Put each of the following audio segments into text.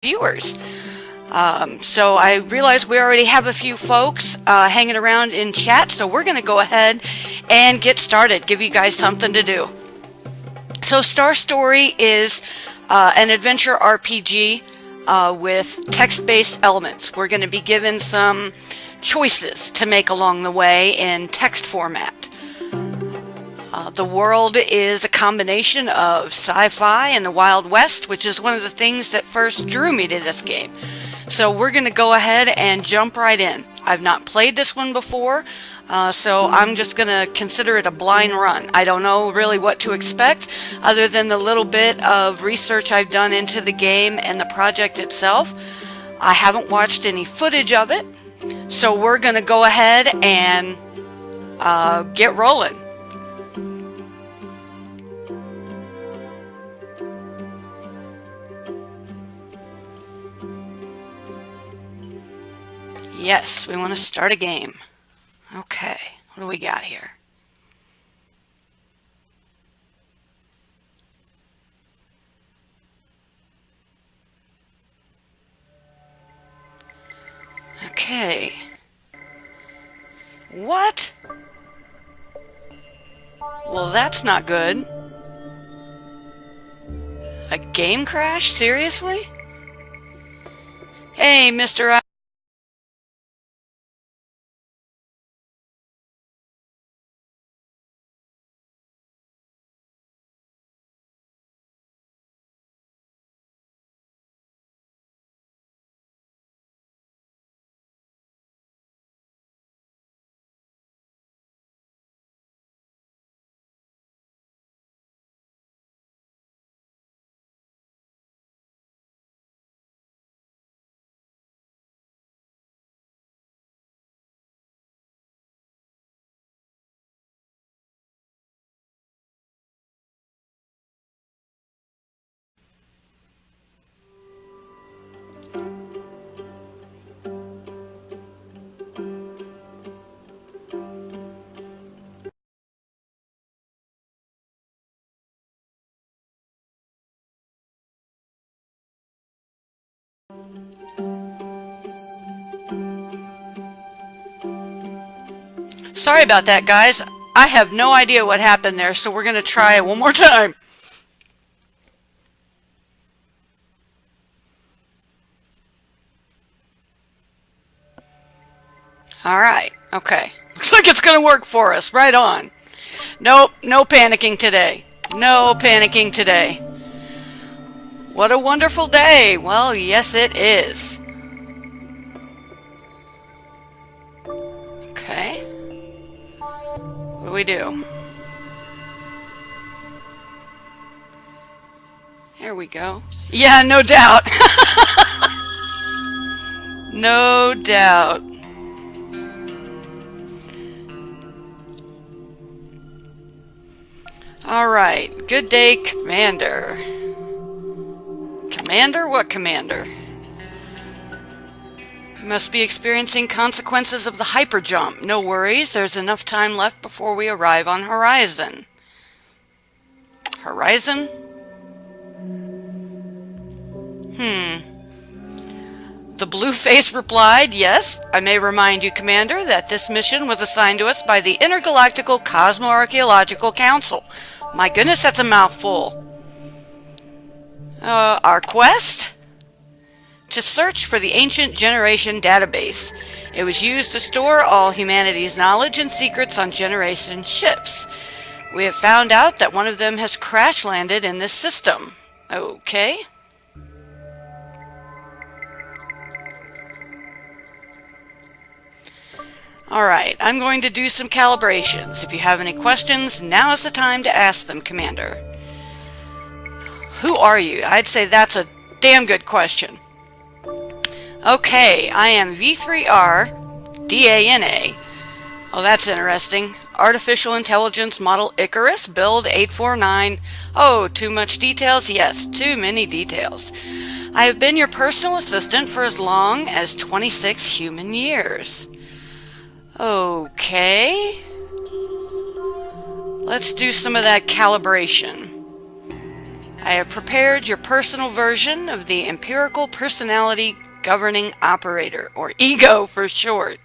viewers. So I realize we already have a few folks hanging around in chat, so we're going to go ahead and get started, give you guys something to do. So Star Story is an adventure RPG with text-based elements. We're going to be given some choices to make along the way in text format. The world is a combination of sci-fi and the Wild West, which is one of the things that first drew me to this game. So we're going to go ahead and jump right in. I've not played this one before, so I'm just going to consider it a blind run. I don't know really what to expect other than the little bit of research I've done into the game and the project itself. I haven't watched any footage of it, so we're going to go ahead and get rolling. Yes, we want to start a game. Okay, what do we got here? Okay. What? Well, that's not good. A game crash? Seriously? Hey, Mr. Sorry about that, guys. I have no idea what happened there, so we're going to try it one more time. Alright, okay. Looks like it's going to work for us. Right on. Nope, no panicking today. No panicking today. What a wonderful day. Well, yes it is. Okay. What do we do? There we go. Yeah, no doubt. No doubt. Alright, good day, Commander. Commander? What commander? You must be experiencing consequences of the hyperjump. No worries, there's enough time left before we arrive on Horizon. Horizon? The blue face replied, yes, I may remind you, Commander, that this mission was assigned to us by the Intergalactical Cosmoarchaeological Council. My goodness, that's a mouthful. Our quest? To search for the Ancient Generation database. It was used to store all humanity's knowledge and secrets on Generation ships. We have found out that one of them has crash-landed in this system. Okay. Alright, I'm going to do some calibrations. If you have any questions, now is the time to ask them, Commander. Who are you? I'd say that's a damn good question. Okay, I am V3R DANA. Oh, that's interesting. Artificial Intelligence Model Icarus, build 849. Oh, too much details? Yes, too many details. I have been your personal assistant for as long as 26 human years. Okay. Let's do some of that calibration. I have prepared your personal version of the Empirical Personality Governing Operator, or EGO for short.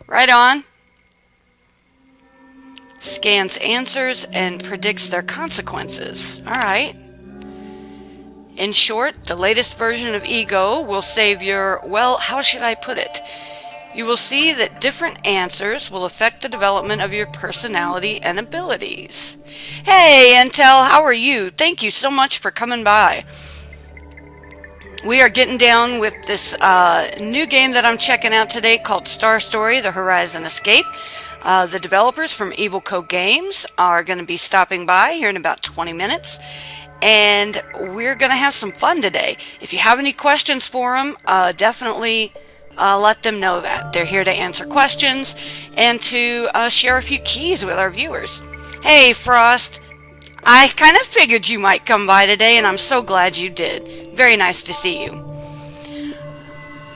Right on. Scans answers and predicts their consequences. Alright. In short, the latest version of EGO will save your, well, how should I put it? You will see that different answers will affect the development of your personality and abilities. Hey, Intel, how are you? Thank you so much for coming by. We are getting down with this new game that I'm checking out today called Star Story: The Horizon Escape. The developers from EvilCoGames are going to be stopping by here in about 20 minutes. And we're going to have some fun today. If you have any questions for them, definitely let them know that. They're here to answer questions and to share a few keys with our viewers. Hey, Frost. I kind of figured you might come by today, and I'm so glad you did. Very nice to see you.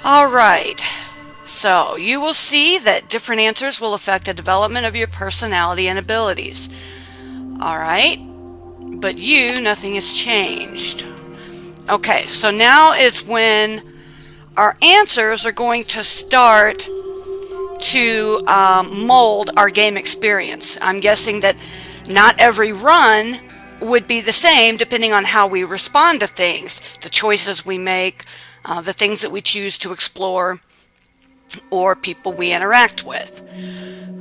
Alright, so you will see that different answers will affect the development of your personality and abilities. Alright, but nothing has changed. Okay, so now is when our answers are going to start to mold our game experience. I'm guessing that not every run would be the same depending on how we respond to things, the choices we make, the things that we choose to explore, or people we interact with.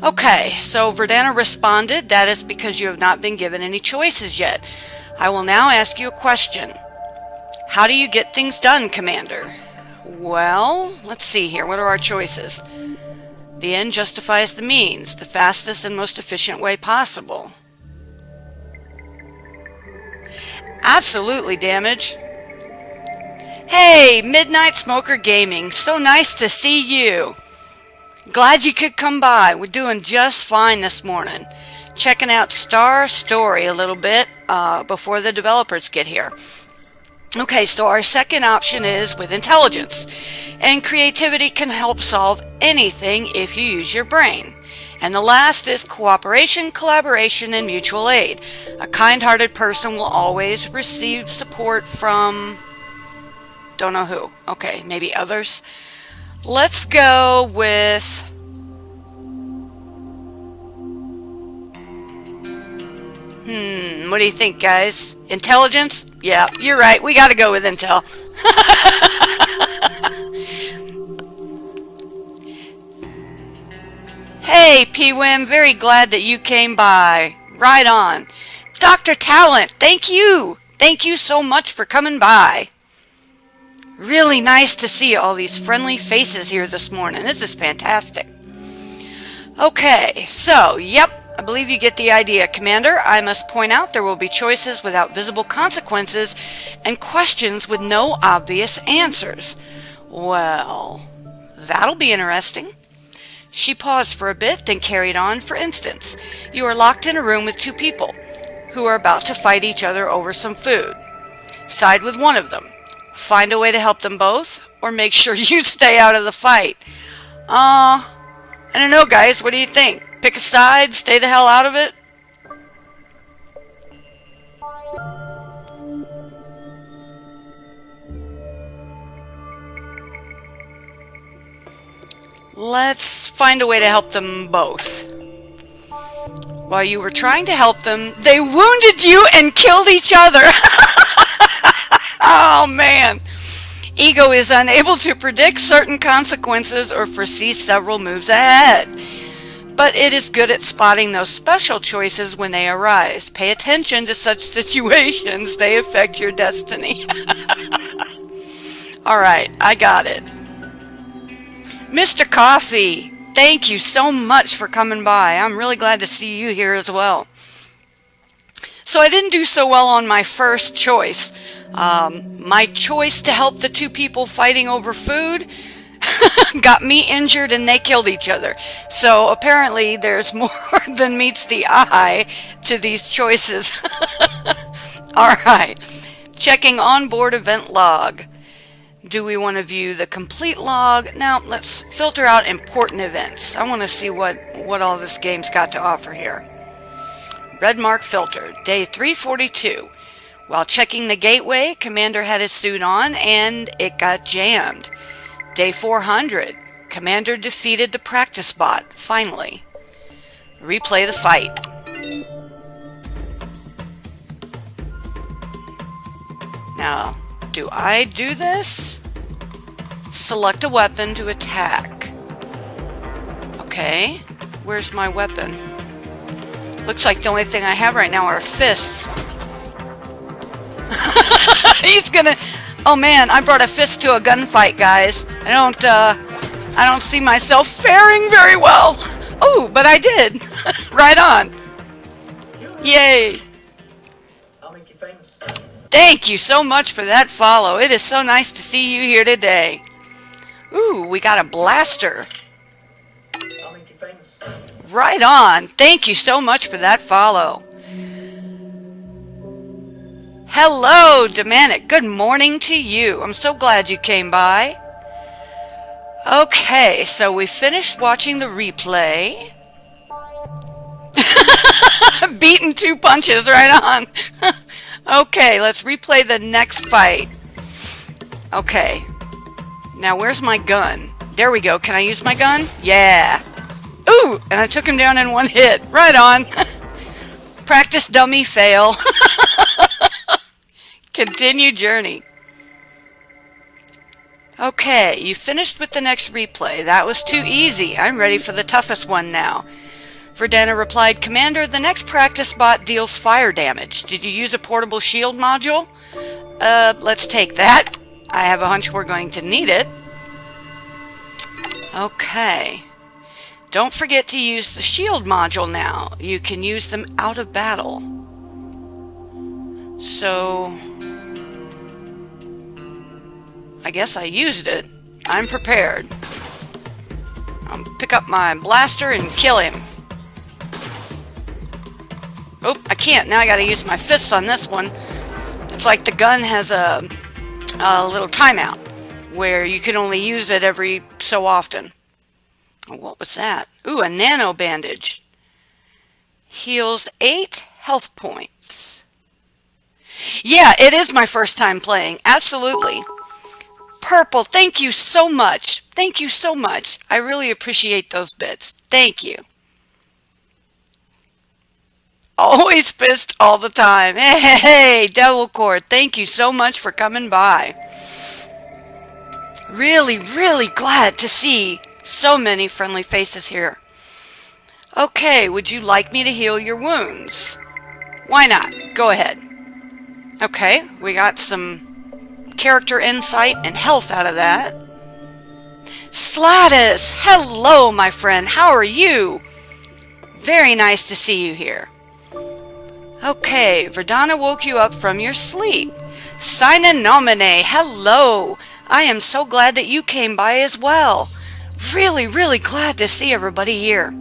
Okay, so Verdana responded, that is because you have not been given any choices yet. I will now ask you a question. How do you get things done, Commander? Well, let's see here. What are our choices? The end justifies the means, the fastest and most efficient way possible. Absolutely, Damage. Hey, Midnight Smoker Gaming. So nice to see you. Glad you could come by. We're doing just fine this morning. Checking out Star Story a little bit before the developers get here. Okay, so our second option is with intelligence. And creativity can help solve anything if you use your brain. And the last is cooperation, collaboration, and mutual aid. A kind-hearted person will always receive support from... don't know who. Okay, maybe others. Let's go with... what do you think, guys? Intelligence? Yeah, you're right. We gotta go with Intel. Hey, PWIM, very glad that you came by. Right on. Dr. Talent, thank you. Thank you so much for coming by. Really nice to see all these friendly faces here this morning. This is fantastic. Okay, so, yep, I believe you get the idea, Commander. I must point out there will be choices without visible consequences and questions with no obvious answers. Well, that'll be interesting. She paused for a bit, then carried on. For instance, you are locked in a room with two people who are about to fight each other over some food. Side with one of them. Find a way to help them both, or make sure you stay out of the fight. I don't know, guys. What do you think? Pick a side, stay the hell out of it? Let's find a way to help them both. While you were trying to help them, they wounded you and killed each other. Oh, man. Ego is unable to predict certain consequences or foresee several moves ahead. But it is good at spotting those special choices when they arise. Pay attention to such situations. They affect your destiny. Alright, I got it. Mr. Coffee, thank you so much for coming by. I'm really glad to see you here as well. So I didn't do so well on my first choice. My choice to help the two people fighting over food got me injured and they killed each other. So apparently there's more than meets the eye to these choices. Alright, checking onboard event log. Do we want to view the complete log? Now let's filter out important events. I want to see what all this game's got to offer here. Red mark filtered. Day 342. While checking the gateway, Commander had his suit on and it got jammed. Day 400. Commander defeated the practice bot, finally. Replay the fight. Now, do I do this? Select a weapon to attack. Okay, where's my weapon? Looks like the only thing I have right now are fists. He's gonna... Oh man, I brought a fist to a gunfight, guys. I don't see myself faring very well. Oh, but I did. Right on. Yay. I'll make you famous. Thank you so much for that follow. It is so nice to see you here today. Ooh, we got a blaster. I'll make you famous. Right on. Thank you so much for that follow. Hello, Demanic. Good morning to you. I'm so glad you came by. Okay, so we finished watching the replay. Beaten 2 punches, right on. Okay, let's replay the next fight. Okay. Now, where's my gun? There we go. Can I use my gun? Yeah. Ooh, and I took him down in 1 hit. Right on. Practice dummy fail. Continue journey. Okay, you finished with the next replay. That was too easy. I'm ready for the toughest one now. Verdana replied, Commander, the next practice bot deals fire damage. Did you use a portable shield module? Let's take that. I have a hunch we're going to need it. Okay. Don't forget to use the shield module now. You can use them out of battle. So... I guess I used it. I'm prepared. I'll pick up my blaster and kill him. Oh, I can't. Now I gotta use my fists on this one. It's like the gun has a little timeout where you can only use it every so often. Oh, what was that? Ooh, a nano bandage. Heals 8 health points. Yeah, it is my first time playing. Absolutely. Purple, thank you so much. Thank you so much. I really appreciate those bits. Thank you. Always fist all the time. Hey, Devil Cord, thank you so much for coming by. Really, really glad to see so many friendly faces here. Okay, would you like me to heal your wounds? Why not? Go ahead. Okay, we got some character insight and health out of that. Slatus! Hello, my friend. How are you? Very nice to see you here. Okay, Verdana woke you up from your sleep. Sine nomine, hello. I am so glad that you came by as well. Really, really glad to see everybody here.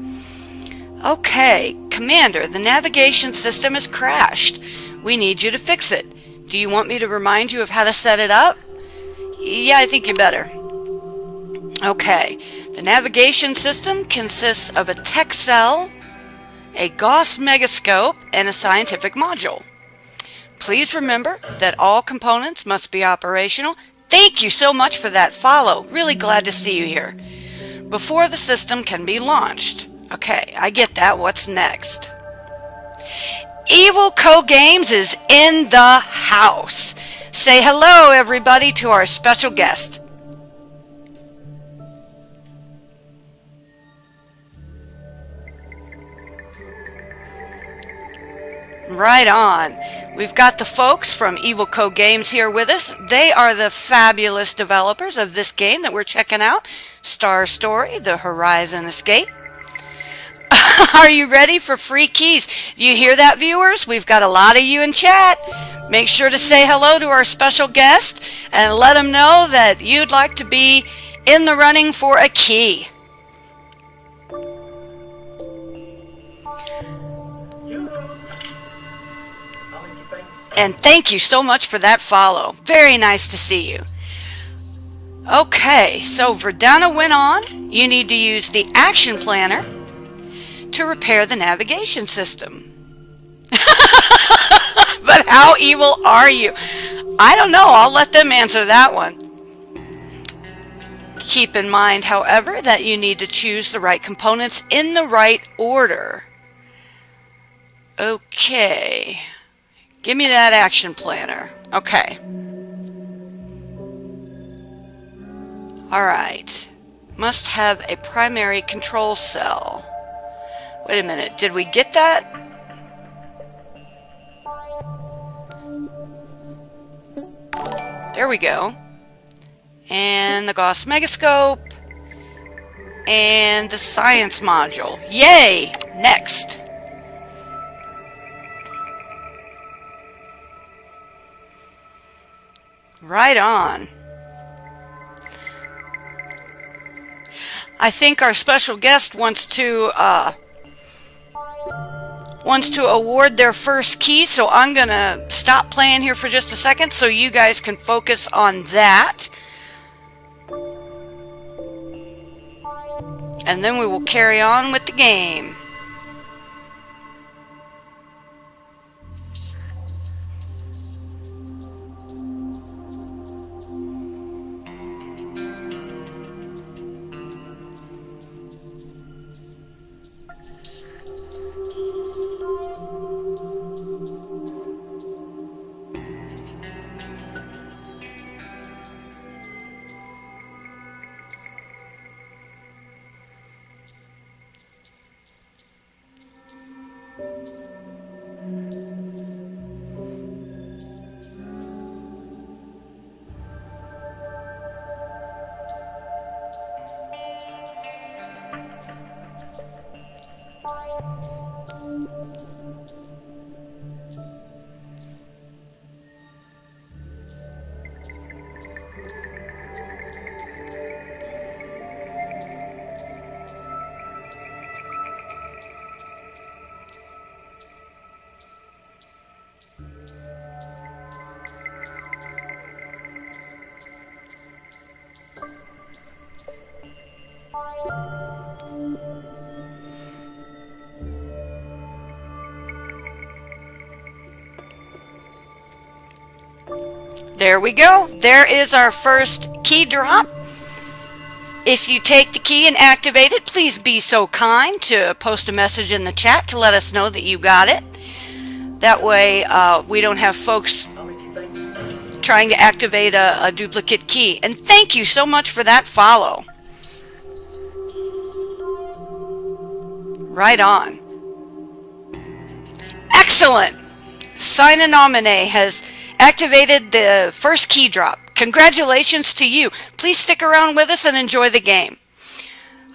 Okay, Commander, the navigation system has crashed. We need you to fix it. Do you want me to remind you of how to set it up? Yeah, I think you better. Okay, the navigation system consists of a tech cell, a Gauss megascope, and a scientific module. Please remember that all components must be operational. Thank you so much for that follow. Really glad to see you here. Before the system can be launched. Okay, I get that. What's next? EvilCoGames is in the house. Say hello, everybody, to our special guest. Right on. We've got the folks from EvilCoGames here with us. They are the fabulous developers of this game that we're checking out, Star Story: The Horizon Escape. Are you ready for free keys? Do you hear that, viewers? We've got a lot of you in chat. Make sure to say hello to our special guest and let them know that you'd like to be in the running for a key. And thank you so much for that follow. Very nice to see you. Okay, so Verdana went on. You need to use the action planner to repair the navigation system. But How evil are you? I don't know. I'll let them answer that one. Keep in mind, however, that you need to choose the right components in the right order. Okay. Give me that action planner. Okay. Alright. Must have a primary control cell. Wait a minute. Did we get that? There we go. And the Gauss Megascope. And the science module. Yay! Next. Right on. I think our special guest wants to award their first key, so I'm gonna stop playing here for just a second so you guys can focus on that. And then we will carry on with the game. There we go. There is our first key drop. If you take the key and activate it, please be so kind to post a message in the chat to let us know that you got it. That way we don't have folks I'll make you famous. trying to activate a duplicate key. And thank you so much for that follow. Right on. Excellent. Sina Nomine has activated the first key drop. Congratulations to you. Please stick around with us and enjoy the game.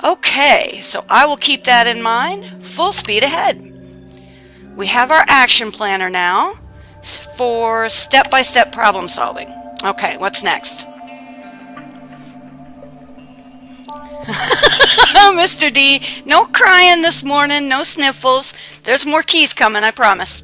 Okay, so I will keep that in mind. Full speed ahead. We have our action planner now for step-by-step problem solving. Okay, what's next? Mr. D, no crying this morning, no sniffles. There's more keys coming, I promise.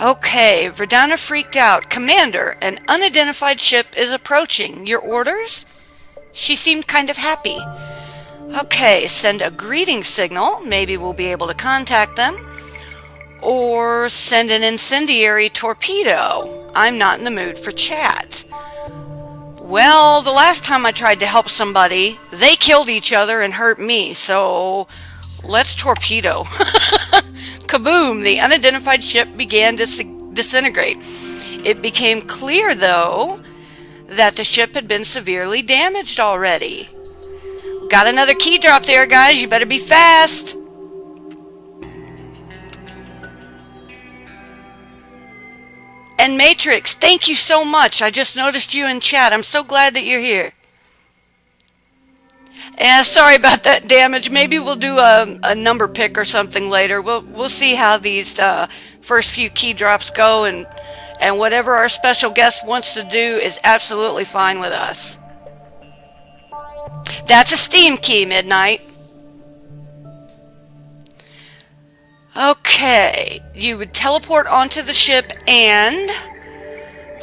Okay, Verdana freaked out. Commander, an unidentified ship is approaching. Your orders? She seemed kind of happy. Okay, send a greeting signal. Maybe we'll be able to contact them. Or send an incendiary torpedo. I'm not in the mood for chat. Well, the last time I tried to help somebody, they killed each other and hurt me, so let's torpedo. Kaboom! The unidentified ship began to disintegrate. It became clear, though, that the ship had been severely damaged already. Got another key drop there, guys. You better be fast. And Matrix, thank you so much. I just noticed you in chat. I'm so glad that you're here. And sorry about that damage. Maybe we'll do a number pick or something later. We'll see how these first few key drops go, and whatever our special guest wants to do is absolutely fine with us. That's a Steam key, Midnight. Okay, you would teleport onto the ship and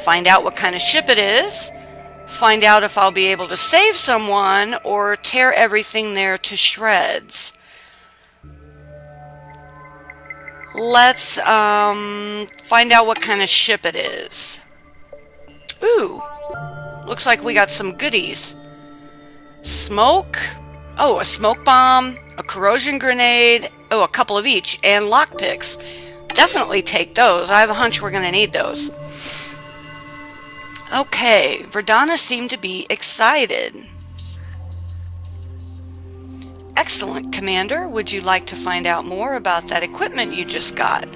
find out what kind of ship it is, find out if I'll be able to save someone, or tear everything there to shreds. Let's find out what kind of ship it is. Ooh, looks like we got some goodies. Smoke. Oh, a smoke bomb, a corrosion grenade. Oh, a couple of each, and lockpicks. Definitely take those. I have a hunch we're going to need those. Okay, Verdana seemed to be excited. Excellent, Commander. Would you like to find out more about that equipment you just got?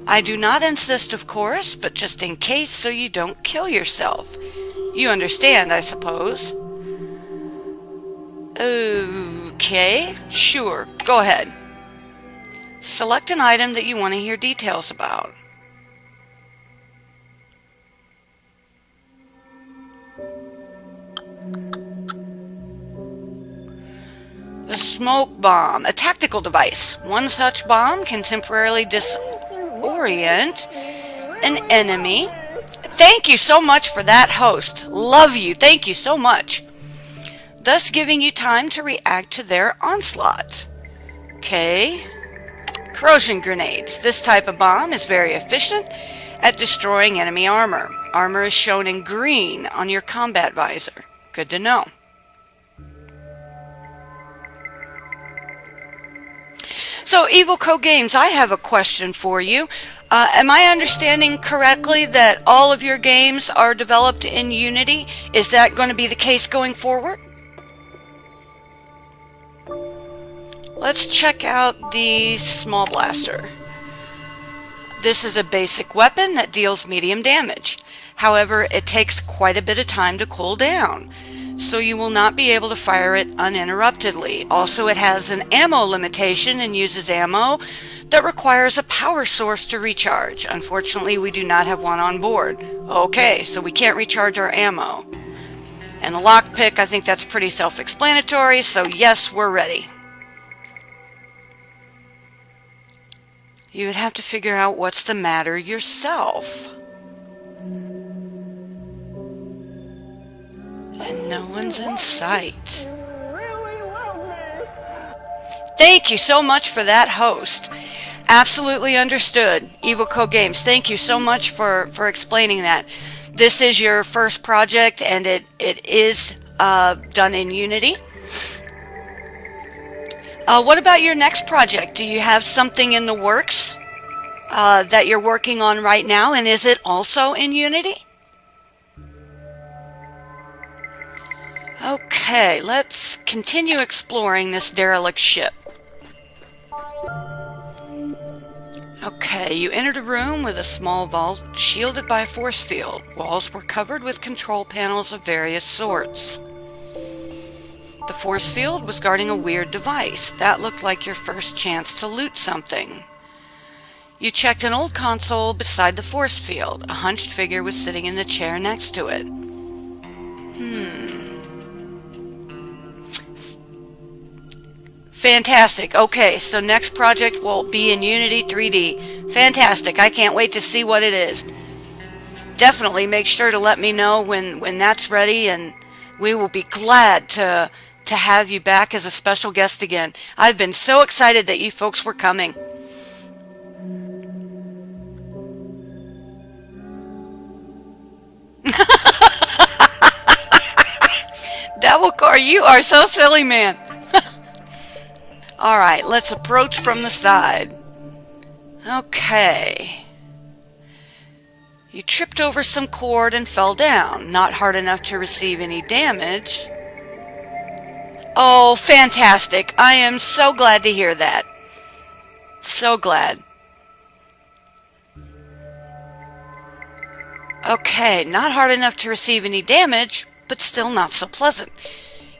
I do not insist, of course, but just in case so you don't kill yourself. You understand, I suppose? Okay, sure. Go ahead. Select an item that you want to hear details about. The smoke bomb, a tactical device. One such bomb can temporarily disorient an enemy. Thank you so much for that, host. Love you. Thank you so much. Thus giving you time to react to their onslaught. Okay. Corrosion grenades. This type of bomb is very efficient at destroying enemy armor. Armor is shown in green on your combat visor. Good to know. So, EvilCoGames, I have a question for you. Am I understanding correctly that all of your games are developed in Unity? Is that going to be the case going forward? Let's check out the small blaster. This is a basic weapon that deals medium damage. However, it takes quite a bit of time to cool down, so you will not be able to fire it uninterruptedly. Also, it has an ammo limitation and uses ammo that requires a power source to recharge. Unfortunately, we do not have one on board. Okay, so we can't recharge our ammo. And the lockpick, I think that's pretty self-explanatory, so yes, we're ready. You would have to figure out what's the matter yourself. And no one's in sight. Thank you so much for that, host. Absolutely understood. EvilCoGames, thank you so much for explaining that. This is your first project, and it is done in Unity. What about your next project? Do you have something in the works that you're working on right now, and is it also in Unity? Okay, let's continue exploring this derelict ship. Okay, you entered a room with a small vault shielded by a force field. Walls were covered with control panels of various sorts. The force field was guarding a weird device. That looked like your first chance to loot something. You checked an old console beside the force field. A hunched figure was sitting in the chair next to it. Fantastic. Okay, so next project will be in Unity 3D. Fantastic. I can't wait to see what it is. Definitely make sure to let me know when that's ready, and we will be glad to have you back as a special guest again. I've been so excited that you folks were coming. Devilcar, you are so silly, man. Alright, let's approach from the side. Okay. You tripped over some cord and fell down. Not hard enough to receive any damage. Oh, fantastic. I am so glad to hear that. So glad. Okay, not hard enough to receive any damage, but still not so pleasant.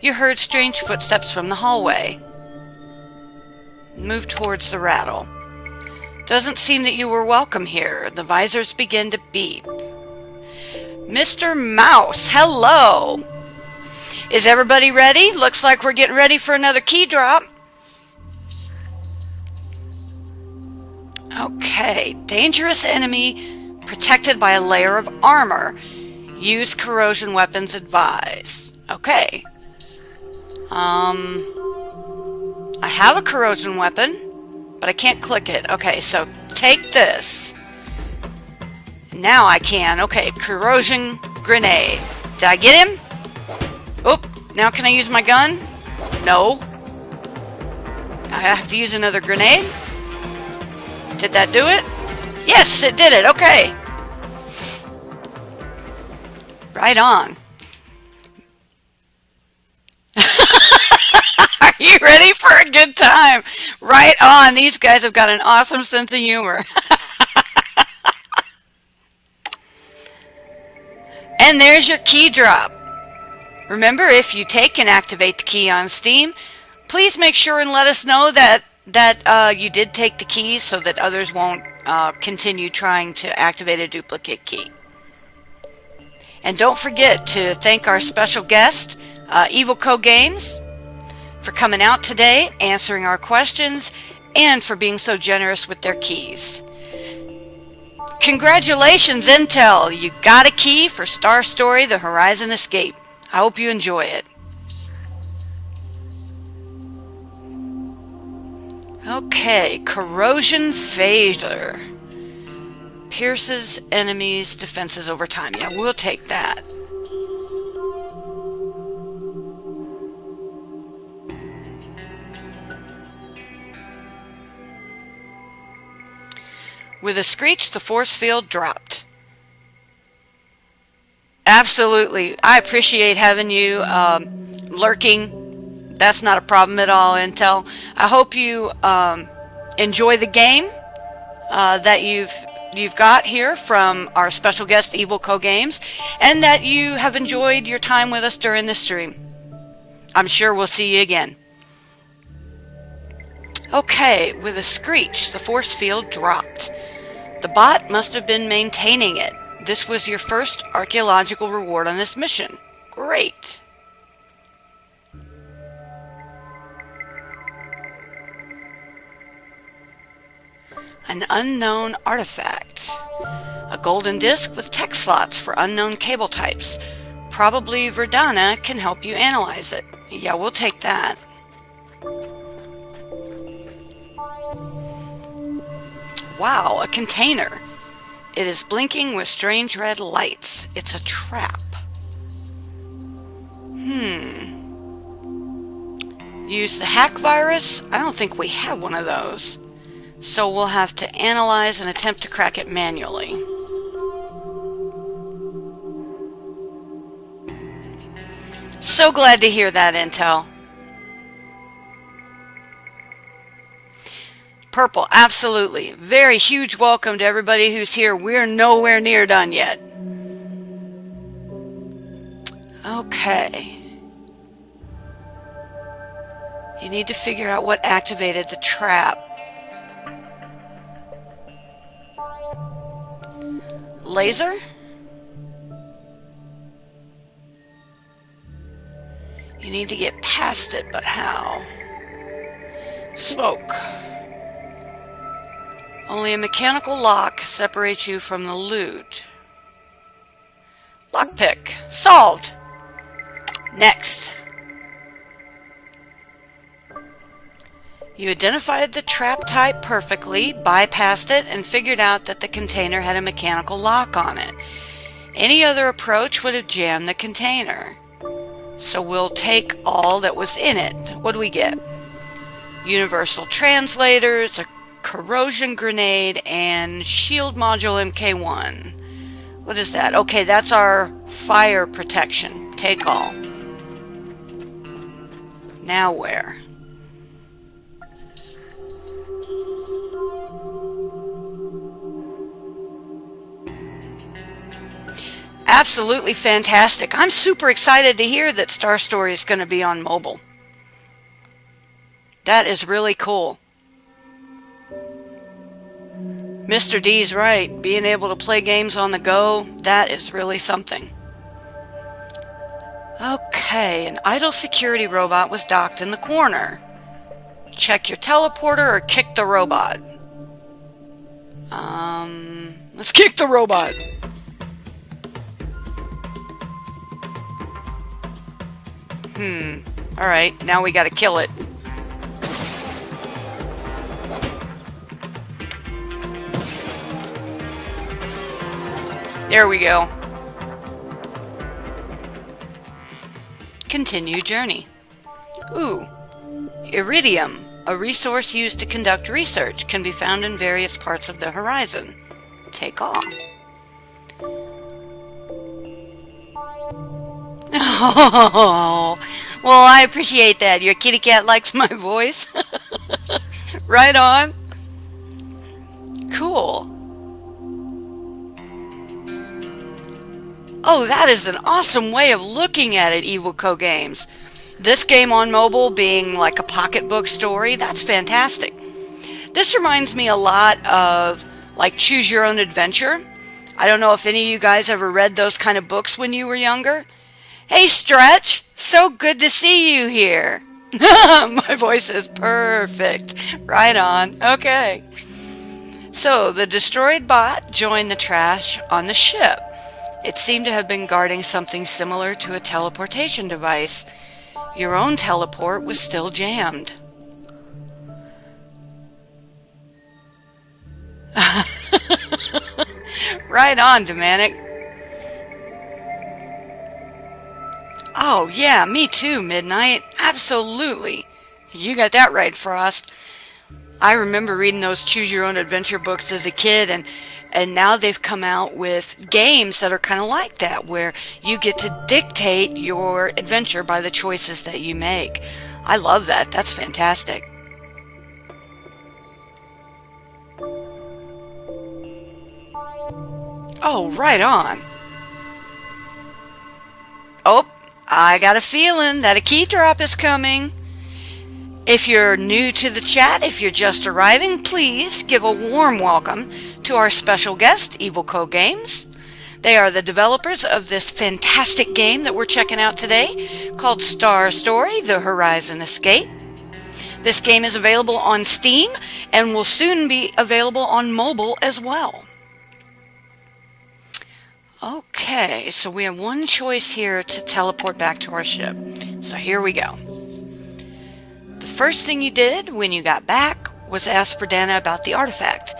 You heard strange footsteps from the hallway. Move towards the rattle. Doesn't seem that you were welcome here. The visors begin to beep. Mr. Mouse, hello! Is everybody ready? Looks like we're getting ready for another key drop. Okay, dangerous enemy protected by a layer of armor. Use corrosion weapons advised. Okay. I have a corrosion weapon, but I can't click it. Okay, so take this. Now I can. Okay, corrosion grenade. Did I get him? Oh, now can I use my gun? No. I have to use another grenade. Did that do it? Yes, it did it. Okay. Right on. Are you ready for a good time? Right on. These guys have got an awesome sense of humor. And there's your key drop. Remember, if you take and activate the key on Steam, please make sure and let us know that you did take the keys so that others won't continue trying to activate a duplicate key. And don't forget to thank our special guest, EvilCoGames, for coming out today, answering our questions, and for being so generous with their keys. Congratulations, Intel! You got a key for Star Story: The Horizon Escape. I hope you enjoy it. Okay, Corrosion Phaser. Pierces enemies' defenses over time. Yeah, we'll take that. With a screech, the force field dropped. Absolutely. I appreciate having you lurking. That's not a problem at all, Intel. I hope you enjoy the game that you've got here from our special guest, EvilCoGames, and that you have enjoyed your time with us during this stream. I'm sure we'll see you again. Okay, with a screech, the force field dropped. The bot must have been maintaining it. This was your first archaeological reward on this mission. Great. An unknown artifact. A golden disc with text slots for unknown cable types. Probably Verdana can help you analyze it. Yeah, we'll take that. Wow, a container. It is blinking with strange red lights. It's a trap. Use the hack virus? I don't think we have one of those. So we'll have to analyze and attempt to crack it manually. So glad to hear that, Intel. Purple, absolutely. Very huge welcome to everybody who's here. We're nowhere near done yet. Okay. You need to figure out what activated the trap. Laser? You need to get past it, but how? Smoke. Only a mechanical lock separates you from the loot. Lockpick. Solved. Next. You identified the trap type perfectly, bypassed it, and figured out that the container had a mechanical lock on it. Any other approach would have jammed the container. So we'll take all that was in it. What do we get? Universal translators, a corrosion grenade, and shield module MK1. What is that? Okay, that's our fire protection. Take all. Now where? Absolutely fantastic. I'm super excited to hear that Star Story is going to be on mobile. That is really cool. Mr. D's right. Being able to play games on the go, that is really something. Okay, an idle security robot was docked in the corner. Check your teleporter or kick the robot. Let's kick the robot. Alright, now we gotta kill it. There we go. Continue journey. Ooh. Iridium, a resource used to conduct research, can be found in various parts of the horizon. Take off. Oh, well, I appreciate that. Your kitty cat likes my voice. Right on. Cool. Oh, that is an awesome way of looking at it, EvilCoGames. This game on mobile being like a pocketbook story, that's fantastic. This reminds me a lot of like Choose Your Own Adventure. I don't know if any of you guys ever read those kind of books when you were younger. Hey, Stretch, so good to see you here. My voice is perfect. Right on. Okay. So, the destroyed bot joined the trash on the ship. It seemed to have been guarding something similar to a teleportation device. Your own teleport was still jammed. Right on, Demanic. Oh, yeah, me too, Midnight. Absolutely. You got that right, Frost. I remember reading those Choose Your Own Adventure books as a kid, and now they've come out with games that are kind of like that, where you get to dictate your adventure by the choices that you make. I love that. That's fantastic. Oh, right on. Oh, I got a feeling that a key drop is coming. If you're new to the chat, if you're just arriving, please give a warm welcome to our special guest, EvilCoGames. They are the developers of this fantastic game that we're checking out today called Star Story: The Horizon Escape. This game is available on Steam and will soon be available on mobile as well. Okay, so we have one choice here to teleport back to our ship. So here we go. The first thing you did when you got back was ask for Dana about the artifact.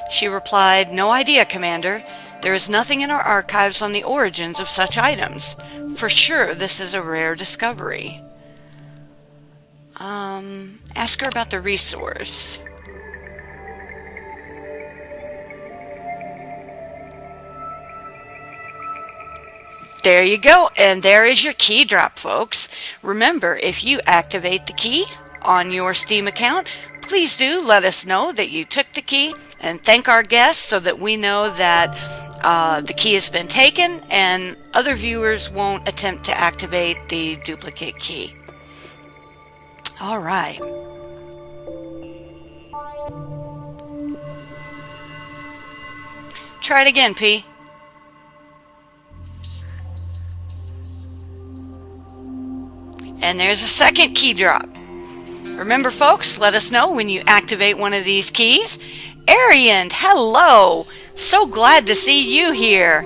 She replied, "No idea, Commander. There is nothing in our archives on the origins of such items. For sure, this is a rare discovery." Ask her about the resource. There you go, and there is your key drop, folks. Remember, if you activate the key on your Steam account, please do let us know that you took the key, and thank our guests so that we know that the key has been taken and other viewers won't attempt to activate the duplicate key. All right. Try it again, P. And there's a second key drop. Remember, folks, let us know when you activate one of these keys. Arian, hello! So glad to see you here.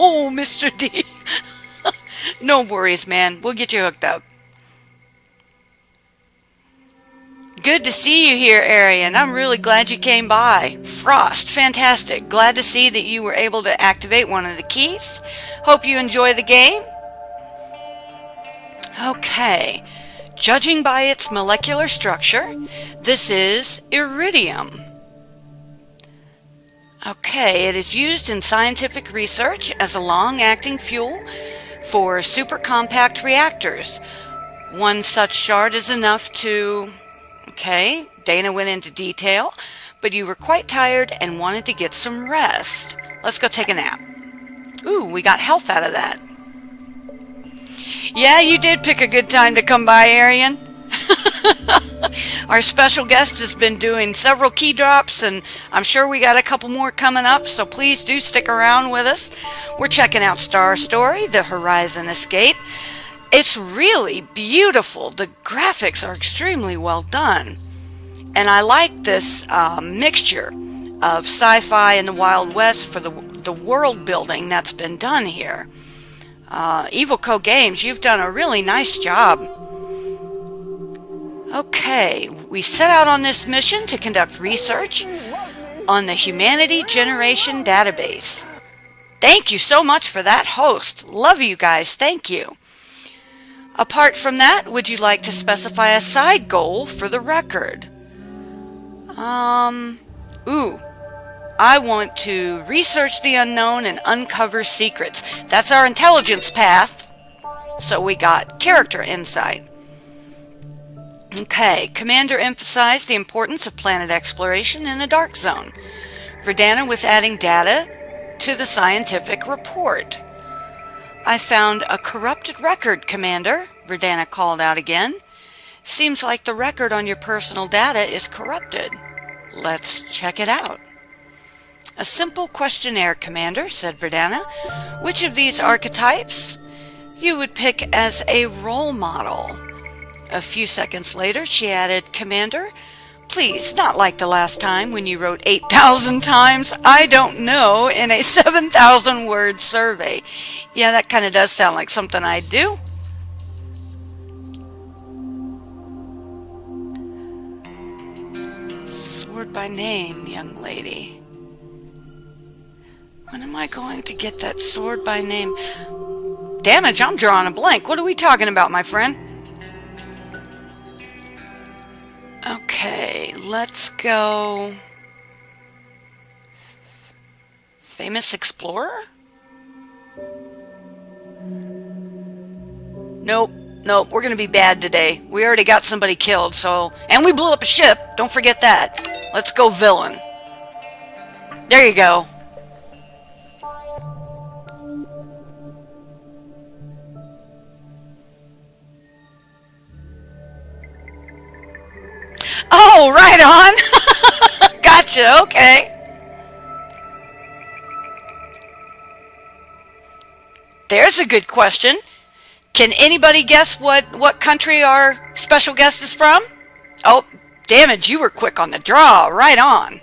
Oh, Mr. D. No worries, man. We'll get you hooked up. Good to see you here, Arian. I'm really glad you came by. Frost, fantastic. Glad to see that you were able to activate one of the keys. Hope you enjoy the game. Okay. Judging by its molecular structure, this is iridium. Okay, it is used in scientific research as a long-acting fuel for supercompact reactors. One such shard is enough to... Okay, Dana went into detail, but you were quite tired and wanted to get some rest. Let's go take a nap. Ooh, we got health out of that. Yeah, you did pick a good time to come by, Arian. Our special guest has been doing several key drops, and I'm sure we got a couple more coming up, so please do stick around with us. We're checking out Star Story: The Horizon Escape. It's really beautiful. The graphics are extremely well done. And I like this mixture of sci-fi and the Wild West for the world building that's been done here. EvilCoGames, you've done a really nice job. Okay, we set out on this mission to conduct research on the Humanity Generation Database. Thank you so much for that, host. Love you guys. Thank you. Apart from that, would you like to specify a side goal for the record? I want to research the unknown and uncover secrets. That's our intelligence path. So we got character insight. Okay, Commander emphasized the importance of planet exploration in a dark zone. Verdana was adding data to the scientific report. I found a corrupted record, Commander, Verdana called out again. Seems like the record on your personal data is corrupted. Let's check it out. A simple questionnaire, Commander, said Verdana. Which of these archetypes you would pick as a role model? A few seconds later, she added, Commander, please, not like the last time when you wrote 8,000 times, I don't know, in a 7,000-word survey. Yeah, that kind of does sound like something I'd do. Sword by name, young lady. When am I going to get that sword by name? Damage, I'm drawing a blank. What are we talking about, my friend? Okay, let's go. Famous explorer? Nope, we're gonna be bad today. We already got somebody killed, so... And we blew up a ship, don't forget that. Let's go villain. There you go. Oh, right on. Gotcha, okay. There's a good question. Can anybody guess what country our special guest is from? Oh, damage, you were quick on the draw. Right on.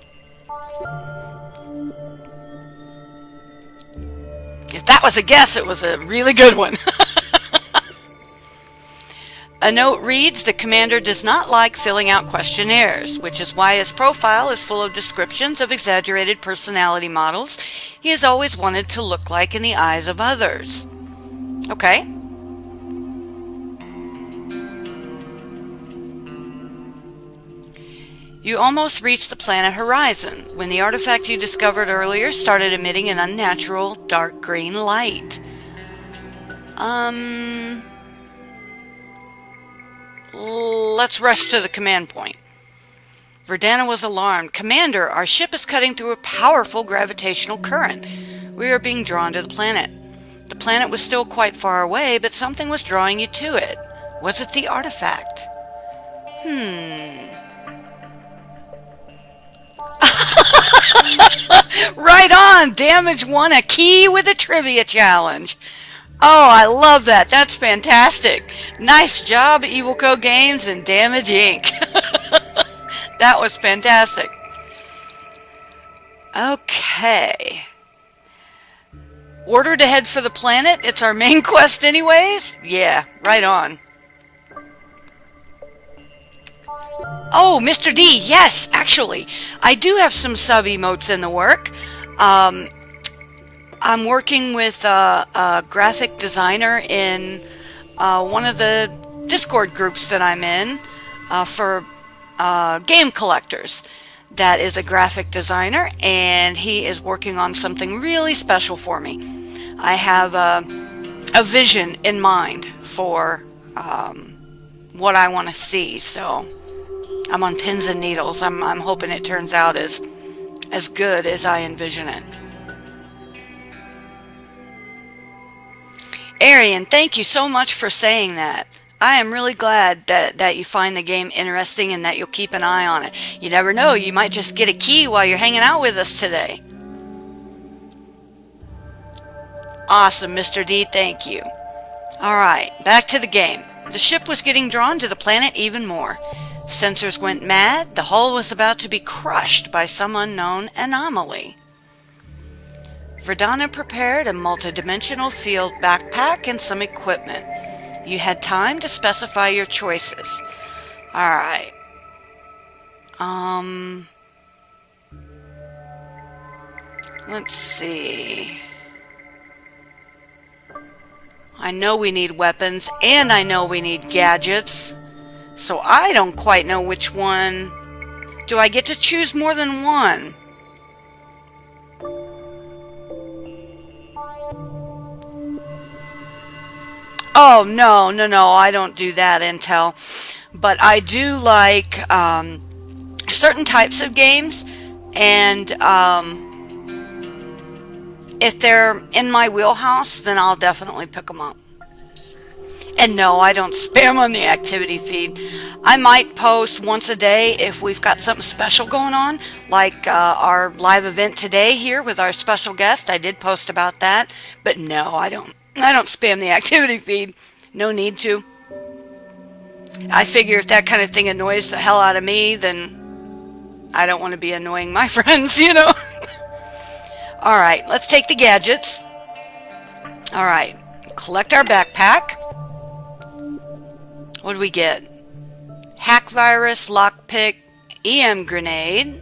If that was a guess, it was a really good one. A note reads, the commander does not like filling out questionnaires, which is why his profile is full of descriptions of exaggerated personality models he has always wanted to look like in the eyes of others. Okay. You almost reached the planet horizon when the artifact you discovered earlier started emitting an unnatural dark green light. Let's rush to the command point. Verdana was alarmed. Commander, our ship is cutting through a powerful gravitational current. We are being drawn to the planet. The planet was still quite far away, but something was drawing you to it. Was it the artifact? Right on! Damage won a key with a trivia challenge. Oh, I love that. That's fantastic. Nice job, EvilCoGames and Damage Inc. That was fantastic. Okay. Order to head for the planet? It's our main quest anyways? Yeah, right on. Oh, Mr. D, yes, actually. I do have some sub-emotes in the work. I'm working with a graphic designer in one of the Discord groups that I'm in for game collectors. That is a graphic designer, and he is working on something really special for me. I have a vision in mind for what I want to see, so I'm on pins and needles. I'm hoping it turns out as good as I envision it. Arian, thank you so much for saying that. I am really glad that you find the game interesting and that you'll keep an eye on it. You never know, you might just get a key while you're hanging out with us today. Awesome, Mr. D, thank you. Alright, back to the game. The ship was getting drawn to the planet even more. Sensors went mad. The hull was about to be crushed by some unknown anomaly. Verdana prepared a multidimensional field backpack and some equipment. You had time to specify your choices. Alright. Let's see. I know we need weapons, and I know we need gadgets. So I don't quite know which one. Do I get to choose more than one? Oh, no, I don't do that, Intel. But I do like certain types of games, and if they're in my wheelhouse, then I'll definitely pick them up. And no, I don't spam on the activity feed. I might post once a day if we've got something special going on, like our live event today here with our special guest. I did post about that, but no, I don't spam the activity feed. No need to. I figure if that kind of thing annoys the hell out of me, then I don't want to be annoying my friends, you know. Alright, let's take the gadgets. Alright, collect our backpack. What do we get? Hack virus, lockpick, EM grenade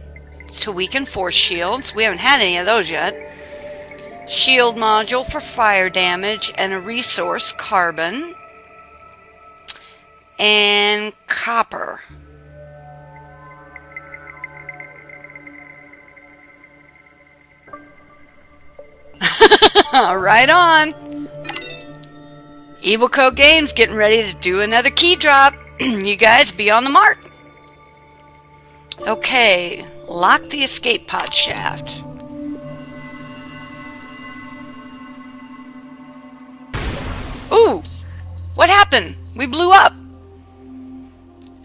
to weaken force shields. We haven't had any of those yet. Shield module for fire damage and a resource, carbon. And copper. Right on. EvilCoGames getting ready to do another key drop. You guys be on the mark. Okay, lock the escape pod shaft. Ooh, what happened? We blew up.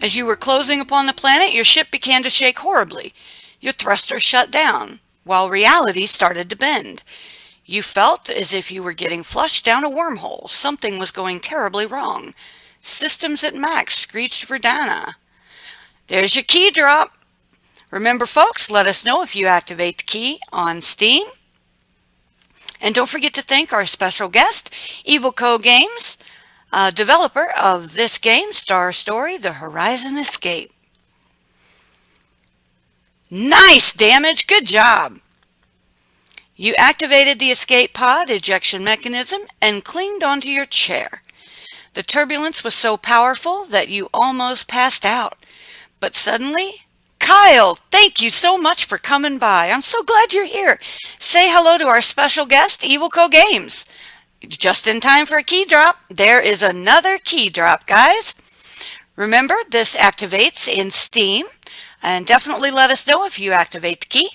As you were closing upon the planet, your ship began to shake horribly. Your thrusters shut down, while reality started to bend. You felt as if you were getting flushed down a wormhole. Something was going terribly wrong. Systems at max, screeched Verdana. There's your key drop. Remember, folks, let us know if you activate the key on Steam. And don't forget to thank our special guest, EvilCoGames, developer of this game, Star Story, The Horizon Escape. Nice damage. Good job. You activated the escape pod ejection mechanism and clinged onto your chair. The turbulence was so powerful that you almost passed out. But suddenly, Kyle, thank you so much for coming by. I'm so glad you're here. Say hello to our special guest, EvilCoGames. Just in time for a key drop. There is another key drop, guys. Remember, this activates in Steam. And definitely let us know if you activate the key,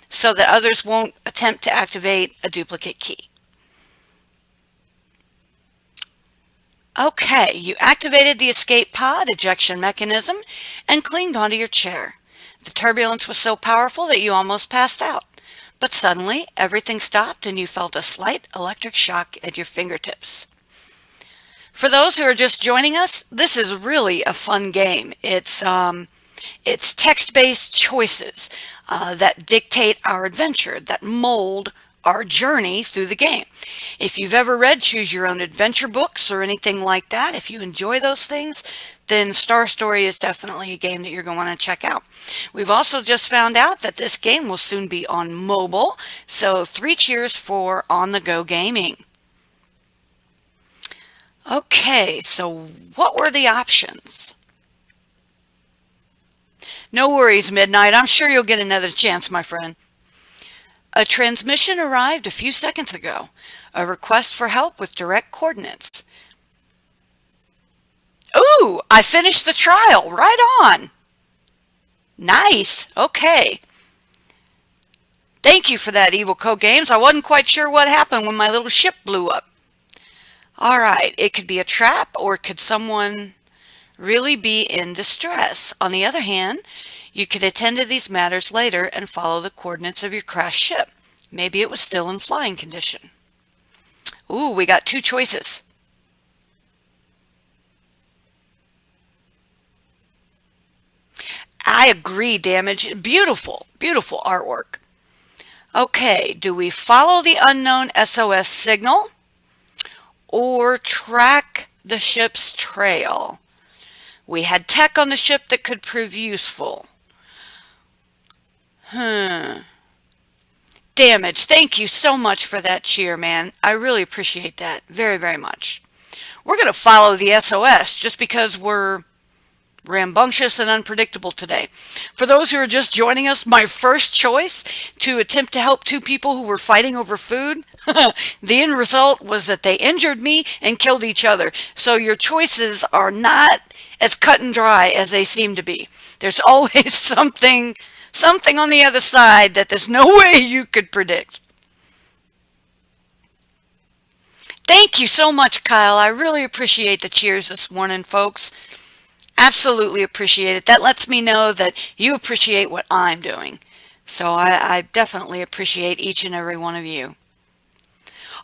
so that others won't attempt to activate a duplicate key. Okay, you activated the escape pod ejection mechanism and clinged onto your chair. The turbulence was so powerful that you almost passed out. But suddenly, everything stopped and you felt a slight electric shock at your fingertips. For those who are just joining us, this is really a fun game. It's text-based choices that dictate our adventure, that mold our journey through the game. If you've ever read Choose Your Own Adventure books or anything like that, if you enjoy those things, then Star Story is definitely a game that you're going to want to check out. We've also just found out that this game will soon be on mobile, so 3 cheers for on-the-go gaming. Okay, so what were the options? No worries, Midnight. I'm sure you'll get another chance, my friend. A transmission arrived a few seconds ago. A request for help with direct coordinates. Ooh, I finished the trial. Right on. Nice. Okay. Thank you for that, EvilCoGames. I wasn't quite sure what happened when my little ship blew up. All right. It could be a trap, or could someone really be in distress? On the other hand, you could attend to these matters later and follow the coordinates of your crashed ship. Maybe it was still in flying condition. Ooh, we got 2 choices. I agree, Damage. Beautiful, beautiful artwork. Okay, do we follow the unknown SOS signal or track the ship's trail? We had tech on the ship that could prove useful. Damage, thank you so much for that cheer, man. I really appreciate that very, very much. We're going to follow the SOS just because we're rambunctious and unpredictable today. For those who are just joining us, my first choice to attempt to help two people who were fighting over food, the end result was that they injured me and killed each other. So your choices are not as cut and dry as they seem to be. There's always something on the other side that there's no way you could predict. Thank you so much, Kyle. I really appreciate the cheers this morning, folks. Absolutely appreciate it. That lets me know that you appreciate what I'm doing. So I definitely appreciate each and every one of you.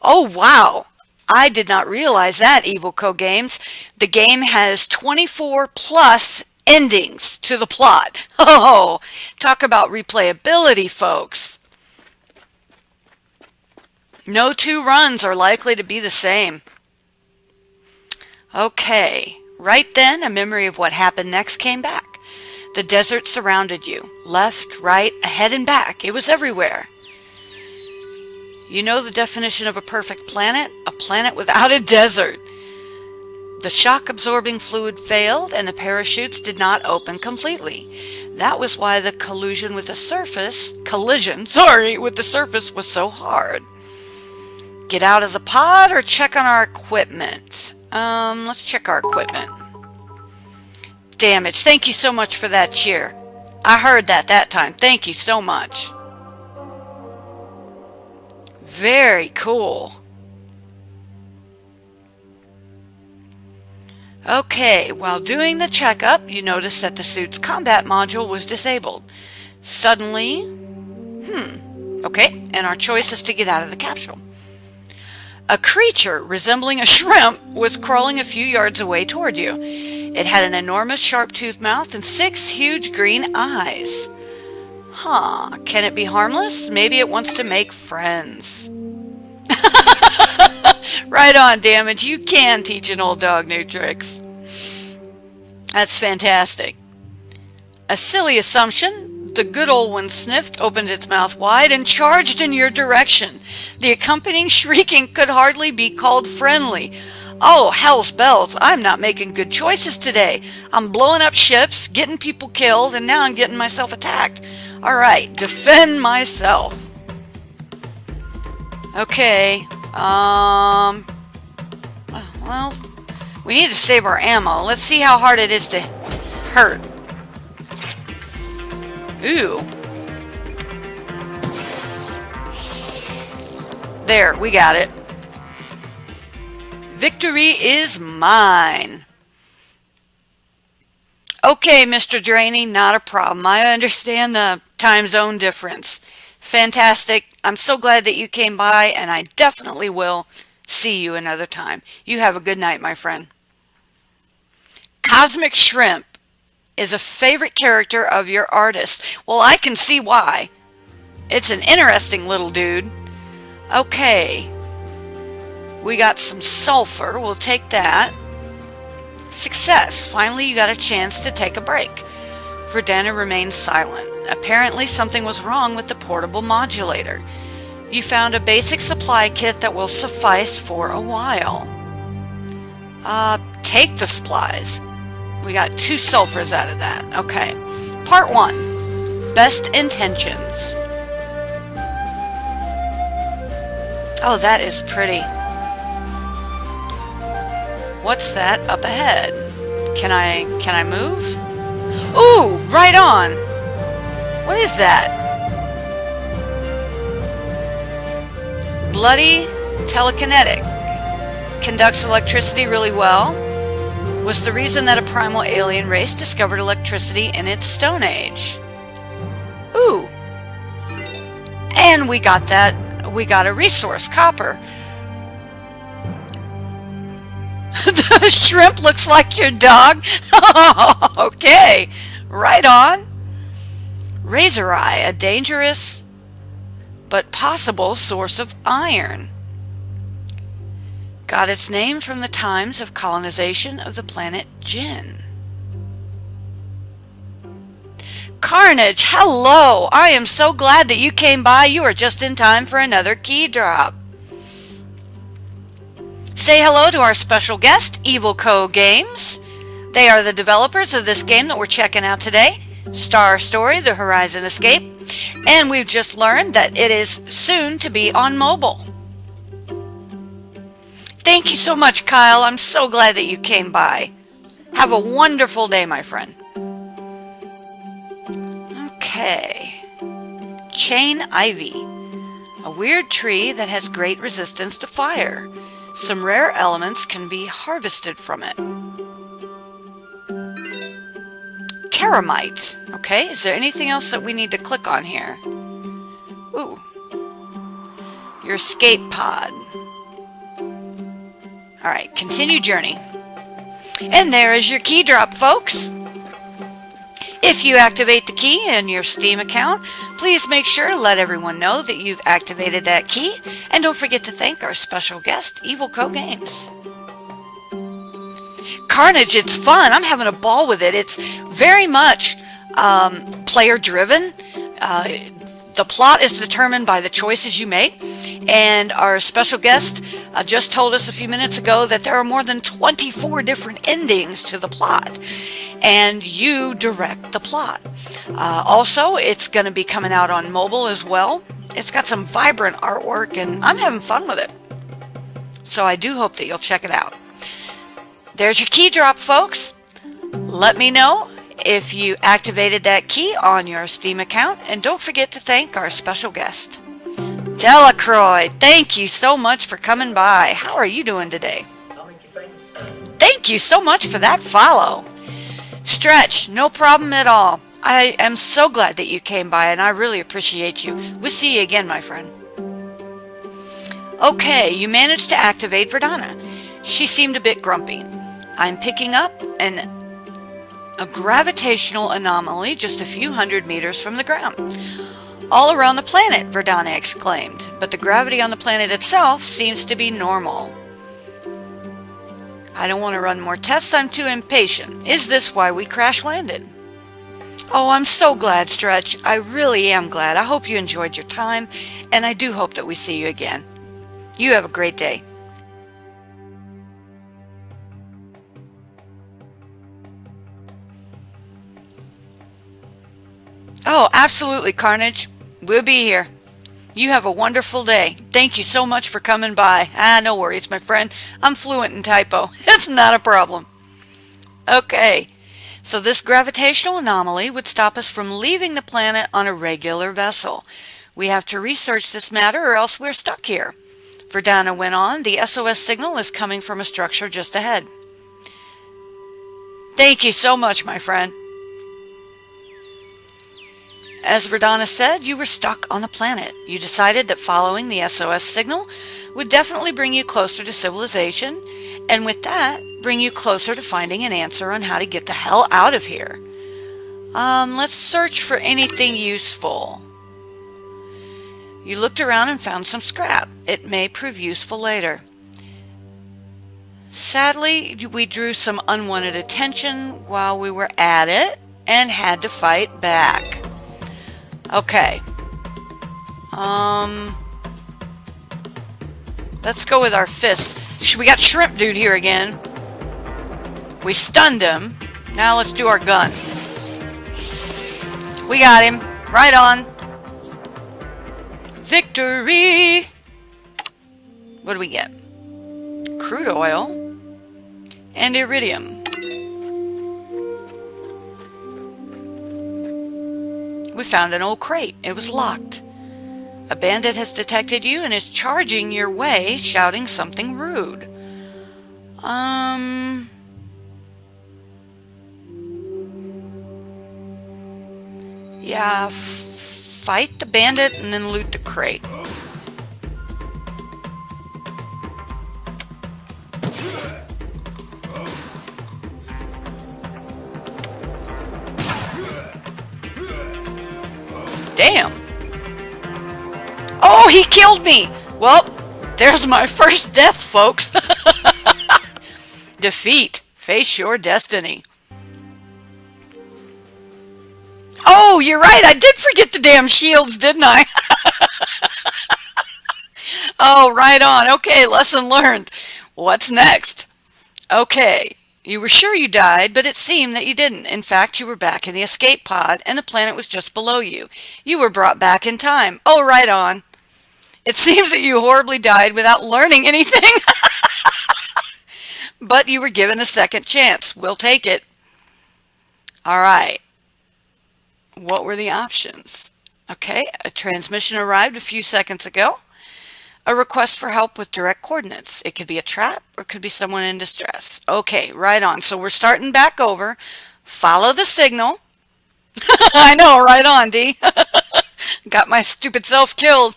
Oh, wow. I did not realize that, EvilCoGames. The game has 24 plus endings to the plot. Oh, talk about replayability, folks. No two runs are likely to be the same. Okay. Right then, a memory of what happened next came back. The desert surrounded you. Left, right, ahead and back. It was everywhere. You know the definition of a perfect planet? A planet without a desert. The shock-absorbing fluid failed and the parachutes did not open completely. That was why the collision with the surface was so hard. Get out of the pod or check on our equipment? Let's check our equipment. Damage. Thank you so much for that cheer. I heard that time. Thank you so much. Very cool. Okay, while doing the checkup, you noticed that the suit's combat module was disabled. Suddenly, okay, and our choice is to get out of the capsule. A creature resembling a shrimp was crawling a few yards away toward you. It had an enormous sharp-toothed mouth and 6 huge green eyes. Can it be harmless? Maybe it wants to make friends. Right on, Damage. You can teach an old dog new tricks. That's fantastic. A silly assumption. The good old one sniffed, opened its mouth wide, and charged in your direction. The accompanying shrieking could hardly be called friendly. Oh, hell's bells, I'm not making good choices today. I'm blowing up ships, getting people killed, and now I'm getting myself attacked. Alright, defend myself. Okay, well, we need to save our ammo. Let's see how hard it is to hurt. Ooh. There, we got it. Victory is mine. Okay, Mr. Draney, not a problem. I understand the time zone difference. Fantastic. I'm so glad that you came by, and I definitely will see you another time. You have a good night, my friend. Cosmic Shrimp is a favorite character of your artist. Well, I can see why. It's an interesting little dude. Okay. We got some sulfur. We'll take that. Success. Finally, you got a chance to take a break. Verdana remained silent. Apparently, something was wrong with the portable modulator. You found a basic supply kit that will suffice for a while. Take the supplies. We got 2 sulfurs out of that. Okay. Part 1. Best intentions. Oh, that is pretty. What's that up ahead? Can I move? Ooh, right on. What is that? Bloody telekinetic. Conducts electricity really well. Was the reason that a primal alien race discovered electricity in its Stone Age. Ooh. And we got that. We got a resource, copper. The shrimp looks like your dog. Okay, right on. Razor Eye, a dangerous but possible source of iron. Got its name from the times of colonization of the planet Jinn. Carnage, hello! I am so glad that you came by. You are just in time for another key drop. Say hello to our special guest, EvilCoGames. They are the developers of this game that we're checking out today, Star Story: The Horizon Escape, and we've just learned that it is soon to be on mobile. Thank you so much, Kyle. I'm so glad that you came by. Have a wonderful day, my friend. Okay. Chain Ivy. A weird tree that has great resistance to fire. Some rare elements can be harvested from it. Caramite. Okay, is there anything else that we need to click on here? Ooh. Your escape pod. Alright, continue journey. And there is your key drop, folks. If you activate the key in your Steam account, please make sure to let everyone know that you've activated that key, and don't forget to thank our special guest, EvilCoGames. Carnage, it's fun. I'm having a ball with it. It's very much player-driven. The plot is determined by the choices you make, and our special guest just told us a few minutes ago that there are more than 24 different endings to the plot, and you direct the plot. Also, it's going to be coming out on mobile as well. It's got some vibrant artwork, and I'm having fun with it. So I do hope that you'll check it out. There's your key drop, folks. Let me know if you activated that key on your Steam account, and don't forget to thank our special guest. Delacroix, thank you so much for coming by. How are you doing today? I'll make you famous. Thank you so much for that follow. Stretch, no problem at all. I am so glad that you came by, and I really appreciate you. We'll see you again, my friend. Okay, you managed to activate Verdana. She seemed a bit grumpy. I'm picking up a gravitational anomaly just a few hundred meters from the ground. All around the planet, Verdana exclaimed, but the gravity on the planet itself seems to be normal. I don't want to run more tests, I'm too impatient. Is this why we crash landed? Oh, I'm so glad, Stretch. I really am glad. I hope you enjoyed your time, and I do hope that we see you again. You have a great day. Oh, absolutely, Carnage. We'll be here. You have a wonderful day. Thank you so much for coming by. No worries, my friend. I'm fluent in typo. It's not a problem. Okay, so this gravitational anomaly would stop us from leaving the planet on a regular vessel. We have to research this matter or else we're stuck here. Verdana went on. The SOS signal is coming from a structure just ahead. Thank you so much, my friend. As Verdana said, you were stuck on the planet. You decided that following the SOS signal would definitely bring you closer to civilization, and with that, bring you closer to finding an answer on how to get the hell out of here. Let's search for anything useful. You looked around and found some scrap. It may prove useful later. Sadly, we drew some unwanted attention while we were at it and had to fight back. Okay. Let's go with our fist. We got Shrimp Dude here again. We stunned him. Now let's do our gun. We got him. Right on. Victory! What do we get? Crude oil and iridium. We found an old crate. It was locked. A bandit has detected you and is charging your way, shouting something rude. Yeah, fight the bandit and then loot the crate. Damn. Oh, he killed me. Well, there's my first death, folks. Defeat. Face your destiny. Oh, you're right. I did forget the damn shields, didn't I? Oh, right on. Okay, lesson learned. What's next? Okay, you were sure you died, but it seemed that you didn't. In fact, you were back in the escape pod, and the planet was just below you. You were brought back in time. Oh, right on. It seems that you horribly died without learning anything. But you were given a second chance. We'll take it. All right. What were the options? Okay, a transmission arrived a few seconds ago. A request for help with direct coordinates. It could be a trap or it could be someone in distress. Okay, right on. So we're starting back over. Follow the signal. I know, right on, D. Got my stupid self killed.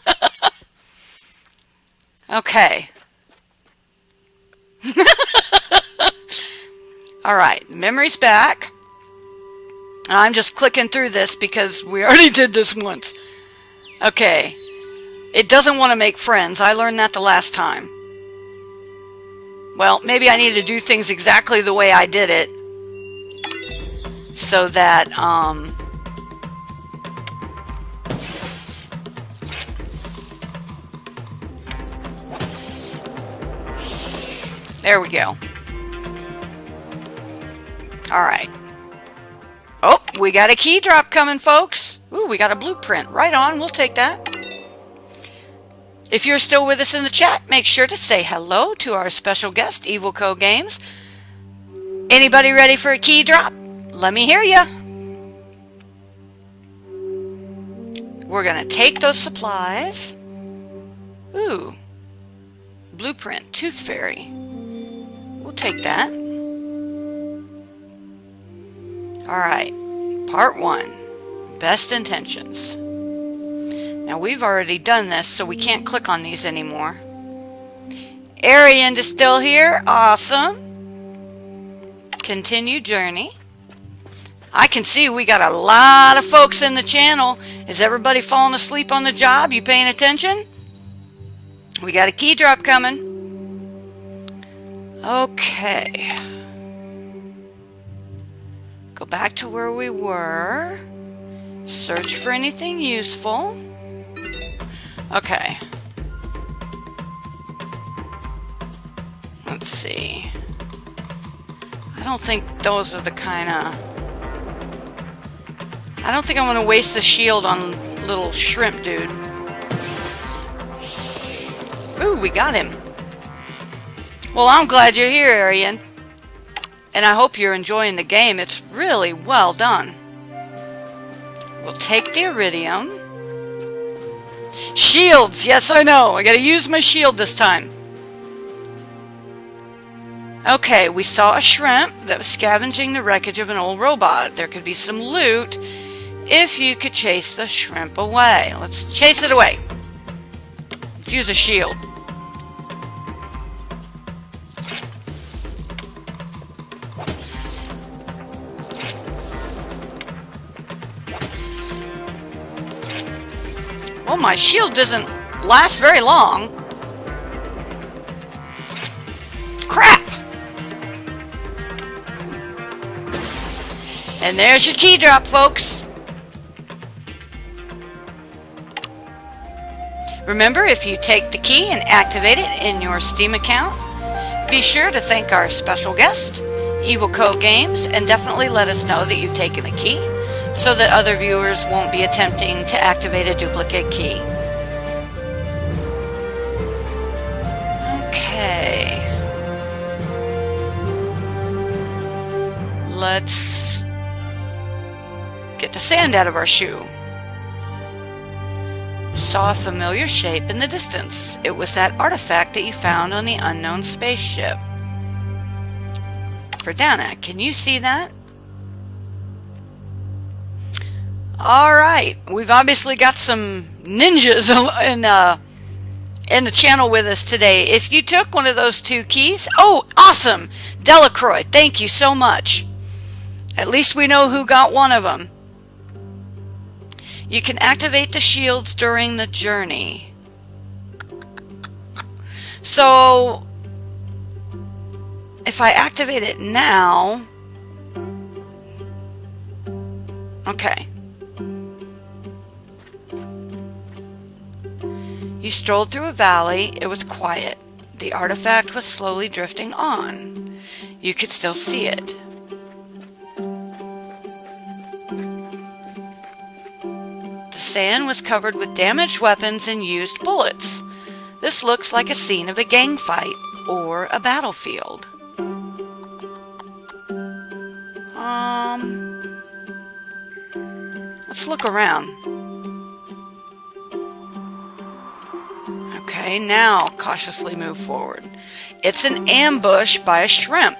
Okay. All right, the memory's back. I'm just clicking through this because we already did this once. Okay. It doesn't want to make friends. I learned that the last time. Well, maybe I need to do things exactly the way I did it. So that, there we go. Alright. Oh, we got a key drop coming, folks. Ooh, we got a blueprint. Right on, we'll take that. If you're still with us in the chat, make sure to say hello to our special guest, EvilCoGames. Anybody ready for a key drop? Let me hear ya. We're going to take those supplies. Ooh. Blueprint, Tooth Fairy. We'll take that. Alright. Part 1. Best Intentions. Now we've already done this, so we can't click on these anymore. Arian is still here. Awesome. Continue journey. I can see we got a lot of folks in the channel. Is everybody falling asleep on the job? You paying attention? We got a key drop coming. Okay. Go back to where we were. Search for anything useful. Okay. Let's see. I don't think those are the kind of... I don't think I'm going to waste the shield on little shrimp dude. Ooh, we got him. Well, I'm glad you're here, Arian. And I hope you're enjoying the game. It's really well done. We'll take the iridium. Shields! Yes, I know. I gotta use my shield this time. Okay, we saw a shrimp that was scavenging the wreckage of an old robot. There could be some loot if you could chase the shrimp away. Let's chase it away. Let's use a shield. Well, my shield doesn't last very long. Crap! And there's your key drop, folks. Remember, if you take the key and activate it in your Steam account, be sure to thank our special guest, EvilCoGames, and definitely let us know that you've taken the key so that other viewers won't be attempting to activate a duplicate key. Okay. Let's get the sand out of our shoe. Saw a familiar shape in the distance. It was that artifact that you found on the unknown spaceship. Verdana, can you see that? Alright, we've obviously got some ninjas in the channel with us today. If you took one of those two keys, oh, awesome! Delacroix, thank you so much. At least we know who got one of them. You can activate the shields during the journey. So, if I activate it now... Okay. You strolled through a valley. It was quiet. The artifact was slowly drifting on. You could still see it. The sand was covered with damaged weapons and used bullets. This looks like a scene of a gang fight or a battlefield. Let's look around. Okay, now cautiously move forward. It's an ambush by a shrimp.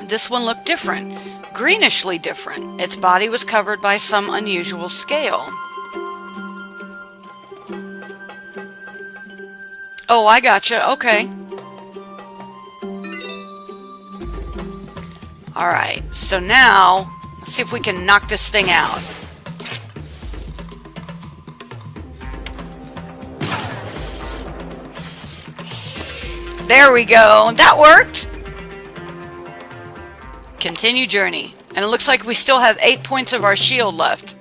This one looked different, greenishly different. Its body was covered by some unusual scale. Oh, I gotcha. Okay. Alright, so now, let's see if we can knock this thing out. There we go. That worked. Continue journey. And it looks like we still have 8 points of our shield left.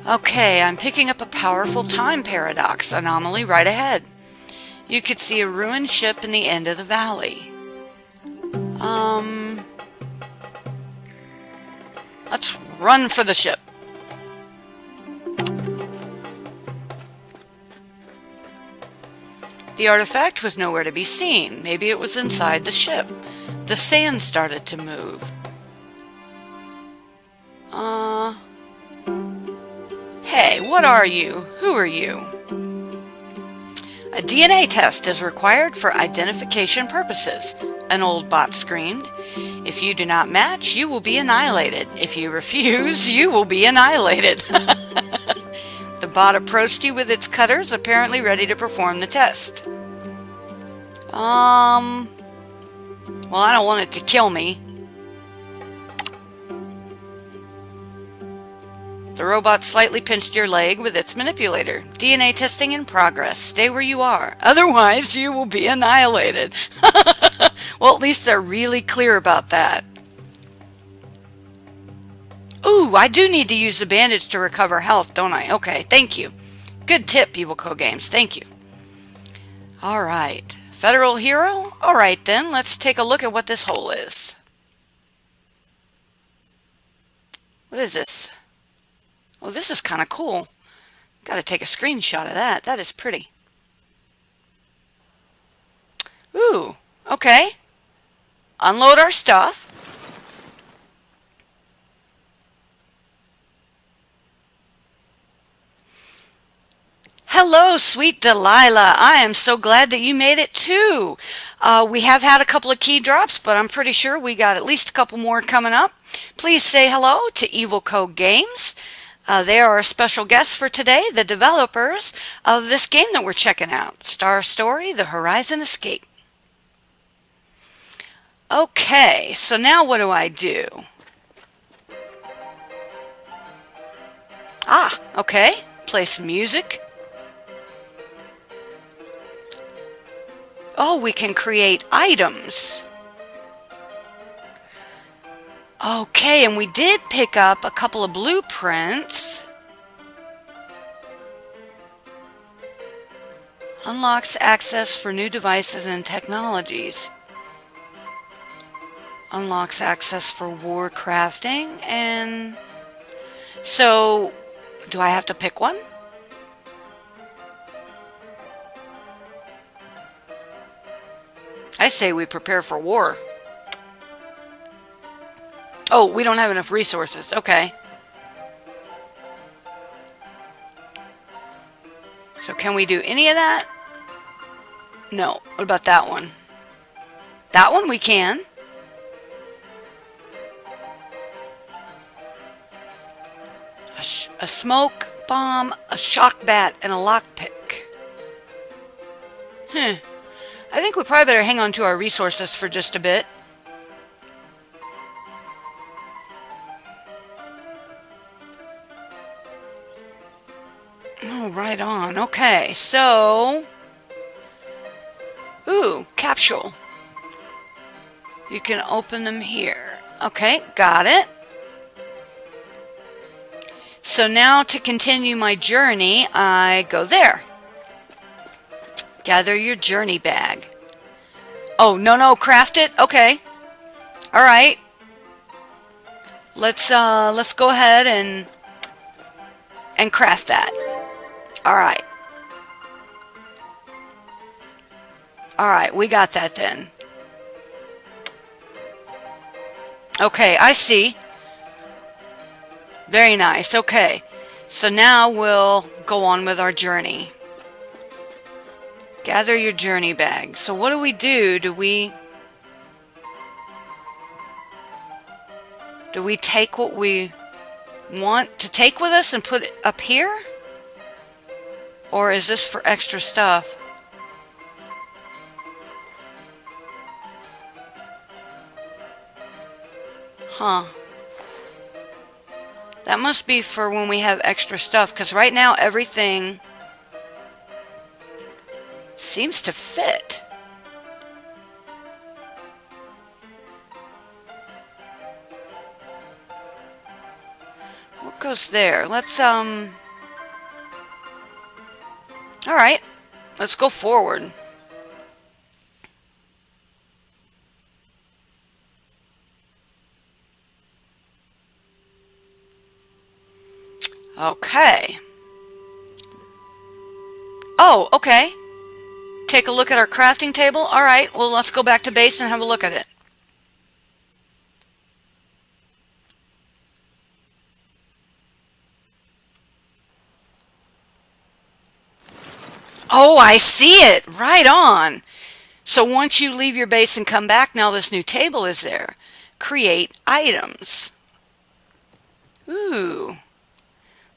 Okay, I'm picking up a powerful time paradox anomaly right ahead. You could see a ruined ship in the end of the valley. Let's run for the ship. The artifact was nowhere to be seen. Maybe it was inside the ship. The sand started to move. Hey, what are you? Who are you? A DNA test is required for identification purposes, an old bot screamed. If you do not match, you will be annihilated. If you refuse, you will be annihilated. The bot approached you with its cutters, apparently ready to perform the test. Well, I don't want it to kill me. The robot slightly pinched your leg with its manipulator. DNA testing in progress. Stay where you are. Otherwise, you will be annihilated. Well, at least they're really clear about that. Ooh, I do need to use the bandage to recover health, don't I? Okay, thank you. Good tip, EvilCoGames. Thank you. Alright. Federal hero? Alright then, let's take a look at what this hole is. What is this? Oh, this is kind of cool. Gotta take a screenshot of that. That is pretty. Ooh, okay. Unload our stuff. Hello, sweet Delilah. I am so glad that you made it too. We have had a couple of key drops, but I'm pretty sure we got at least a couple more coming up. Please say hello to EvilCoGames. They are our special guests for today, the developers of this game that we're checking out, Star Story: The Horizon Escape. Okay, so now what do I do? Ah, okay. Play some music. Oh, we can create items. Okay, and we did pick up a couple of blueprints. Unlocks access for new devices and technologies. Unlocks access for war crafting, and... So, do I have to pick one? I say we prepare for war. Oh, we don't have enough resources. Okay. So can we do any of that? No. What about that one? That one we can. A smoke bomb, a shock bat, and a lockpick. I think we probably better hang on to our resources for just a bit. right on. Okay, so... Ooh, capsule. You can open them here. Okay, got it. So now to continue my journey, I go there. Gather your journey bag. Oh, no, craft it? Okay. Alright. Let's go ahead and craft that. Alright. Alright, we got that then. Okay, I see. Very nice. Okay. So now we'll go on with our journey. Gather your journey bag. So what do we do? Do we take what we want to take with us and put it up here? Or is this for extra stuff? Huh. That must be for when we have extra stuff, because right now everything seems to fit. What goes there? Let's, Alright. Let's go forward. Okay. Oh, okay. Take a look at our crafting table. Alright, well, let's go back to base and have a look at it. Oh, I see it. Right on. So once you leave your base and come back, now this new table is there. Create items. Ooh.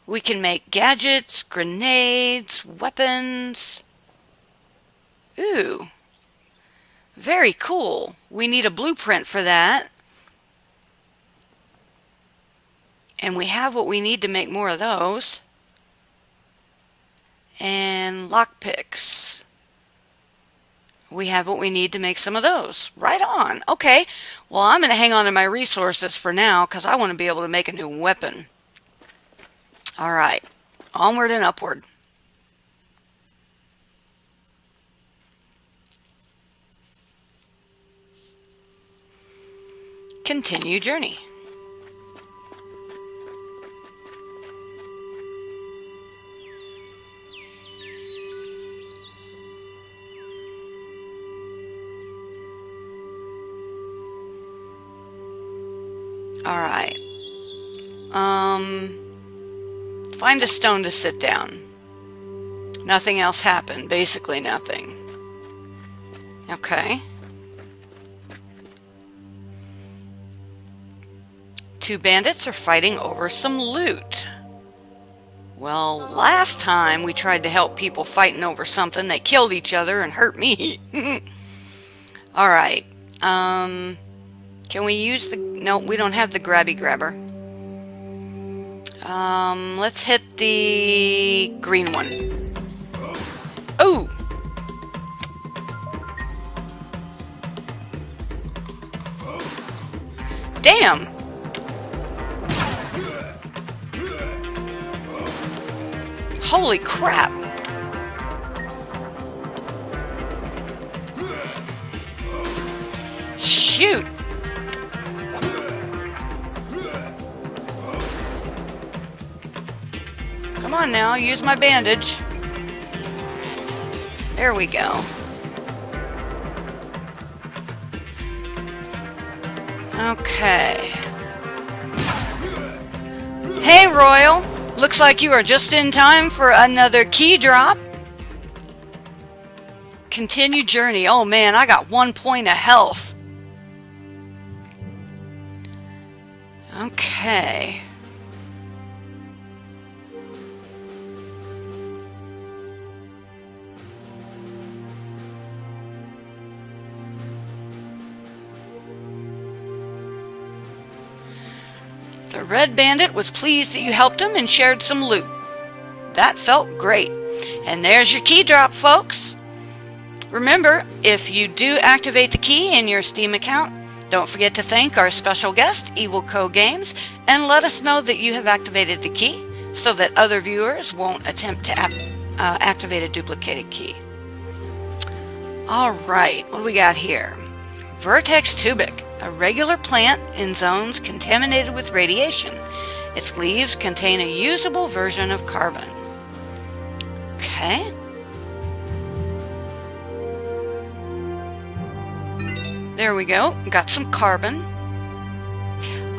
We can make gadgets, grenades, weapons. Ooh. Very cool. We need a blueprint for that. And we have what we need to make more of those. And lockpicks. We have what we need to make some of those. Right on. Okay. Well, I'm going to hang on to my resources for now because I want to be able to make a new weapon. Alright. Onward and upward. Continue journey. Alright. Find a stone to sit down. Nothing else happened. Basically nothing. Okay. Two bandits are fighting over some loot. Well, last time we tried to help people fighting over something, they killed each other and hurt me. Alright. Can we use the... No, we don't have the grabby grabber. Let's hit the green one. Oh! Damn! Holy crap! Shoot! Come on now, use my bandage. There we go. Okay. Hey, Royal! Looks like you are just in time for another key drop. Continue journey. Oh man, I got 1 point of health. Okay. The Red Bandit was pleased that you helped him and shared some loot. that felt great. And there's your key drop, folks. Remember, if you do activate the key in your Steam account, don't forget to thank our special guest, EvilCoGames, and let us know that you have activated the key so that other viewers won't attempt to activate a duplicated key. Alright, what do we got here? Vertex tubic, a regular plant in zones contaminated with radiation. Its leaves contain a usable version of carbon. Okay. There we go. Got some carbon.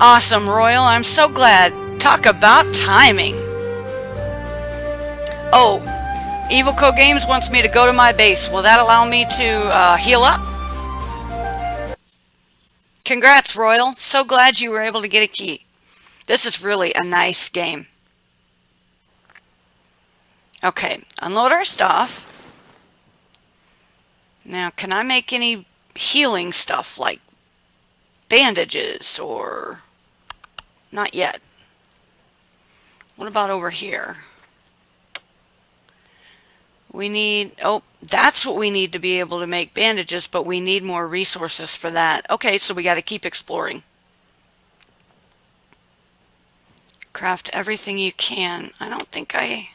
Awesome, Royal. I'm so glad. Talk about timing. Oh, EvilCoGames wants me to go to my base. Will that allow me to heal up? Congrats, Royal. So glad you were able to get a key. This is really a nice game. Okay, unload our stuff. Now, can I make any healing stuff like bandages or... Not yet. What about over here? We need... Oh, that's what we need to be able to make bandages, but we need more resources for that. Okay, so we got to keep exploring. Craft everything you can. I don't think I...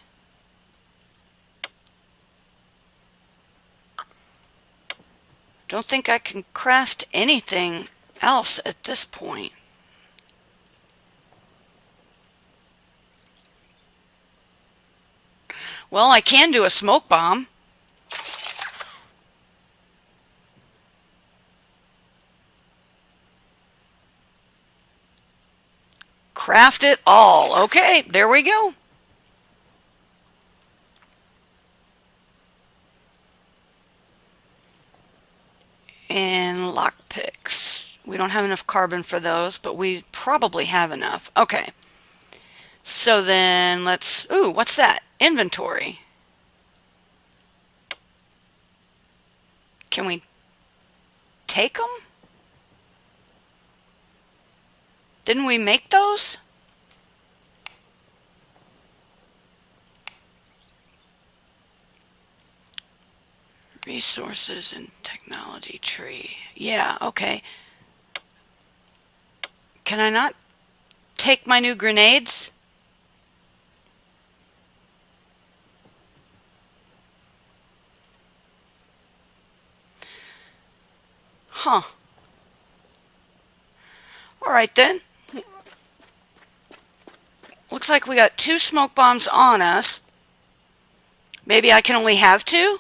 Don't think I can craft anything else at this point. Well, I can do a smoke bomb. Craft it all. Okay, there we go. And lockpicks. We don't have enough carbon for those, but we probably have enough. Okay. So then let's... Ooh, what's that? Inventory. Can we take them? Didn't we make those? Resources and technology tree. Yeah, okay. Can I not take my new grenades? Huh. Alright then. Looks like we got 2 smoke bombs on us. Maybe I can only have 2?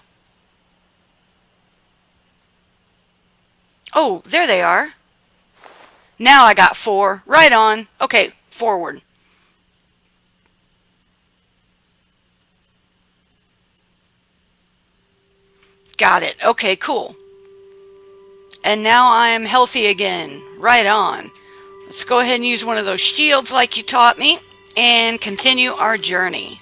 Oh, there they are. Now I got 4. Right on. Okay, forward. Got it. Okay, cool. And now I am healthy again. Right on. Let's go ahead and use one of those shields like you taught me and continue our journey.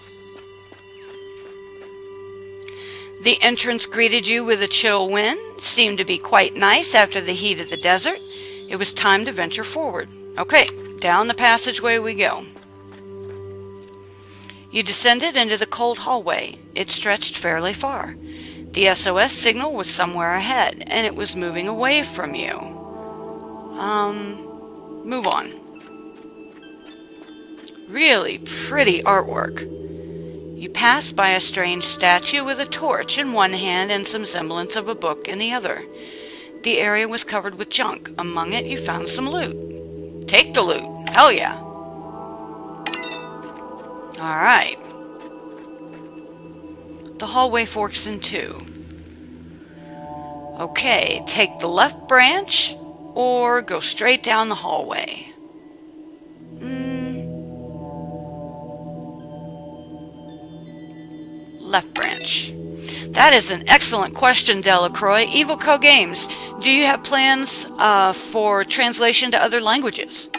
The entrance greeted you with a chill wind. Seemed to be quite nice after the heat of the desert. It was time to venture forward. Okay, down the passageway we go. You descended into the cold hallway. It stretched fairly far. The SOS signal was somewhere ahead, and it was moving away from you. Move on. Really pretty artwork. You passed by a strange statue with a torch in one hand and some semblance of a book in the other. The area was covered with junk. Among it, you found some loot. Take the loot. Hell yeah. Alright. The hallway forks in 2. Okay, take the left branch or go straight down the hallway. Left branch. That is an excellent question, Delacroix. EvilCoGames, do you have plans for translation to other languages?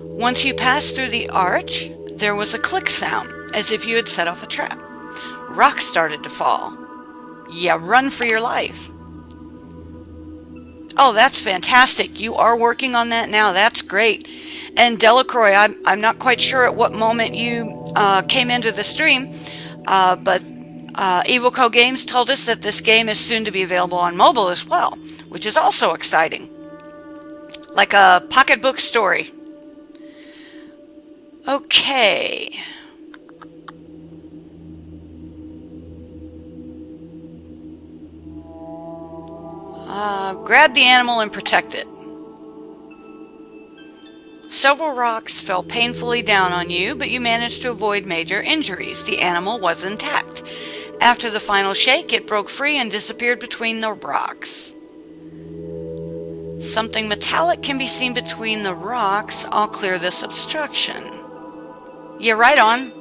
Once you passed through the arch, there was a click sound, as if you had set off a trap. Rocks started to fall. Yeah, run for your life. Oh, that's fantastic. You are working on that now. That's great. And Delacroix, I'm not quite sure at what moment you came into the stream, but EvilCoGames told us that this game is soon to be available on mobile as well, which is also exciting. Like a pocketbook story. Okay. Grab the animal and protect it. Several rocks fell painfully down on you, but you managed to avoid major injuries. The animal was intact. After the final shake, it broke free and disappeared between the rocks. Something metallic can be seen between the rocks. I'll clear this obstruction. Yeah, right on.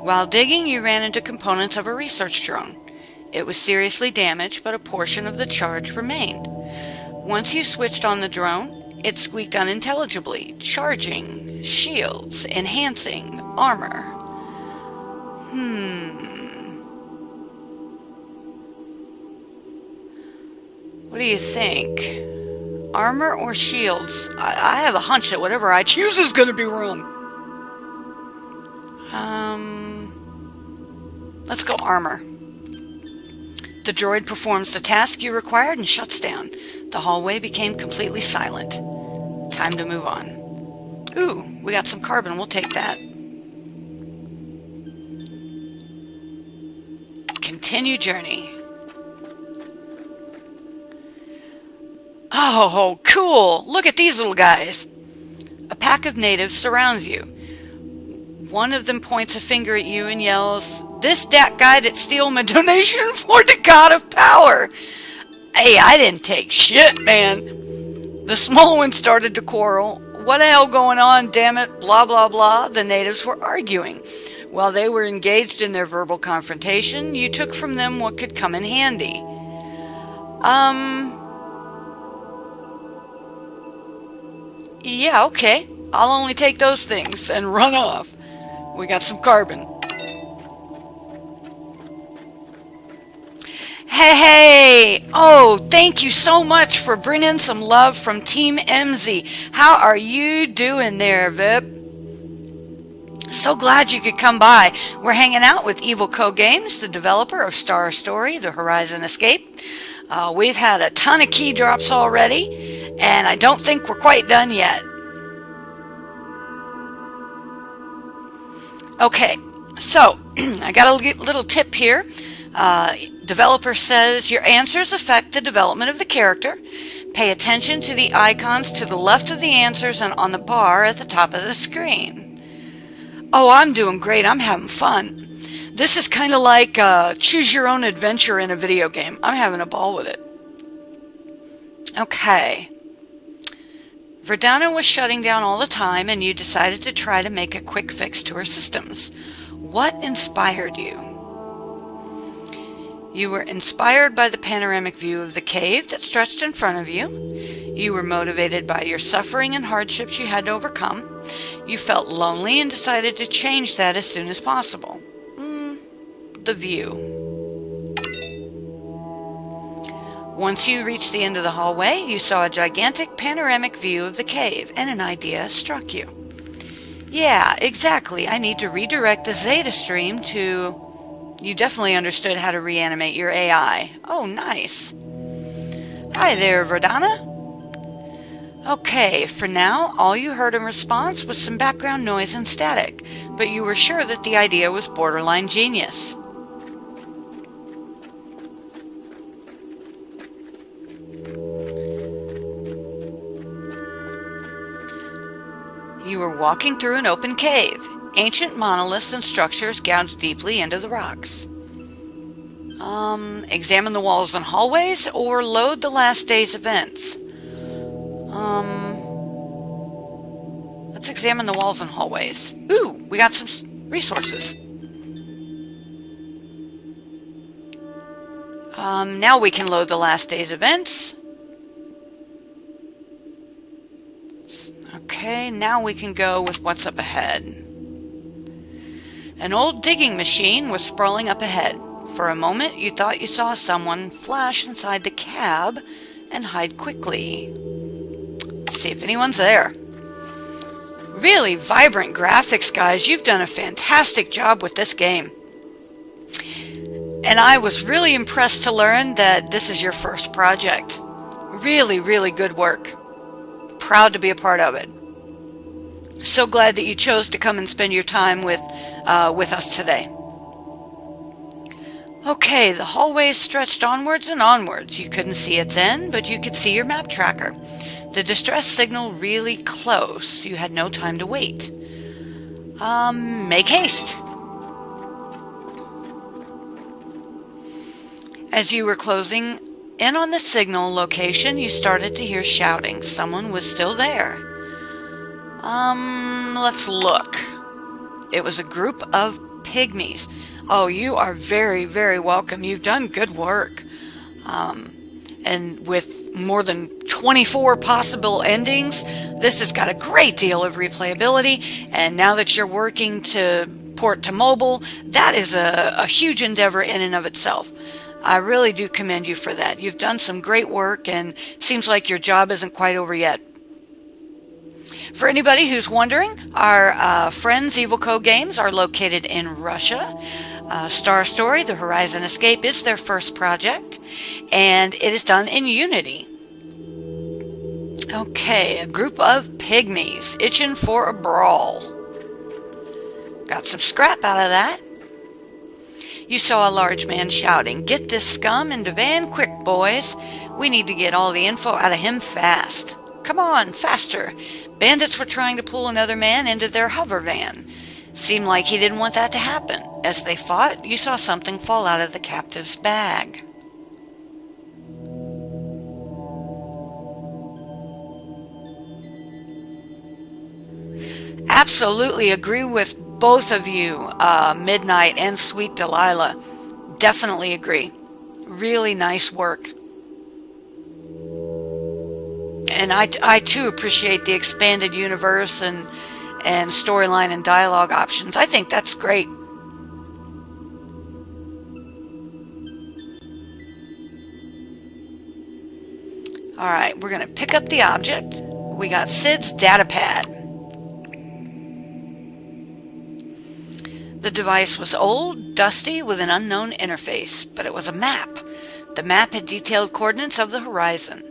While digging, you ran into components of a research drone. It was seriously damaged, but a portion of the charge remained. Once you switched on the drone, it squeaked unintelligibly, charging, shields, enhancing, armor. What do you think? Armor or shields? I have a hunch that whatever I choose is going to be wrong. Let's go armor. The droid performs the task you required and shuts down. The hallway became completely silent. Time to move on. Ooh, we got some carbon. We'll take that. Continue journey. Oh, cool! Look at these little guys. A pack of natives surrounds you. One of them points a finger at you and yells, "This dat guy that steal my donation for the god of power!" Hey, I didn't take shit, man. The small one started to quarrel. What the hell going on, damn it, blah blah blah. The natives were arguing. While they were engaged in their verbal confrontation, you took from them what could come in handy. Yeah, okay. I'll only take those things and run off. We got some carbon. Hey! Oh, thank you so much for bringing some love from Team MZ. How are you doing there, Vip? So glad you could come by. We're hanging out with EvilCoGames, the developer of Star Story, The Horizon Escape. We've had a ton of key drops already, and I don't think we're quite done yet. Okay, so I got a little tip here. Developer says your answers affect the development of the character. Pay attention to the icons to the left of the answers and on the bar at the top of the screen. Oh, I'm doing great. I'm having fun. This is kind of like choose your own adventure in a video game. I'm having a ball with it. Okay. Verdana was shutting down all the time, and you decided to try to make a quick fix to her systems. What inspired you? You were inspired by the panoramic view of the cave that stretched in front of you. You were motivated by your suffering and hardships you had to overcome. You felt lonely and decided to change that as soon as possible. The view. Once you reached the end of the hallway, you saw a gigantic panoramic view of the cave, and an idea struck you. Yeah, exactly. I need to redirect the Zeta stream to... You definitely understood how to reanimate your AI. Oh, nice. Hi there, Verdana. Okay, for now, all you heard in response was some background noise and static, but you were sure that the idea was borderline genius. You were walking through an open cave. Ancient monoliths and structures gouged deeply into the rocks. Examine the walls and hallways, or load the last day's events. Let's examine the walls and hallways. Ooh, we got some resources. Now we can load the last day's events. Okay, now we can go with what's up ahead. An old digging machine was sprawling up ahead. For a moment, you thought you saw someone flash inside the cab and hide quickly. Let's see if anyone's there. Really vibrant graphics, guys. You've done a fantastic job with this game. And I was really impressed to learn that this is your first project. Really, really good work. Proud to be a part of it. So glad that you chose to come and spend your time with us today. Okay, the hallway stretched onwards and onwards. You couldn't see its end, but you could see your map tracker. The distress signal really close. You had no time to wait. Make haste. As you were closing in on the signal location, you started to hear shouting. Someone was still there. Let's look. It was a group of pygmies. Oh, you are very, very welcome. You've done good work. And with more than 24 possible endings, this has got a great deal of replayability. And now that you're working to port to mobile, that is a huge endeavor in and of itself. I really do commend you for that. You've done some great work, and seems like your job isn't quite over yet. For anybody who's wondering, our friends EvilCoGames are located in Russia. Star Story, The Horizon Escape, is their first project, and it is done in Unity. Okay, a group of pygmies itching for a brawl. Got some scrap out of that. You saw a large man shouting, "Get this scum into van quick, boys. We need to get all the info out of him fast. Come on, faster." Bandits were trying to pull another man into their hover van. Seemed like he didn't want that to happen. As they fought, you saw something fall out of the captive's bag. Absolutely agree with both of you, Midnight and Sweet Delilah. Definitely agree. Really nice work. And I too appreciate the expanded universe and storyline and dialogue options. I think that's great. Alright, we're going to pick up the object. We got Sid's data pad. The device was old, dusty, with an unknown interface, but it was a map. The map had detailed coordinates of the horizon.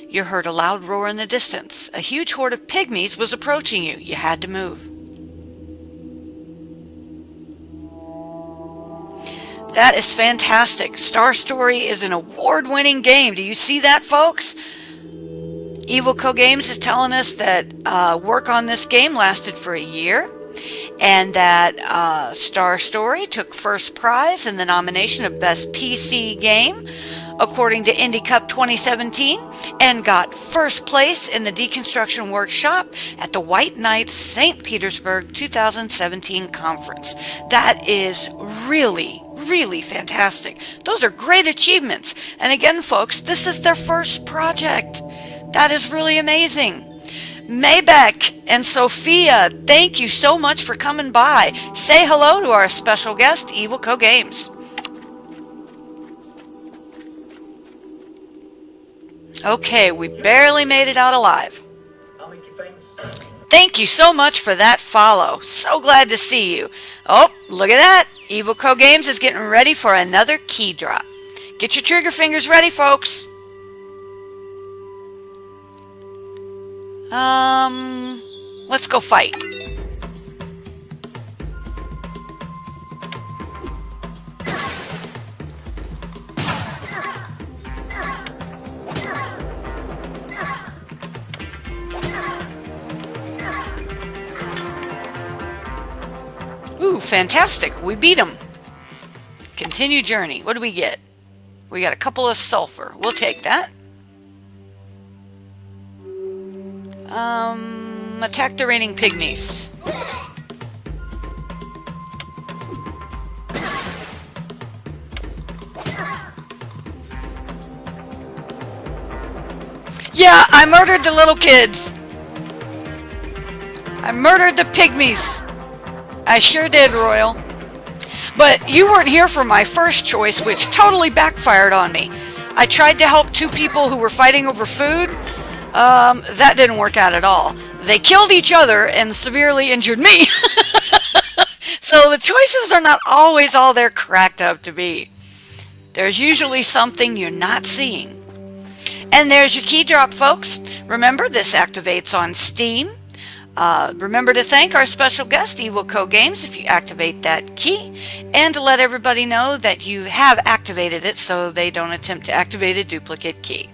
You heard a loud roar in the distance. A huge horde of pygmies was approaching you. You had to move. That is fantastic. Star Story is an award-winning game. Do you see that, folks? EvilCoGames is telling us that work on this game lasted for a year, and that Star Story took first prize in the nomination of Best PC Game, according to Indie Cup 2017, and got first place in the Deconstruction Workshop at the White Knights St. Petersburg 2017 conference. That is really, really fantastic. Those are great achievements. And again, folks, this is their first project. That is really amazing. Maybeck and Sophia, thank you so much for coming by. Say hello to our special guest, EvilCoGames. Okay, we barely made it out alive. I'll make you famous. Thank you so much for that follow. So glad to see you. Oh, look at that. EvilCoGames is getting ready for another key drop. Get your trigger fingers ready, folks. Let's go fight. Ooh, fantastic. We beat him. Continue journey. What do we get? We got a couple of sulfur. We'll take that. Attack the raining pygmies. Yeah, I murdered the little kids. I murdered the pygmies. I sure did, Royal. But you weren't here for my first choice, which totally backfired on me. I tried to help two people who were fighting over food, That didn't work out at all. They killed each other and severely injured me. So the choices are not always all they're cracked up to be. There's usually something you're not seeing. And there's your key drop, folks. Remember, this activates on Steam. Remember to thank our special guest, EvilCoGames, if you activate that key, and to let everybody know that you have activated it so they don't attempt to activate a duplicate key.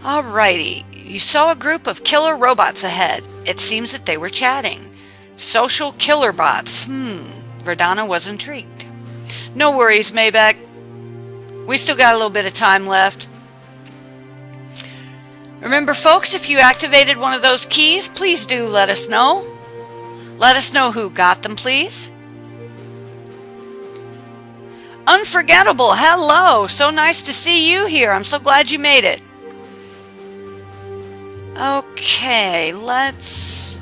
Alrighty, you saw a group of killer robots ahead. It seems that they were chatting. Social killer bots. Verdana was intrigued. No worries, Maybeck. We still got a little bit of time left. Remember, folks, if you activated one of those keys, please do let us know. Let us know who got them, please. Unforgettable, hello. So nice to see you here. I'm so glad you made it. Okay, let's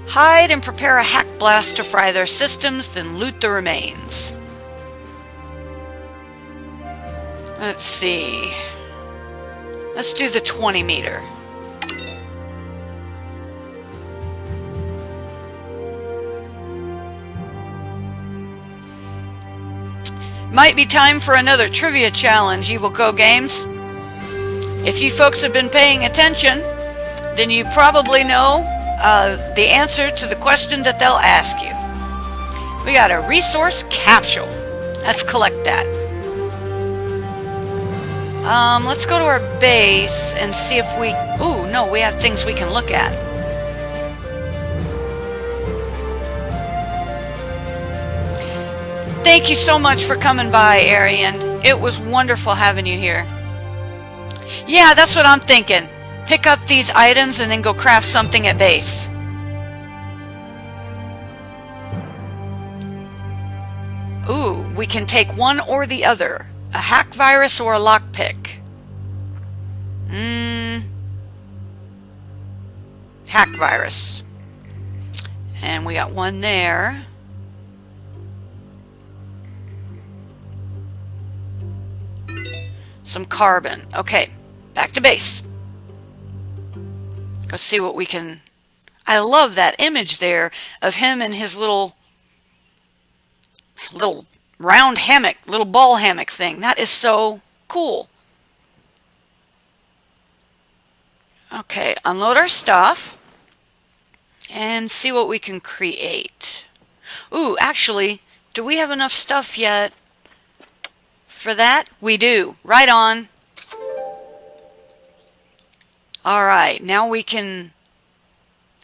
hide and prepare a hack blast to fry their systems, then loot the remains. Let's see. Let's do the 20 meter. Might be time for another trivia challenge, EvilCoGames. If you folks have been paying attention, then you probably know the answer to the question that they'll ask you. We got a resource capsule. Let's collect that. Let's go to our base and see if we... Ooh, no, we have things we can look at. Thank you so much for coming by, Arian. It was wonderful having you here. Yeah, that's what I'm thinking. Pick up these items and then go craft something at base. Ooh, we can take one or the other. A hack virus or a lockpick. Hack virus. And we got one there. Some carbon. Okay, back to base. Let's see what we can... I love that image there of him and his little round hammock, little ball hammock thing. That is so cool. Okay, unload our stuff and see what we can create. Ooh, actually, do we have enough stuff yet for that? We do. Right on. Alright, now we can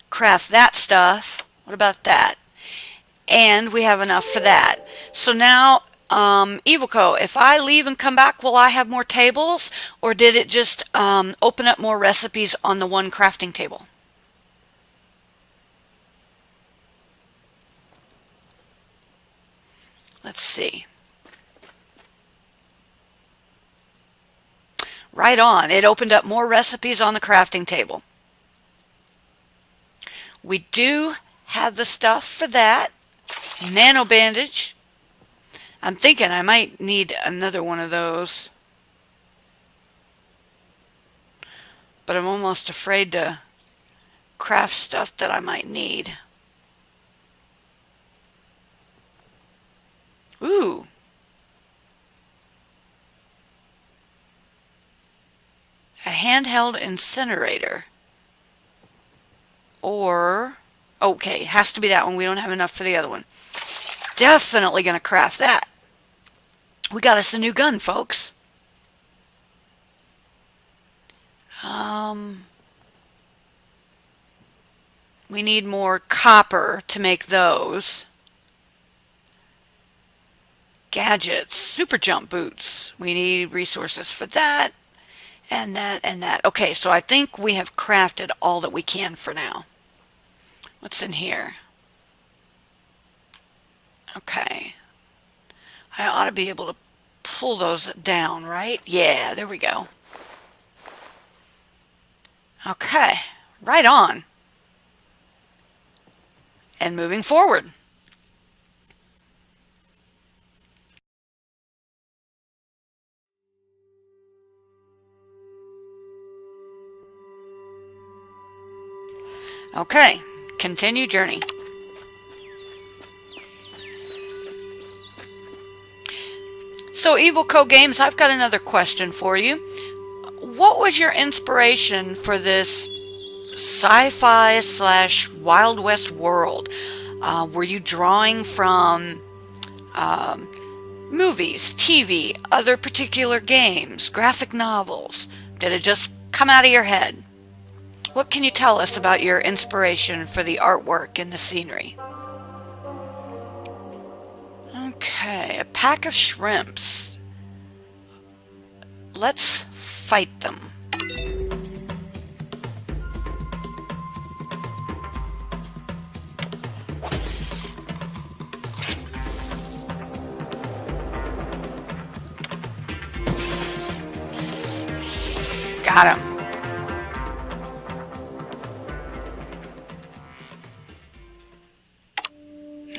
craft that stuff. What about that? And we have enough for that. So now, EvilCo, if I leave and come back, will I have more tables? Or did it just open up more recipes on the one crafting table? Let's see. Right on. It opened up more recipes on the crafting table. We do have the stuff for that. Nano bandage. I'm thinking I might need another one of those. But I'm almost afraid to craft stuff that I might need. Ooh. A handheld incinerator. Or... Okay, has to be that one. We don't have enough for the other one. Definitely going to craft that. We got us a new gun, folks. We need more copper to make those. Gadgets, super jump boots. We need resources for that, and that, and that. Okay, so I think we have crafted all that we can for now. What's in here? Okay. I ought to be able to pull those down, right? Yeah, there we go. Okay, right on. And moving forward. Okay, continue journey. So, EvilCoGames, I've got another question for you. What was your inspiration for this sci-fi / Wild West world? Were you drawing from movies, TV, other particular games, graphic novels? Did it just come out of your head? What can you tell us about your inspiration for the artwork and the scenery? Okay, a pack of shrimps. Let's fight them. Got him.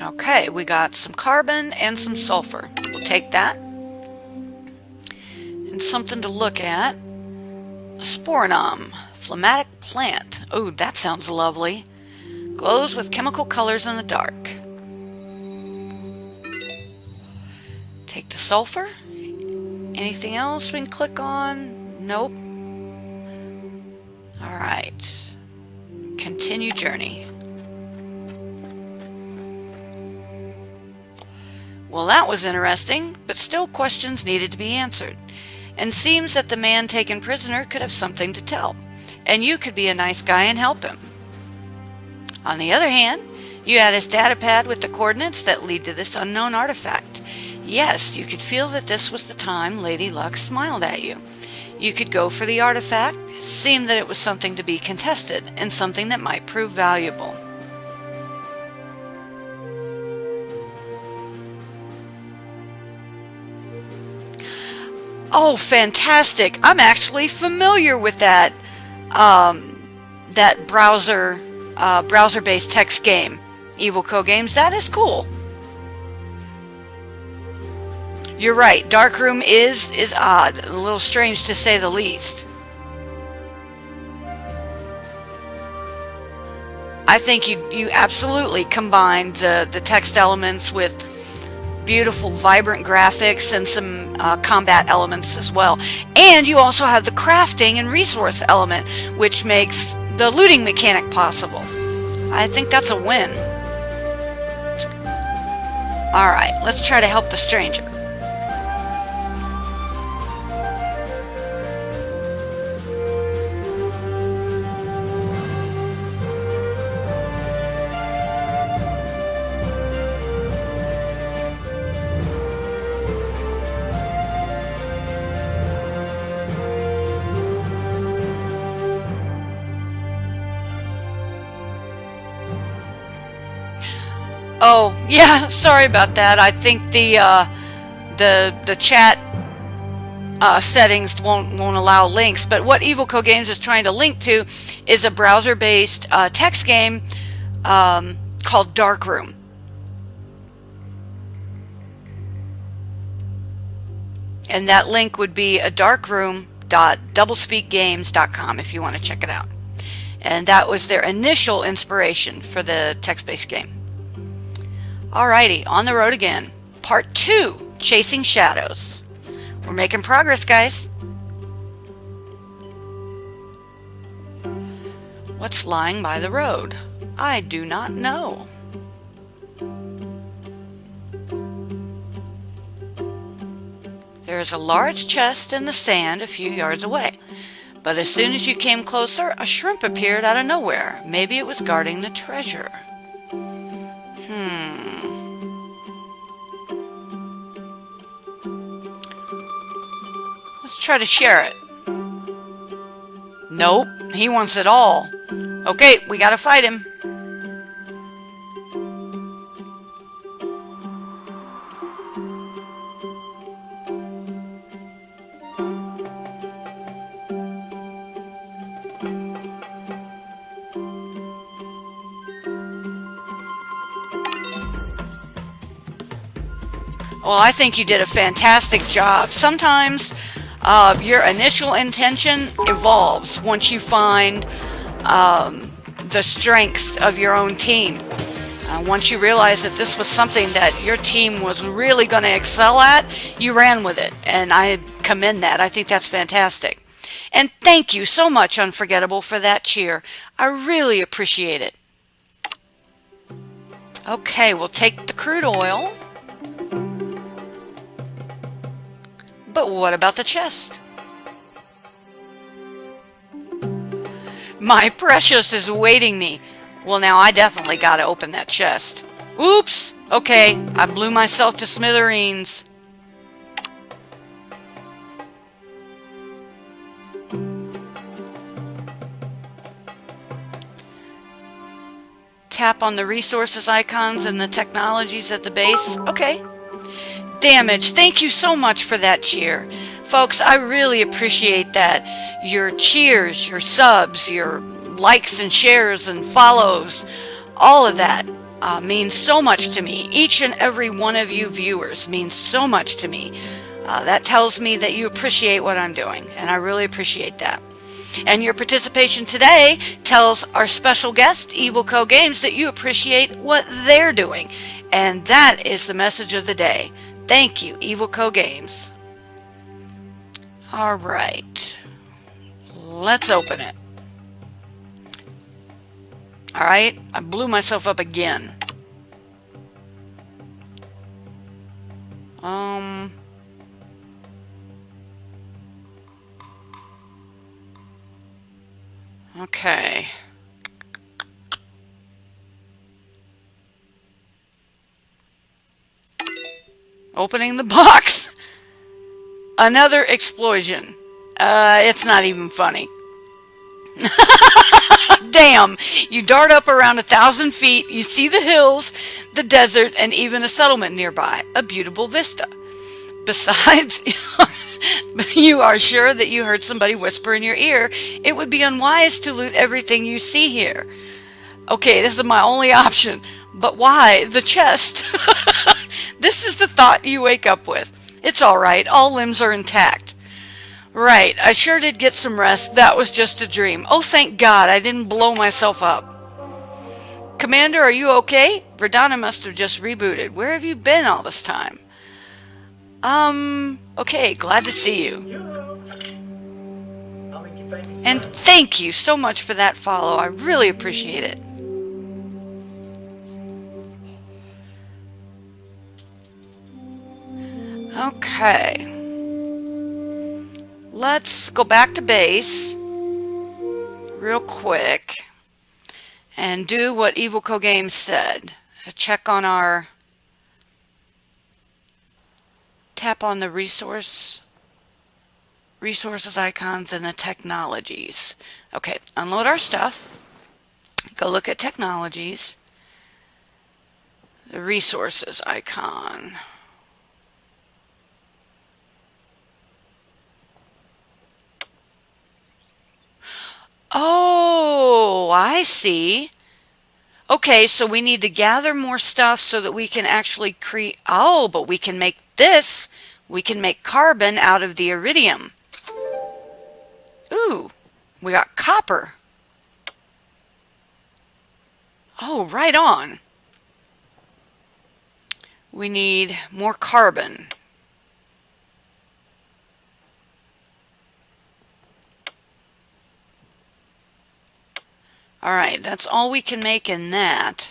Okay, we got some carbon and some sulfur. We'll take that. And something to look at. A sporonum, phlegmatic plant. Oh, that sounds lovely. Glows with chemical colors in the dark. Take the sulfur. Anything else we can click on? Nope. Alright. Continue journey. Well, that was interesting, but still questions needed to be answered. And seems that the man taken prisoner could have something to tell, and you could be a nice guy and help him. On the other hand, you had his data pad with the coordinates that lead to this unknown artifact. Yes, you could feel that this was the time Lady Luck smiled at you. You could go for the artifact. It seemed that it was something to be contested, and something that might prove valuable. Oh, fantastic! I'm actually familiar with that that browser-based text game, EvilCoGames. That is cool. You're right. Darkroom is odd, a little strange to say the least. I think you absolutely combined the text elements with beautiful, vibrant graphics and some combat elements as well. And you also have the crafting and resource element, which makes the looting mechanic possible. I think that's a win. Alright, let's try to help the stranger. Oh, yeah, sorry about that. I think the chat settings won't allow links, but what EvilCoGames is trying to link to is a browser-based text game called Darkroom. And that link would be a darkroom.doublespeakgames.com if you want to check it out. And that was their initial inspiration for the text-based game. Alrighty, on the road again. Part 2, Chasing Shadows. We're making progress, guys. What's lying by the road? I do not know. There is a large chest in the sand a few yards away. But as soon as you came closer, a shrimp appeared out of nowhere. Maybe it was guarding the treasure. Let's try to share it. Nope, he wants it all. Okay, we gotta fight him. Well, I think you did a fantastic job. Sometimes your initial intention evolves once you find the strengths of your own team. Once you realized that this was something that your team was really going to excel at, you ran with it, and I commend that. I think that's fantastic. And thank you so much, Unforgettable, for that cheer. I really appreciate it. Okay, we'll take the crude oil. But what about the chest? My precious is awaiting me. Well, now I definitely got to open that chest. Oops! Okay, I blew myself to smithereens. Tap on the resources icons and the technologies at the base. Okay. Damage. Thank you so much for that cheer. Folks, I really appreciate that. Your cheers, your subs, your likes and shares and follows, all of that means so much to me. Each and every one of you viewers means so much to me. That tells me that you appreciate what I'm doing, and I really appreciate that. And your participation today tells our special guest, EvilCoGames, that you appreciate what they're doing. And that is the message of the day. Thank you, EvilCoGames. All right. Let's open it. All right. I blew myself up again. Okay. Opening the box. Another explosion. It's not even funny. Damn. You dart up around 1,000 feet. You see the hills, the desert, and even a settlement nearby. A beautiful vista. Besides, you are sure that you heard somebody whisper in your ear, it would be unwise to loot everything you see here. Okay, this is my only option. But why? The chest. This is the thought you wake up with. It's alright, all limbs are intact. Right, I sure did get some rest. That was just a dream. Oh, thank God, I didn't blow myself up. Commander, are you okay? Verdana must have just rebooted. Where have you been all this time? Okay, glad to see you. And thank you so much for that follow. I really appreciate it. Okay. Let's go back to base real quick and do what EvilCoGames said. Check on our... Tap on the resources icons and the technologies. Okay, unload our stuff. Go look at technologies. The resources icon. Oh, I see. Okay, so we need to gather more stuff so that we can actually create... Oh, but we can make this. We can make carbon out of the iridium. Ooh, we got copper. Oh, right on. We need more carbon. Alright, that's all we can make in that.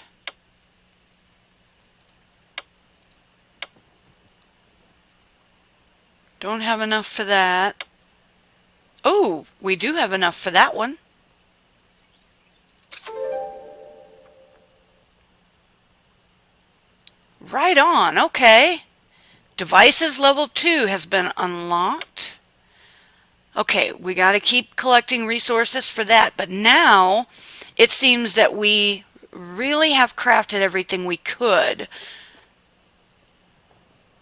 Don't have enough for that. Oh, we do have enough for that one. Right on, okay. Devices level 2 has been unlocked. Okay, we got to keep collecting resources for that, but now it seems that we really have crafted everything we could,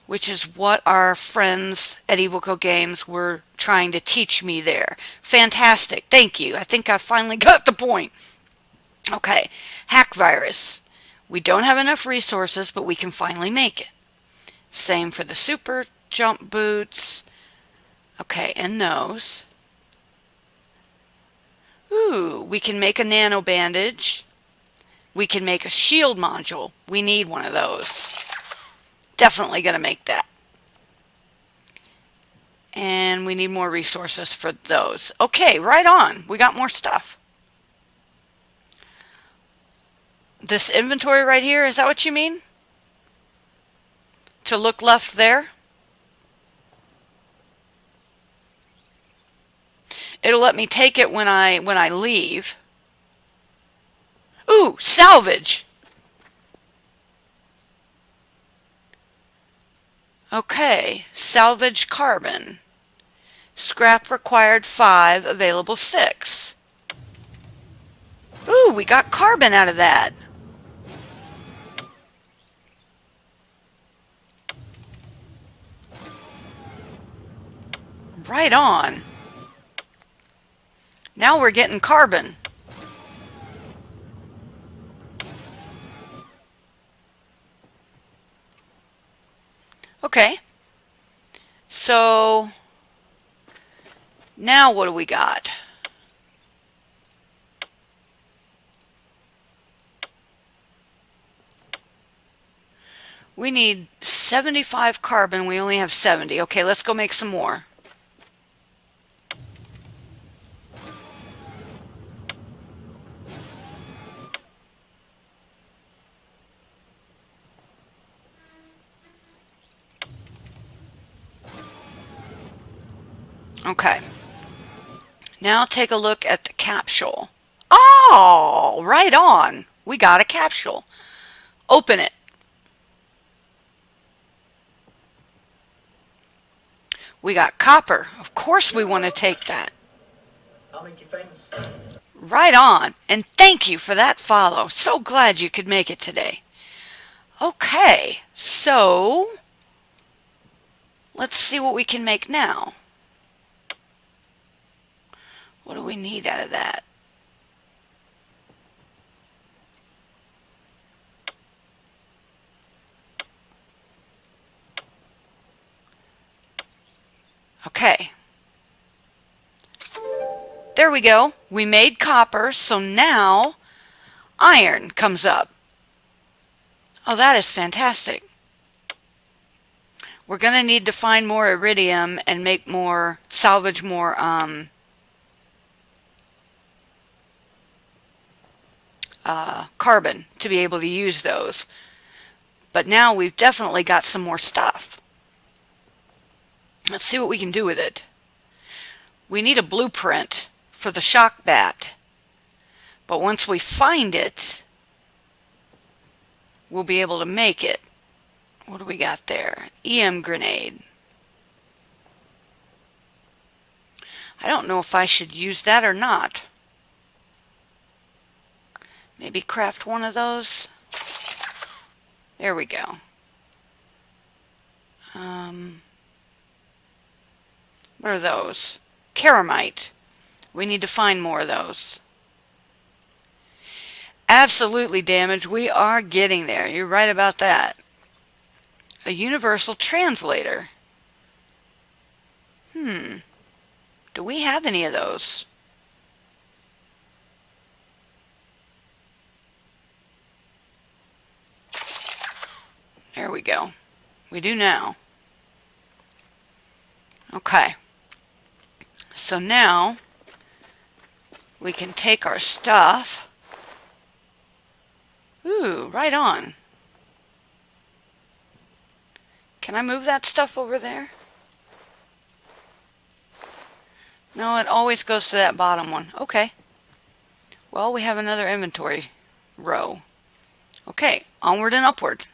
which is what our friends at EvilCoGames were trying to teach me there. Fantastic, thank you. I think I finally got the point. Okay, hack virus. We don't have enough resources, but we can finally make it. Same for the super jump boots. Okay, and those. Ooh, we can make a nano bandage. We can make a shield module. We need one of those. Definitely going to make that. And we need more resources for those. Okay, right on. We got more stuff. This inventory right here, is that what you mean? To look left there? It'll let me take it when I leave. Ooh, salvage. Okay, salvage carbon. Scrap required 5, available 6. Ooh, we got carbon out of that. Right on. Now we're getting carbon. Okay. So now what do we got? We need 75 carbon. We only have 70. Okay, let's go make some more. Okay. Now take a look at the capsule. Oh, right on. We got a capsule. Open it. We got copper. Of course we want to take that. I'll make you famous. Right on. And thank you for that follow. So glad you could make it today. Okay, so let's see what we can make now. What do we need out of that? Okay. There we go. We made copper, so now iron comes up. Oh, that is fantastic. We're going to need to find more iridium and make more, salvage more carbon to be able to use those. But now we've definitely got some more stuff. Let's see what we can do with it. We need a blueprint for the shock bat. But once we find it, we'll be able to make it. What do we got there? EM grenade. I don't know if I should use that or not. Maybe craft one of those. There we go. What are those? Ceramite. We need to find more of those. Absolutely damaged. We are getting there. You're right about that. A universal translator. Do we have any of those? There we go. We do now. Okay. So now we can take our stuff. Ooh, right on. Can I move that stuff over there? No, it always goes to that bottom one. Okay. Well, we have another inventory row. Okay, onward and upward.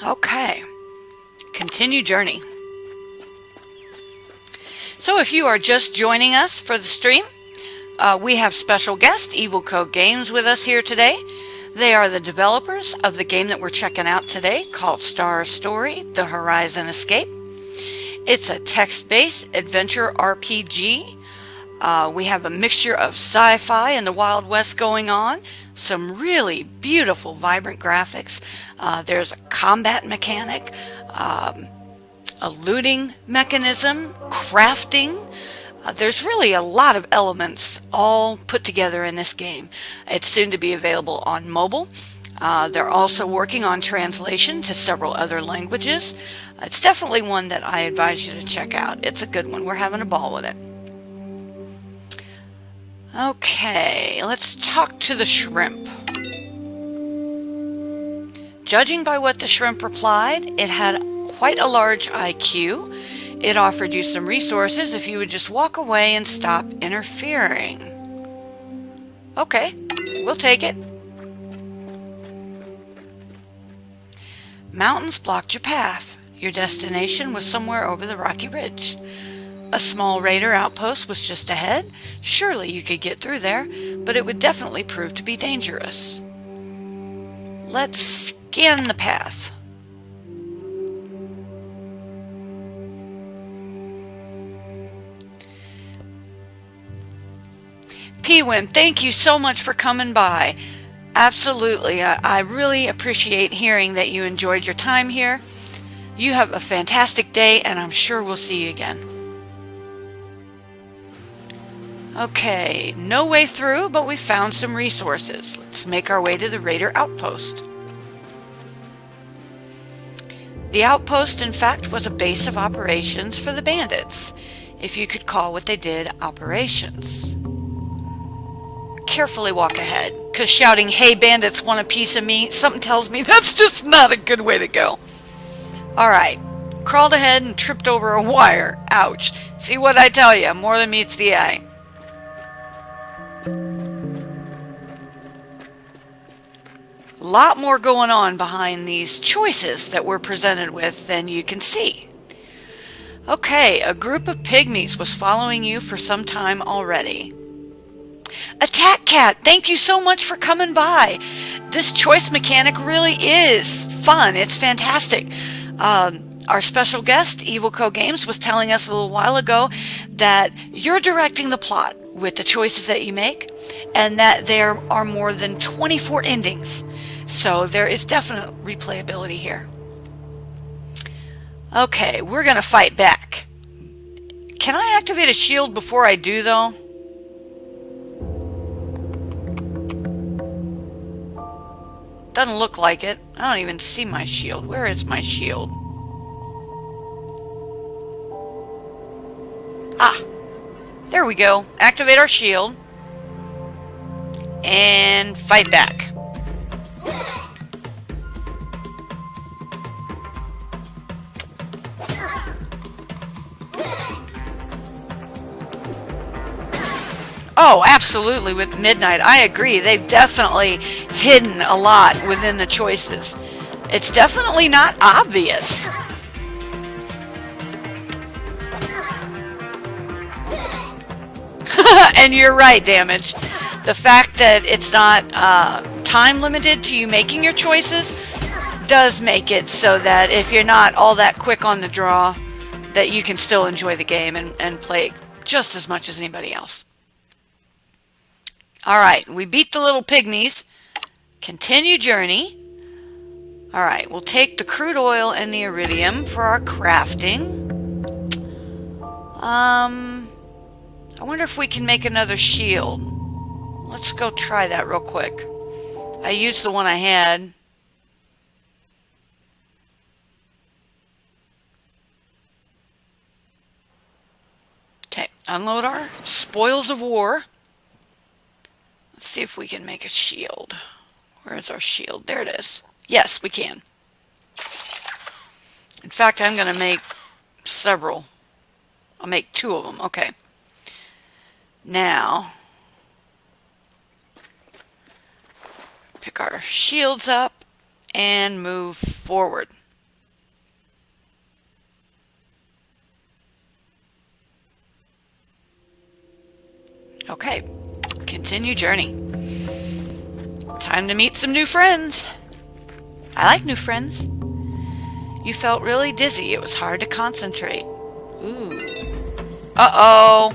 Okay, continue journey. So if you are just joining us for the stream, we have special guest EvilCoGames with us here today. They are the developers of the game that we're checking out today called Star Story: The Horizon Escape. It's a text-based adventure RPG We have a mixture of sci-fi and the Wild West going on. Some really beautiful, vibrant graphics. There's a combat mechanic, a looting mechanism, crafting. There's really a lot of elements all put together in this game. It's soon to be available on mobile. They're also working on translation to several other languages. It's definitely one that I advise you to check out. It's a good one. We're having a ball with it. Okay, let's talk to the shrimp. Judging by what the shrimp replied, it had quite a large IQ. It offered you some resources if you would just walk away and stop interfering. Okay, we'll take it. Mountains blocked your path. Your destination was somewhere over the rocky ridge. A small raider outpost was just ahead. Surely you could get through there, but it would definitely prove to be dangerous. Let's scan the path. P-Wim, thank you so much for coming by. Absolutely. I really appreciate hearing that you enjoyed your time here. You have a fantastic day, and I'm sure we'll see you again. Okay, no way through, but we found some resources. Let's make our way to the Raider outpost. The outpost, in fact, was a base of operations for the bandits, if you could call what they did operations. Carefully walk ahead, because shouting, "Hey bandits, want a piece of me?" something tells me that's just not a good way to go. Alright, crawled ahead and tripped over a wire. Ouch. See what I tell you, more than meets the eye. A lot more going on behind these choices that we're presented with than you can see. Okay, a group of pygmies was following you for some time already. Attack Cat, thank you so much for coming by. This choice mechanic really is fun. It's fantastic. Our special guest, EvilCoGames, was telling us a little while ago that you're directing the plot with the choices that you make, and that there are more than 24 endings. So there is definite replayability here. Okay, we're going to fight back. Can I activate a shield before I do, though? Doesn't look like it. I don't even see my shield. Where is my shield? Ah! There we go. Activate our shield. And fight back. Oh, absolutely, with Midnight. I agree. They've definitely hidden a lot within the choices. It's definitely not obvious. And you're right, Damage. The fact that it's not time limited to you making your choices does make it so that if you're not all that quick on the draw, that you can still enjoy the game and play it just as much as anybody else. Alright, we beat the little pygmies. Continue journey. Alright, we'll take the crude oil and the iridium for our crafting. I wonder if we can make another shield. Let's go try that real quick. I used the one I had. Okay, unload our spoils of war. Let's see if we can make a shield. Where's our shield? There it is. Yes, we can. In fact, I'm going to make several. I'll make 2 of them. Okay. Now, pick our shields up and move forward. Okay. Continue journey. Time to meet some new friends. I like new friends. You felt really dizzy. It was hard to concentrate. Ooh. Uh-oh.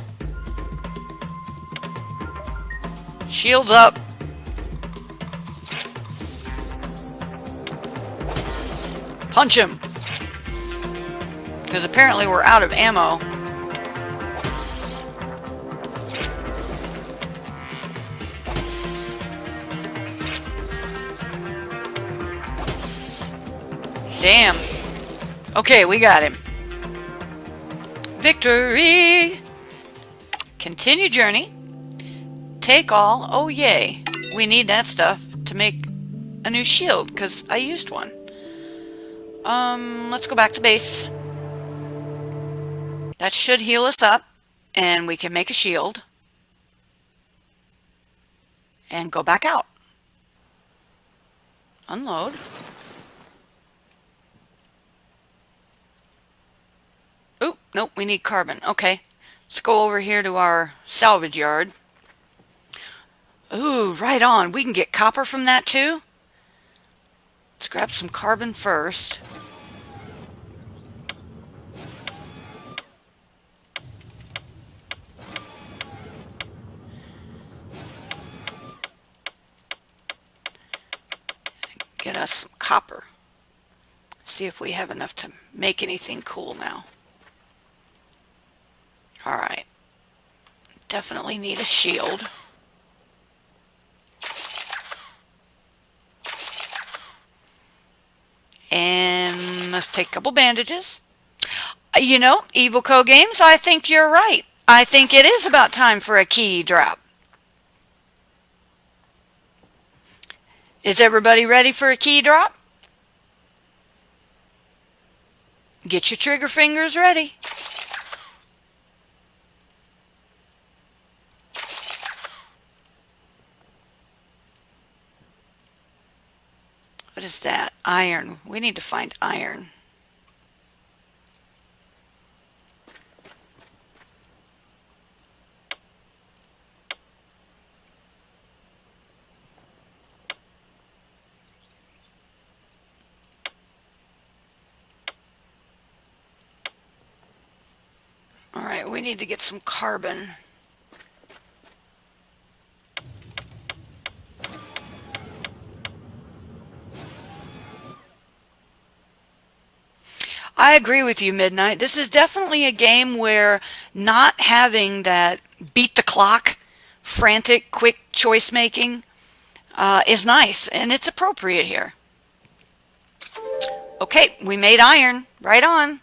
Shields up. Punch him. Because apparently we're out of ammo. Damn. Okay, we got him. Victory! Continue journey. Take all. Oh, yay. We need that stuff to make a new shield, because I used one. Let's go back to base. That should heal us up, and we can make a shield. And go back out. Unload. Oop, nope, we need carbon. Okay. Let's go over here to our salvage yard. Ooh, right on. We can get copper from that too. Let's grab some carbon first. Get us some copper. See if we have enough to make anything cool now. Alright. Definitely need a shield. And let's take a couple bandages. You know, EvilCoGames, I think you're right. I think it is about time for a key drop. Is everybody ready for a key drop? Get your trigger fingers ready. What is that? Iron. We need to find iron. Alright, we need to get some carbon. I agree with you, Midnight. This is definitely a game where not having that beat the clock, frantic, quick choice making is nice, and it's appropriate here. Okay, we made iron. Right on.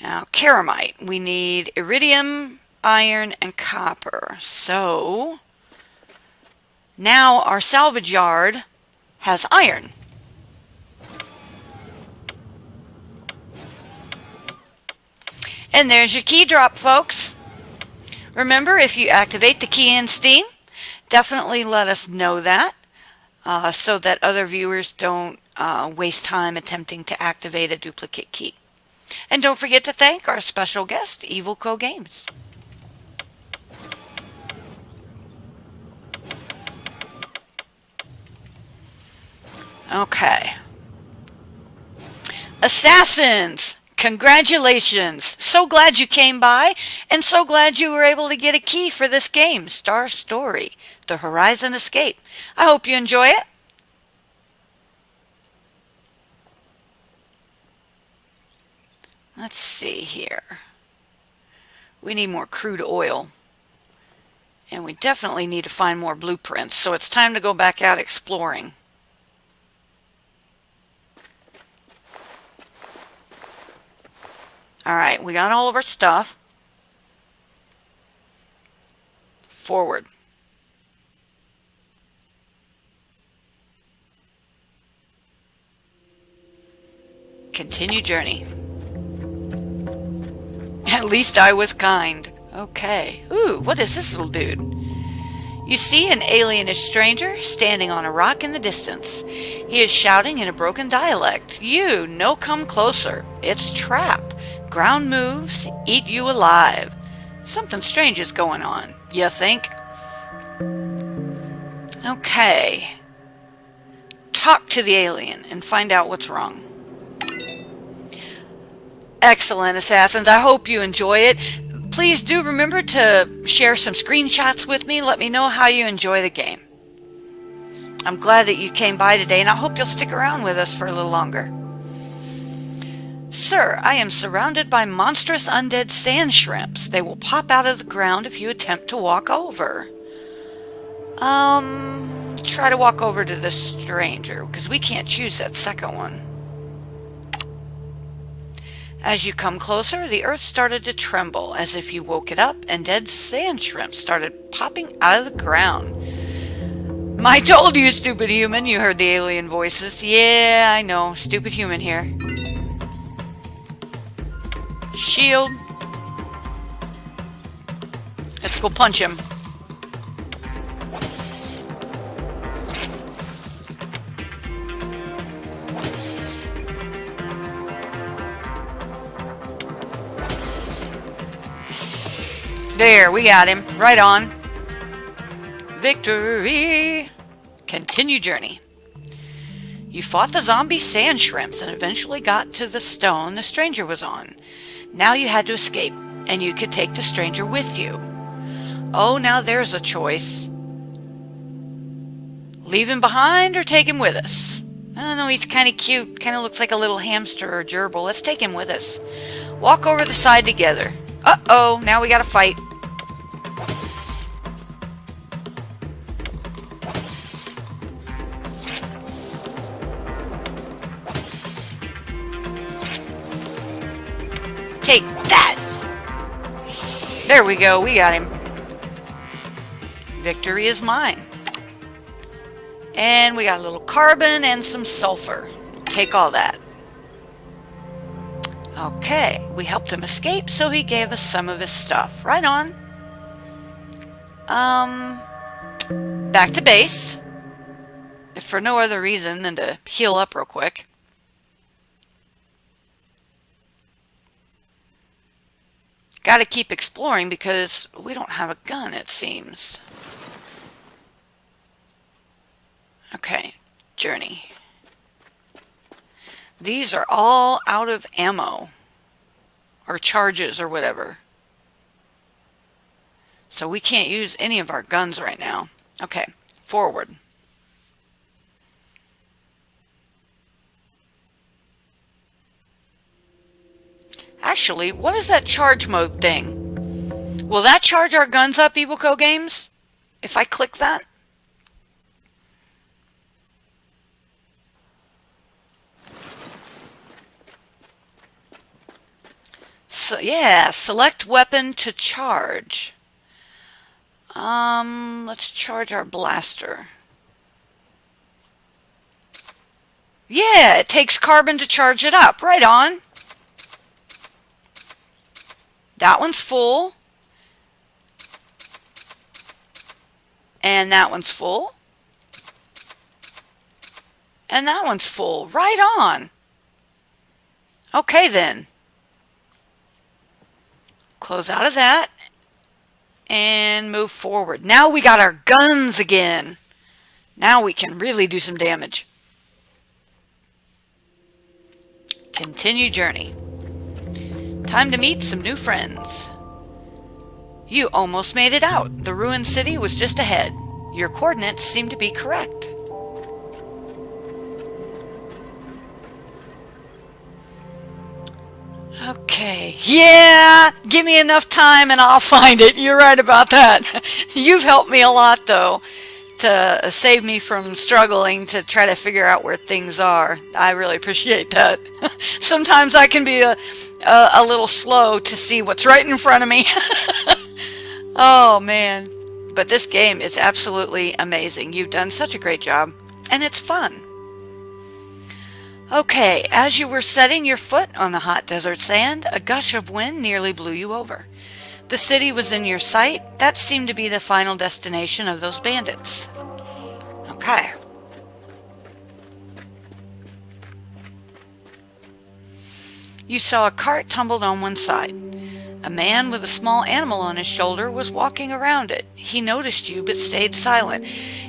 Now, ceramite. We need iridium, iron, and copper. So, now our salvage yard has iron. And there's your key drop, folks. Remember, if you activate the key in Steam, definitely let us know that so that other viewers don't waste time attempting to activate a duplicate key. And don't forget to thank our special guest, EvilCoGames. Okay. Assassins! Congratulations! So glad you came by, and so glad you were able to get a key for this game, Star Story, The Horizon Escape. I hope you enjoy it. Let's see here. We need more crude oil. And we definitely need to find more blueprints, so it's time to go back out exploring. Alright, we got all of our stuff. Forward. Continue journey. At least I was kind. Okay. Ooh, what is this little dude? You see an alienish stranger standing on a rock in the distance. He is shouting in a broken dialect. You, no come closer. It's trap. Ground moves, eat you alive. Something strange is going on, you think? Okay. Talk to the alien and find out what's wrong. Excellent, Assassins. I hope you enjoy it. Please do remember to share some screenshots with me. Let me know how you enjoy the game. I'm glad that you came by today, and I hope you'll stick around with us for a little longer. Sir, I am surrounded by monstrous undead sand shrimps. They will pop out of the ground if you attempt to walk over. Try to walk over to the stranger, because we can't choose that second one. As you come closer, the earth started to tremble as if you woke it up, and dead sand shrimps started popping out of the ground. I told you, stupid human, you heard the alien voices. Yeah, I know, stupid human here. Shield. Let's go punch him. There, we got him. Right on. Victory! Continue journey. You fought the zombie sand shrimps and eventually got to the stone the stranger was on. Now you had to escape, and you could take the stranger with you. Oh, now there's a choice. Leave him behind or take him with us? I don't know, he's kind of cute. Kind of looks like a little hamster or gerbil. Let's take him with us. Walk over the side together. Uh-oh, now we gotta fight. Take that! There we go, we got him. Victory is mine. And we got a little carbon and some sulfur. Take all that. Okay, we helped him escape, so he gave us some of his stuff. Right on. Back to base. If for no other reason than to heal up real quick. Gotta keep exploring because we don't have a gun, it seems. Okay, journey. These are all out of ammo. Or charges or whatever. So we can't use any of our guns right now. Okay, forward. Actually, what is that charge mode thing? Will that charge our guns up, EvilCoGames? If I click that? So, yeah, select weapon to charge. Let's charge our blaster. Yeah, it takes carbon to charge it up. Right on. That one's full. And that one's full. And that one's full. Right on. Okay then. Close out of that. And move forward. Now we got our guns again. Now we can really do some damage. Continue journey. Time to meet some new friends. You almost made it out. The ruined city was just ahead. Your coordinates seem to be correct. Okay. Yeah! Give me enough time and I'll find it. You're right about that. You've helped me a lot, though, to save me from struggling to try to figure out where things are. I really appreciate that. Sometimes I can be a little slow to see what's right in front of me. Oh, man. But this game is absolutely amazing. You've done such a great job. And it's fun. Okay, as you were setting your foot on the hot desert sand, a gush of wind nearly blew you over. The city was in your sight. That seemed to be the final destination of those bandits. Okay. You saw a cart tumbled on one side. A man with a small animal on his shoulder was walking around it. He noticed you but stayed silent.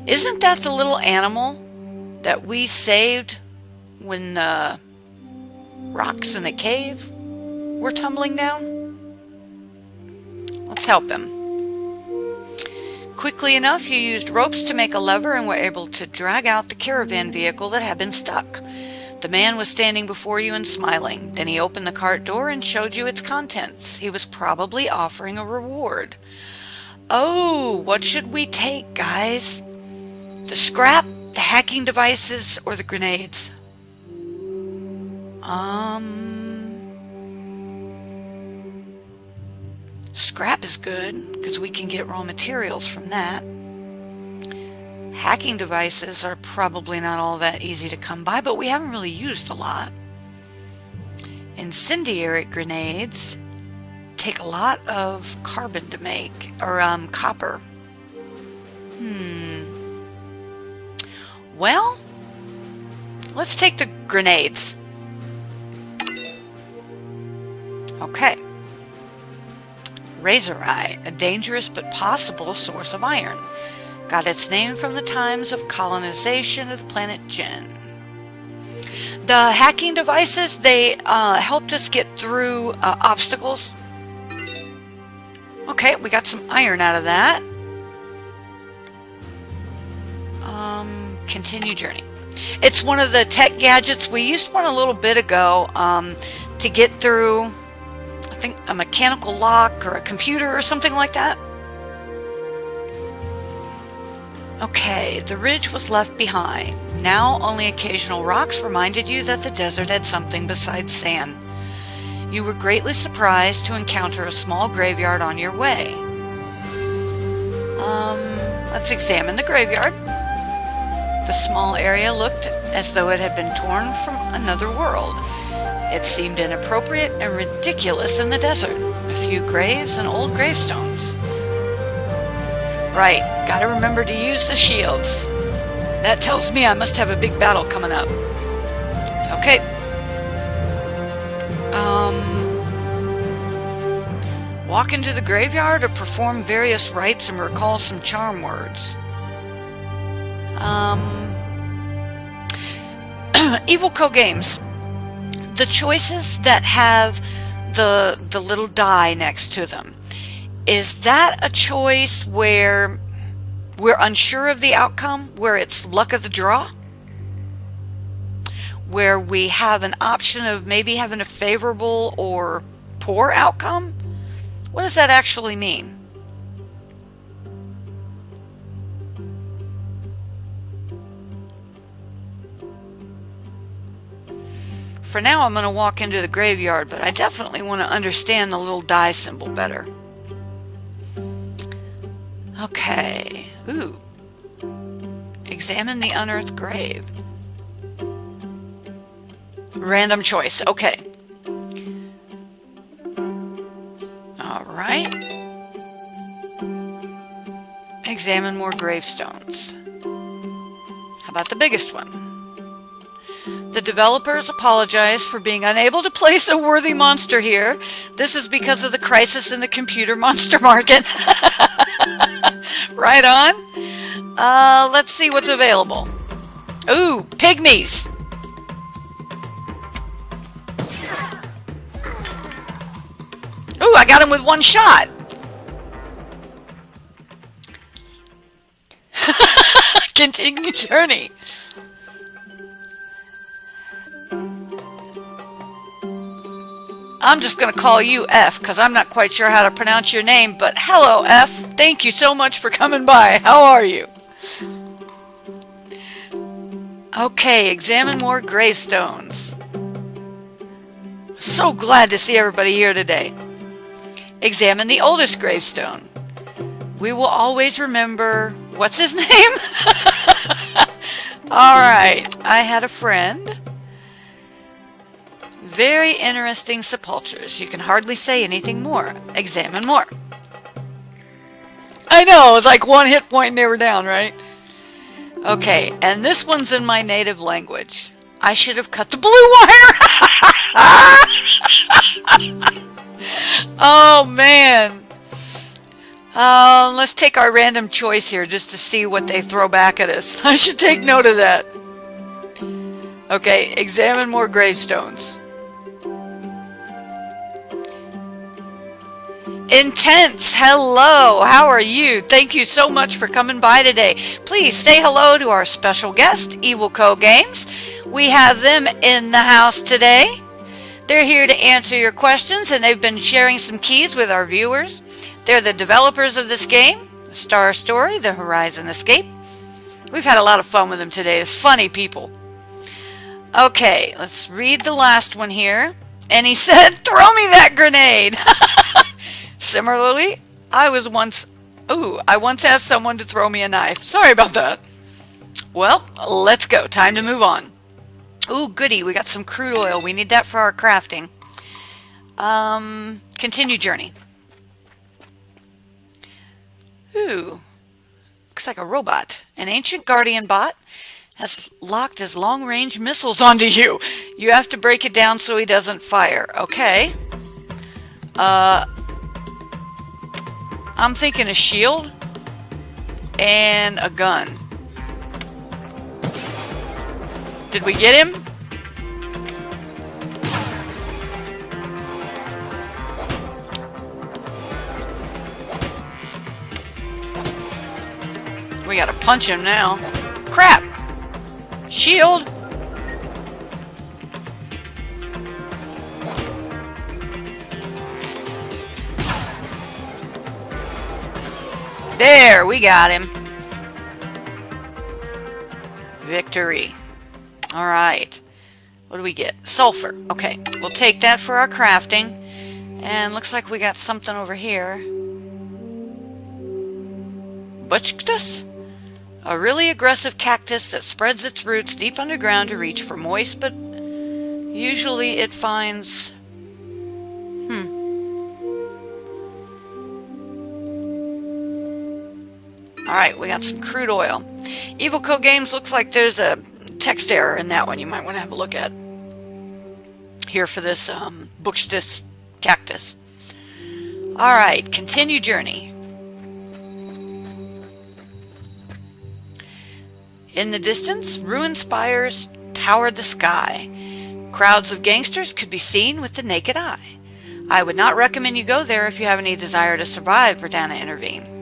Isn't that the little animal that we saved when the rocks in the cave were tumbling down? Let's help him. Quickly enough, you used ropes to make a lever and were able to drag out the caravan vehicle that had been stuck. The man was standing before you and smiling. Then he opened the cart door and showed you its contents. He was probably offering a reward. Oh, what should we take, guys? The scrap, the hacking devices, or the grenades? Scrap is good, because we can get raw materials from that. Hacking devices are probably not all that easy to come by, but we haven't really used a lot. Incendiary grenades take a lot of carbon to make, or copper. Well, let's take the grenades. Okay. Razor Eye, a dangerous but possible source of iron. Got its name from the times of colonization of the planet Jinn. The hacking devices, they helped us get through obstacles. Okay, we got some iron out of that. Continue journey. It's one of the tech gadgets. We used one a little bit ago to get through, I think, a mechanical lock or a computer or something like that. Okay, the ridge was left behind. Now only occasional rocks reminded you that the desert had something besides sand. You were greatly surprised to encounter a small graveyard on your way. Let's examine the graveyard. The small area looked as though it had been torn from another world. It seemed inappropriate and ridiculous in the desert. A few graves and old gravestones. Right, gotta remember to use the shields. That tells me I must have a big battle coming up. Okay. Walk into the graveyard or perform various rites and recall some charm words. EvilCoGames. The choices that have the little die next to them. Is that a choice where we're unsure of the outcome, where it's luck of the draw? Where we have an option of maybe having a favorable or poor outcome? What does that actually mean? For now, I'm going to walk into the graveyard, but I definitely want to understand the little die symbol better. Okay. Ooh. Examine the unearthed grave. Random choice. Okay. Alright. Examine more gravestones. How about the biggest one? The developers apologize for being unable to place a worthy monster here. This is because of the crisis in the computer monster market. Right on. Let's see what's available. Ooh, pygmies. Ooh, I got him with one shot. Continue journey. I'm just going to call you F because I'm not quite sure how to pronounce your name, but hello, F. Thank you so much for coming by. How are you? Okay, examine more gravestones. So glad to see everybody here today. Examine the oldest gravestone. We will always remember... What's his name? Alright, I had a friend. Very interesting sepulchres. You can hardly say anything more. Examine more. I know, it's like one hit point and they were down, right? Okay, and this one's in my native language. I should have cut the blue wire! Oh, man. Let's take our random choice here just to see what they throw back at us. I should take note of that. Okay, examine more gravestones. Intense, hello, how are you? Thank you so much for coming by today. Please say hello to our special guest, EvilCoGames. We have them in the house today. They're here to answer your questions, and they've been sharing some keys with our viewers. They're the developers of this game, the Star Story, the Horizon Escape. We've had a lot of fun with them today. They're funny people. Okay, let's read the last one here. And he said, throw me that grenade. Similarly, I once asked someone to throw me a knife. Sorry about that. Well, let's go. Time to move on. Ooh, goody. We got some crude oil. We need that for our crafting. Continue journey. Ooh. Looks like a robot. An ancient guardian bot has locked his long-range missiles onto you. You have to break it down so he doesn't fire. Okay. I'm thinking a shield and a gun. Did we get him? We gotta punch him now. Crap! Shield! There, we got him. Victory. Alright. What do we get? Sulfur. Okay, we'll take that for our crafting. And looks like we got something over here. Buchtus? A really aggressive cactus that spreads its roots deep underground to reach for moist, but usually it finds... Alright, we got some crude oil. EvilCoGames, looks like there's a text error in that one you might want to have a look at. Here for this Buchtus cactus. Alright, continue journey. In the distance, ruined spires towered the sky. Crowds of gangsters could be seen with the naked eye. I would not recommend you go there if you have any desire to survive, Verdana intervened.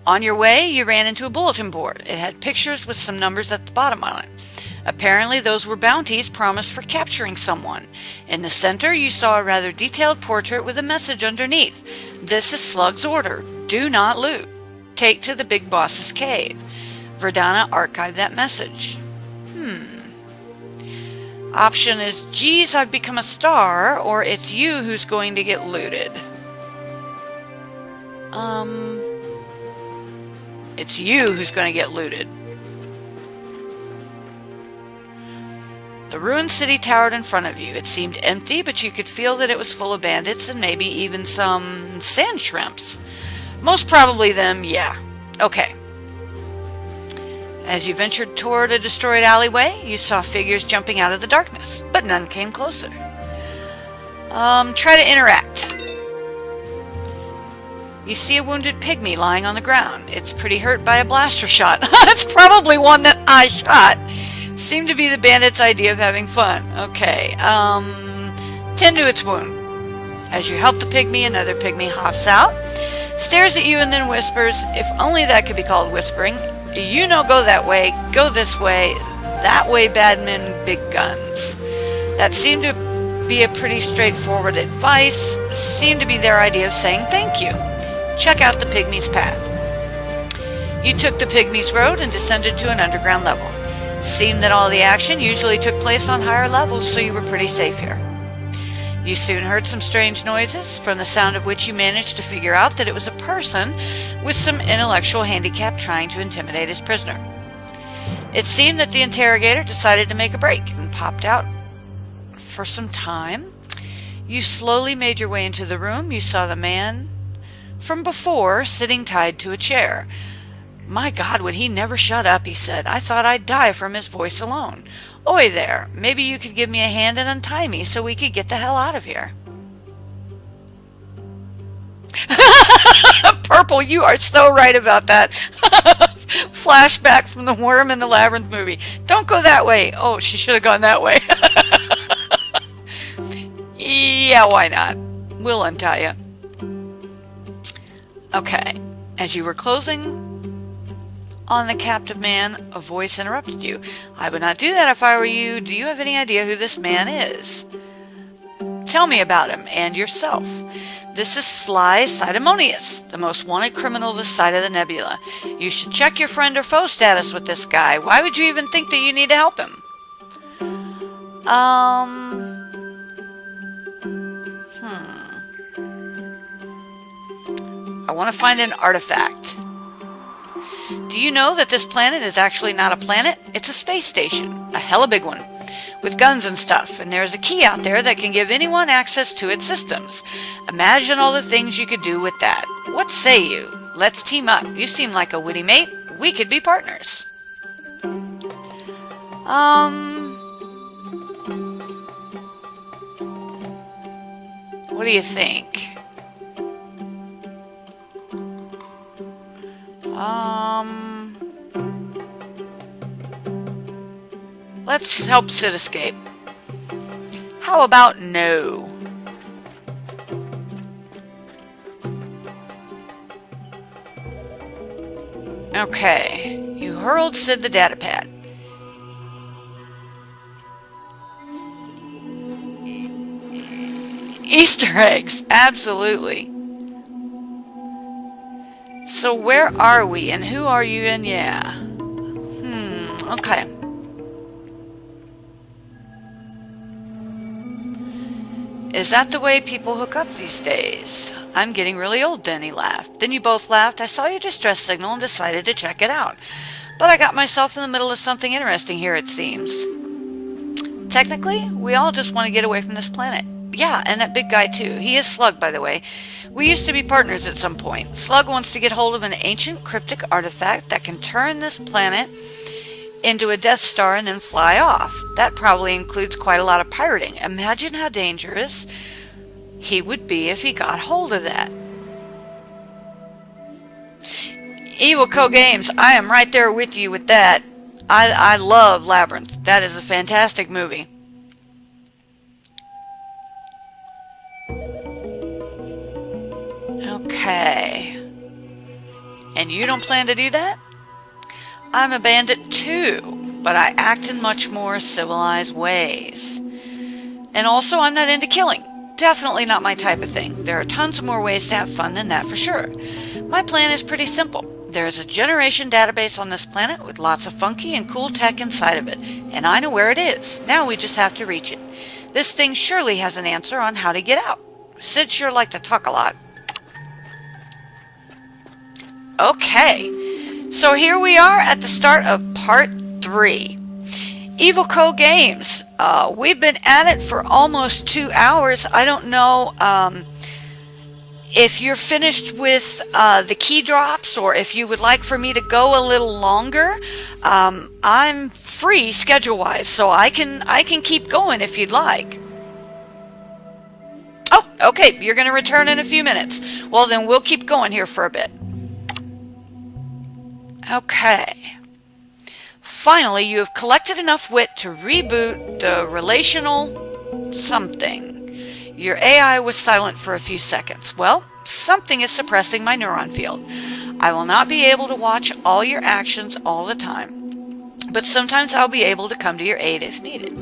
On your way, you ran into a bulletin board. It had pictures with some numbers at the bottom on it. Apparently, those were bounties promised for capturing someone. In the center, you saw a rather detailed portrait with a message underneath. This is Slug's order. Do not loot. Take to the big boss's cave. Verdana archived that message. Option is, geez, I've become a star, or it's you who's going to get looted. It's you who's going to get looted. The ruined city towered in front of you. It seemed empty, but you could feel that it was full of bandits and maybe even some sand shrimps. Most probably them, yeah. Okay. As you ventured toward a destroyed alleyway, you saw figures jumping out of the darkness, but none came closer. Try to interact. You see a wounded pygmy lying on the ground. It's pretty hurt by a blaster shot. It's probably one that I shot. Seemed to be the bandit's idea of having fun. Okay, tend to its wound. As you help the pygmy, another pygmy hops out, stares at you, and then whispers, if only that could be called whispering. You know, go that way, go this way, that way, bad men, big guns. That seemed to be a pretty straightforward advice. Seemed to be their idea of saying thank you. Check out the pygmy's path. You took the pygmy's road and descended to an underground level. Seemed that all the action usually took place on higher levels, so you were pretty safe here. You soon heard some strange noises, from the sound of which you managed to figure out that it was a person with some intellectual handicap trying to intimidate his prisoner. It seemed that the interrogator decided to make a break and popped out for some time. You slowly made your way into the room. You saw the man from before sitting tied to a chair. My God, would he never shut up, he said. I thought I'd die from his voice alone. Oi there, maybe you could give me a hand and untie me so we could get the hell out of here. Purple, you are so right about that. Flashback from the Worm in the Labyrinth movie. Don't go that way. Oh, she should have gone that way. Yeah, why not? We'll untie you. Okay. As you were closing on the captive man, a voice interrupted you. I would not do that if I were you. Do you have any idea who this man is? Tell me about him and yourself. This is Sly Sidemonius, the most wanted criminal this side of the nebula. You should check your friend or foe status with this guy. Why would you even think that you need to help him? I want to find an artifact. Do you know that this planet is actually not a planet? It's a space station, a hella big one, with guns and stuff, and there's a key out there that can give anyone access to its systems. Imagine all the things you could do with that. What say you? Let's team up. You seem like a witty mate. We could be partners. What do you think? Let's help Sid escape. How about no? Okay, you hurled Sid the datapad. Easter eggs, absolutely. So where are we and who are you and yeah? Okay. Is that the way people hook up these days? I'm getting really old then, he laughed. Then you both laughed. I saw your distress signal and decided to check it out. But I got myself in the middle of something interesting here, it seems. Technically, we all just want to get away from this planet. Yeah, and that big guy too. He is Slug, by the way. We used to be partners at some point. Slug wants to get hold of an ancient cryptic artifact that can turn this planet into a Death Star and then fly off. That probably includes quite a lot of pirating. Imagine how dangerous he would be if he got hold of that. EvilCoGames, I am right there with you with that. I love Labyrinth. That is a fantastic movie. Okay. And you don't plan to do that? I'm a bandit too, but I act in much more civilized ways. And also, I'm not into killing. Definitely not my type of thing. There are tons more ways to have fun than that for sure. My plan is pretty simple. There is a generation database on this planet with lots of funky and cool tech inside of it, and I know where it is. Now we just have to reach it. This thing surely has an answer on how to get out. Sid sure liked to talk a lot. Okay. So here we are at the start of part 3. EvilCoGames. We've been at it for almost 2 hours. I don't know if you're finished with the key drops or if you would like for me to go a little longer. I'm free schedule-wise, so I can keep going if you'd like. Oh, okay. You're going to return in a few minutes. Well, then we'll keep going here for a bit. Okay. Finally, you have collected enough wit to reboot the relational something. Your AI was silent for a few seconds. Well, something is suppressing my neuron field. I will not be able to watch all your actions all the time, but sometimes I'll be able to come to your aid if needed.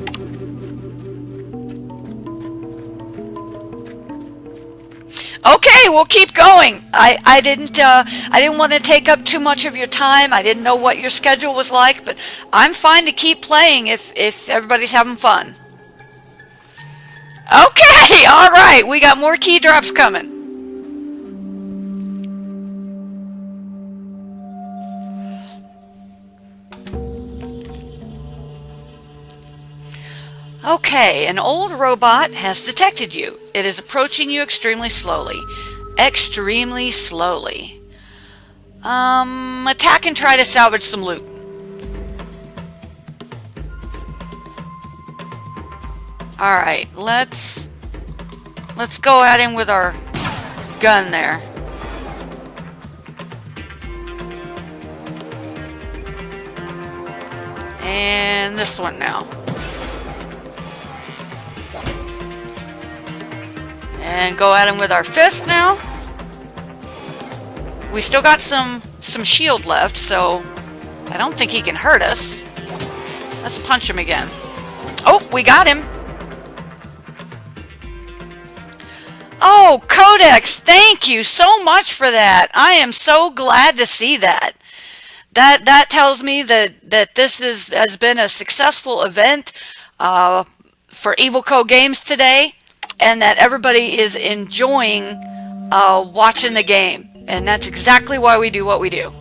Okay, we'll keep going. I didn't want to take up too much of your time. I didn't know what your schedule was like, but I'm fine to keep playing if everybody's having fun. Okay, all right. We got more key drops coming. Okay, an old robot has detected you. It is approaching you extremely slowly. Extremely slowly. Attack and try to salvage some loot. Alright, let's go at him with our gun there. And this one now. And go at him with our fist now. We still got some shield left, so I don't think he can hurt us. Let's punch him again. Oh, we got him. Oh, Codex, thank you so much for that. I am so glad to see that. That tells me that this has been a successful event for EvilCoGames today, and that everybody is enjoying watching the game. And that's exactly why we do what we do.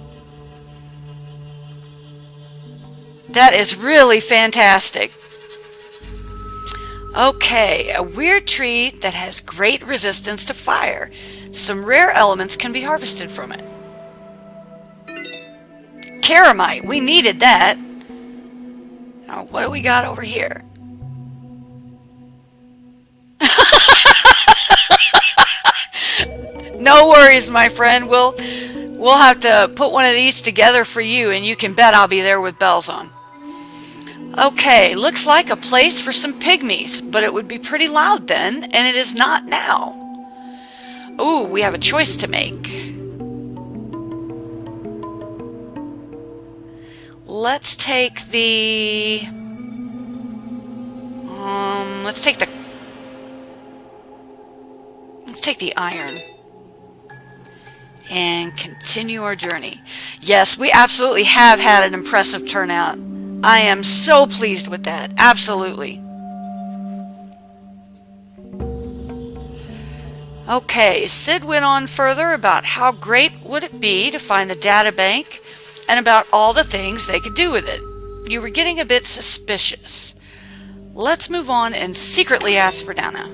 That is really fantastic. Okay, a weird tree that has great resistance to fire. Some rare elements can be harvested from it. Caramite, we needed that. Now, what do we got over here? No worries, my friend. We'll have to put one of these together for you, and you can bet I'll be there with bells on. Okay, looks like a place for some pygmies, but it would be pretty loud then, and it is not now. Ooh, we have a choice to make. Let's take the... Let's take the iron. And continue our journey. Yes, we absolutely have had an impressive turnout. I am so pleased with that. Absolutely. Okay, Sid went on further about how great would it be to find the data bank and about all the things they could do with it. You were getting a bit suspicious. Let's move on and secretly ask for Dana.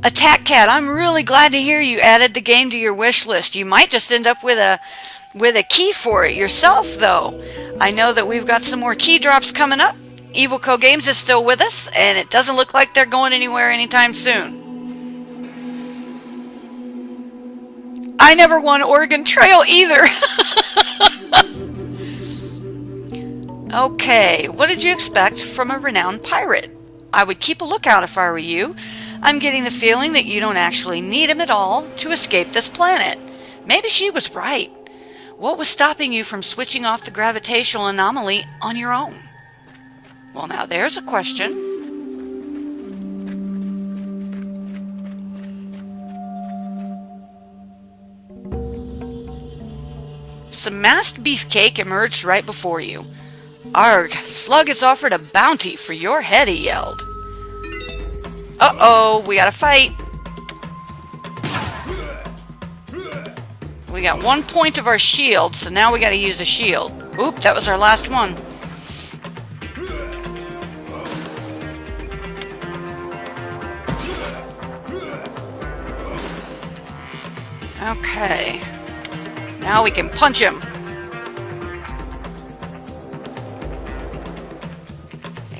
Attack Cat, I'm really glad to hear you added the game to your wish list. You might just end up with a key for it yourself, though. I know that we've got some more key drops coming up. EvilCoGames is still with us, and it doesn't look like they're going anywhere anytime soon. I never won Oregon Trail either. Okay, what did you expect from a renowned pirate? I would keep a lookout if I were you. I'm getting the feeling that you don't actually need him at all to escape this planet. Maybe she was right. What was stopping you from switching off the gravitational anomaly on your own? Well, now there's a question. Some masked beefcake emerged right before you. Arg, Slug has offered a bounty for your head, he yelled. Uh-oh, we gotta fight. We got 1 point of our shield, so now we gotta use a shield. Oop, that was our last one. Okay. Now we can punch him.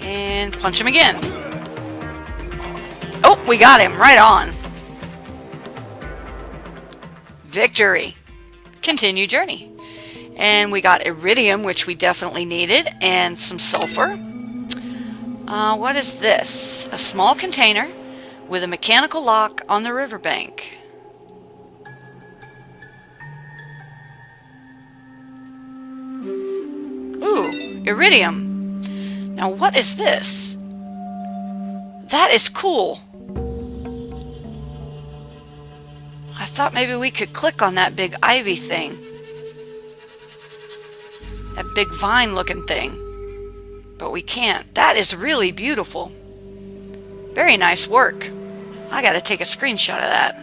And punch him again. Oh, we got him right on. Victory. Continue journey. And we got iridium, which we definitely needed, and some sulfur. What is this? A small container with a mechanical lock on the riverbank. Ooh, iridium. Now what is this? That is cool. I thought maybe we could click on that big ivy thing. That big vine looking thing. But we can't. That is really beautiful. Very nice work. I gotta take a screenshot of that.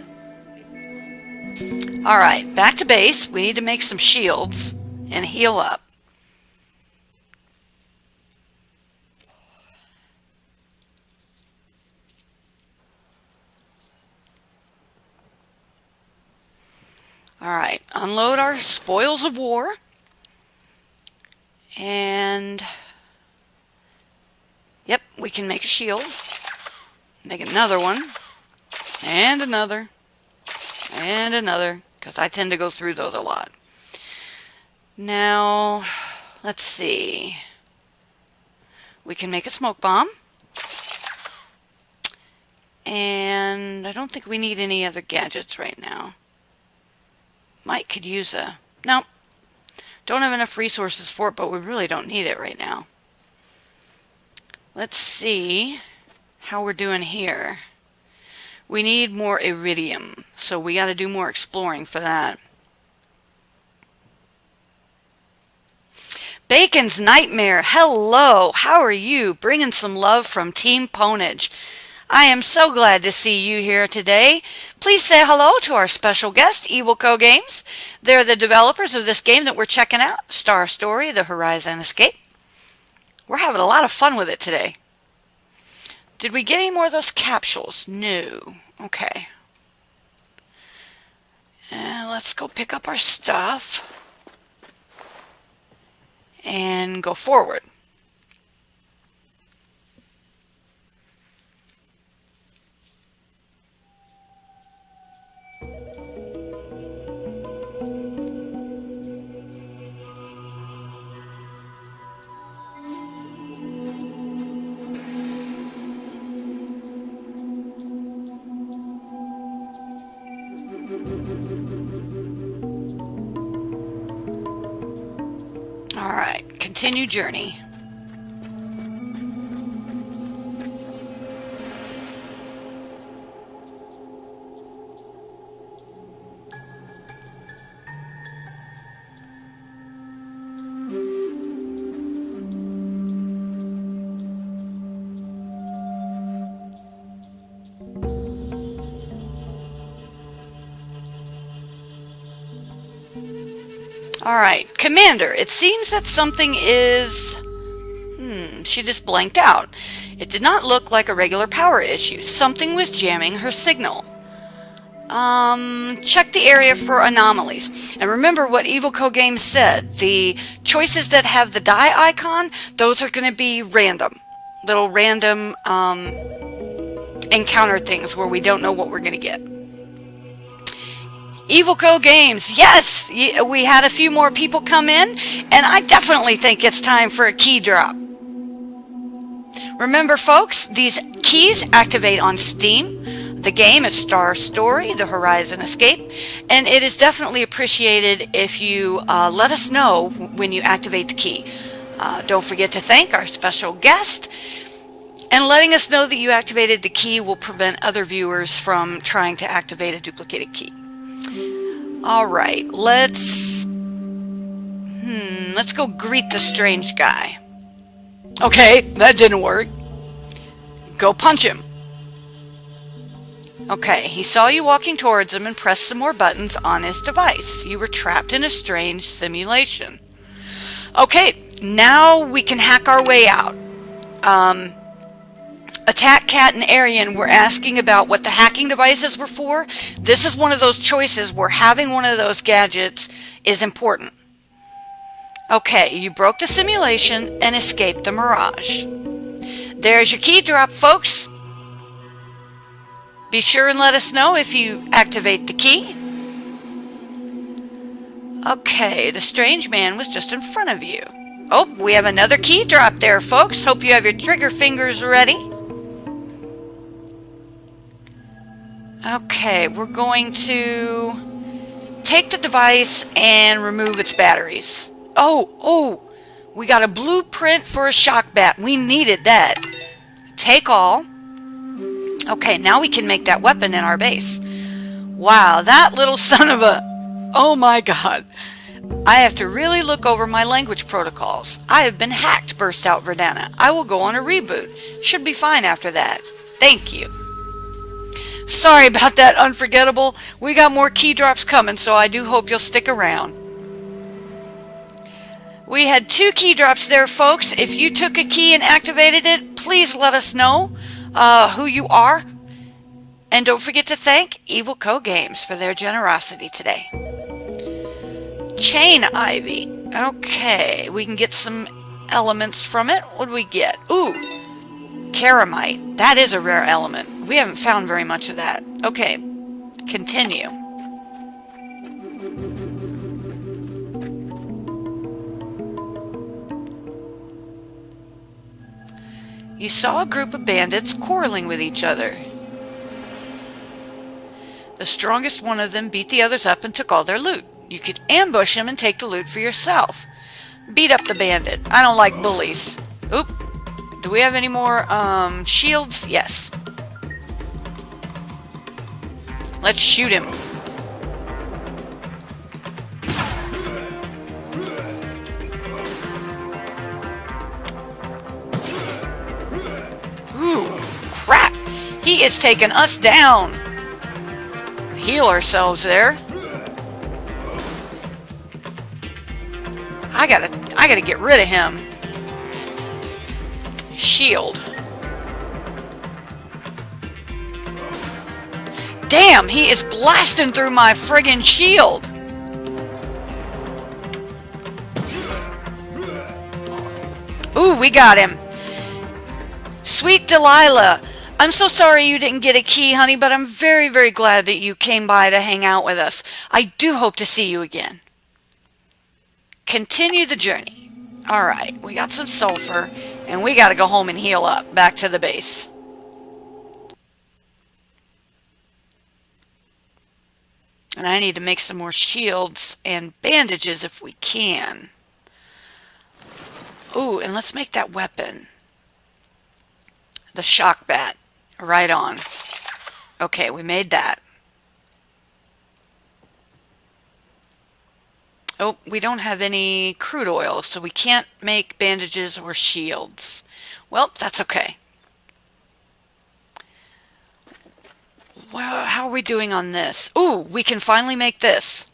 Alright, back to base. We need to make some shields and heal up. Alright, unload our spoils of war. And yep, we can make a shield. Make another one. And another. And another. Because I tend to go through those a lot. Now, let's see. We can make a smoke bomb. And I don't think we need any other gadgets right now. Mike could use a... No. Don't have enough resources for it, but we really don't need it right now. Let's see how we're doing here. We need more iridium, so we got to do more exploring for that. Bacon's Nightmare, hello, how are you? Bringing some love from Team Ponage. I am so glad to see you here today. Please say hello to our special guest, EvilCoGames. They're the developers of this game that we're checking out, Star Story, The Horizon Escape. We're having a lot of fun with it today. Did we get any more of those capsules? No. Okay. Let's go pick up our stuff and go forward. Alright, continue journey. Alright, Commander, it seems that something is... she just blanked out. It did not look like a regular power issue. Something was jamming her signal. Check the area for anomalies. And remember what EvilCoGames said. The choices that have the die icon, those are going to be random. Little random encounter things where we don't know what we're going to get. EvilCoGames, yes! We had a few more people come in, and I definitely think it's time for a key drop. Remember, folks, these keys activate on Steam. The game is Star Story, The Horizon Escape, and it is definitely appreciated if you let us know when you activate the key. Don't forget to thank our special guest, and letting us know that you activated the key will prevent other viewers from trying to activate a duplicated key. Alright, let's go greet the strange guy. Okay, that didn't work. Go punch him. Okay, he saw you walking towards him and pressed some more buttons on his device. You were trapped in a strange simulation. Okay, now we can hack our way out. Attack Cat and Arian were asking about what the hacking devices were for. This is one of those choices where having one of those gadgets is important. Okay, you broke the simulation and escaped the mirage. There's your key drop, folks. Be sure and let us know if you activate the key. Okay, the strange man was just in front of you. Oh, we have another key drop there, folks. Hope you have your trigger fingers ready. Okay, we're going to take the device and remove its batteries. Oh, we got a blueprint for a shock bat. We needed that. Take all. Okay, now we can make that weapon in our base. Wow, that little son of a... Oh my god. I have to really look over my language protocols. I have been hacked, burst out Verdana. I will go on a reboot. Should be fine after that. Thank you. Sorry about that, Unforgettable. We got more key drops coming, so I do hope you'll stick around. We had 2 key drops there, folks. If you took a key and activated it, please let us know who you are. And don't forget to thank EvilCoGames for their generosity today. Chain Ivy. Okay, we can get some elements from it. What do we get? Ooh, Caramite. That is a rare element. We haven't found very much of that. Okay, continue. You saw a group of bandits quarreling with each other. The strongest one of them beat the others up and took all their loot. You could ambush him and take the loot for yourself. Beat up the bandit. I don't like bullies. Oop. Do we have any more shields? Yes. Let's shoot him. Ooh, crap. He is taking us down. Heal ourselves there. I gotta get rid of him. Shield. Damn, he is blasting through my friggin' shield. Ooh, we got him. Sweet Delilah. I'm so sorry you didn't get a key, honey, but I'm very, very glad that you came by to hang out with us. I do hope to see you again. Continue the journey. Alright, we got some sulfur, and we gotta go home and heal up. Back to the base. And I need to make some more shields and bandages if we can. Ooh, and let's make that weapon. The shock bat. Right on. Okay, we made that. Oh, we don't have any crude oil, so we can't make bandages or shields. Well, that's okay. Well, how are we doing on this? Ooh, we can finally make this.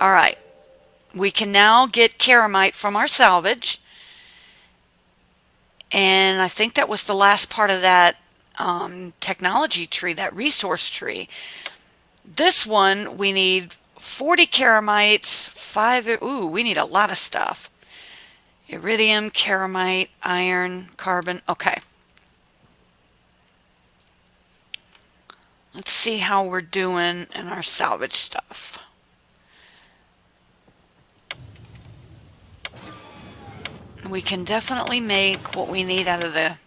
Alright. We can now get ceramite from our salvage. And I think that was the last part of that technology tree, that resource tree. This one, we need 40 ceramites, 5... Ooh, we need a lot of stuff. Iridium, ceramite, iron, carbon. Okay. Let's see how we're doing in our salvage stuff. We can definitely make what we need out of the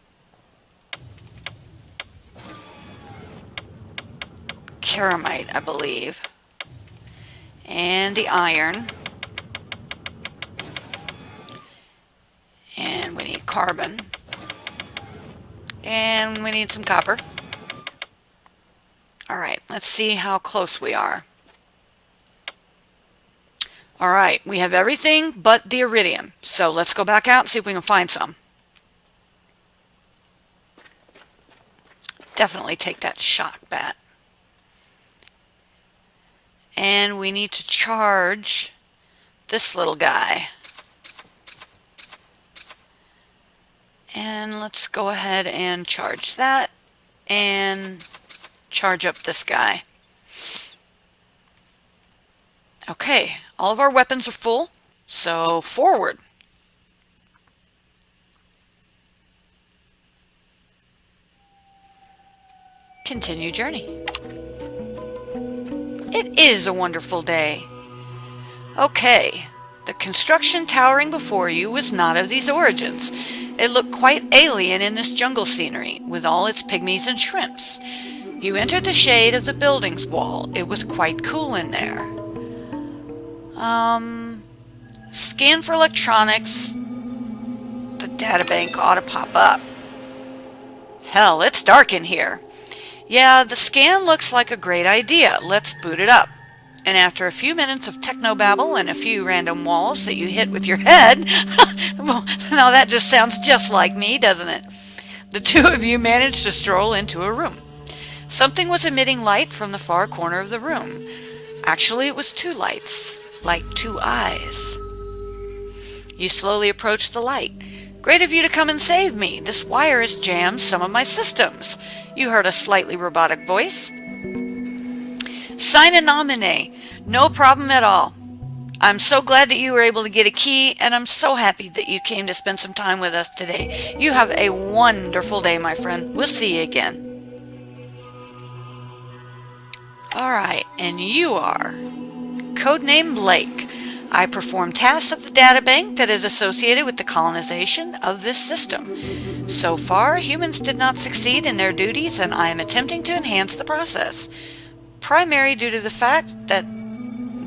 ceramite, I believe. And the iron. And we need carbon. And we need some copper. Alright, let's see how close we are. Alright, we have everything but the iridium. So let's go back out and see if we can find some. Definitely take that shock bat. And we need to charge this little guy. And let's go ahead and charge that. And charge up this guy. Okay, all of our weapons are full, so forward. Continue journey. It is a wonderful day. Okay, the construction towering before you was not of these origins. It looked quite alien in this jungle scenery, with all its pygmies and shrimps. You entered the shade of the building's wall. It was quite cool in there. Scan for electronics. The databank ought to pop up. Hell, it's dark in here. Yeah, the scan looks like a great idea. Let's boot it up. And after a few minutes of technobabble and a few random walls that you hit with your head, well, now that just sounds just like me, doesn't it? The two of you managed to stroll into a room. Something was emitting light from the far corner of the room. Actually, it was two lights, like two eyes. You slowly approached the light. Great of you to come and save me. This wire has jammed some of my systems. You heard a slightly robotic voice. Sign a nomine. No problem at all. I'm so glad that you were able to get a key, and I'm so happy that you came to spend some time with us today. You have a wonderful day, my friend. We'll see you again. Alright, and you are codename Blake. I perform tasks of the databank that is associated with the colonization of this system. So far, humans did not succeed in their duties, and I am attempting to enhance the process. primary due to the fact that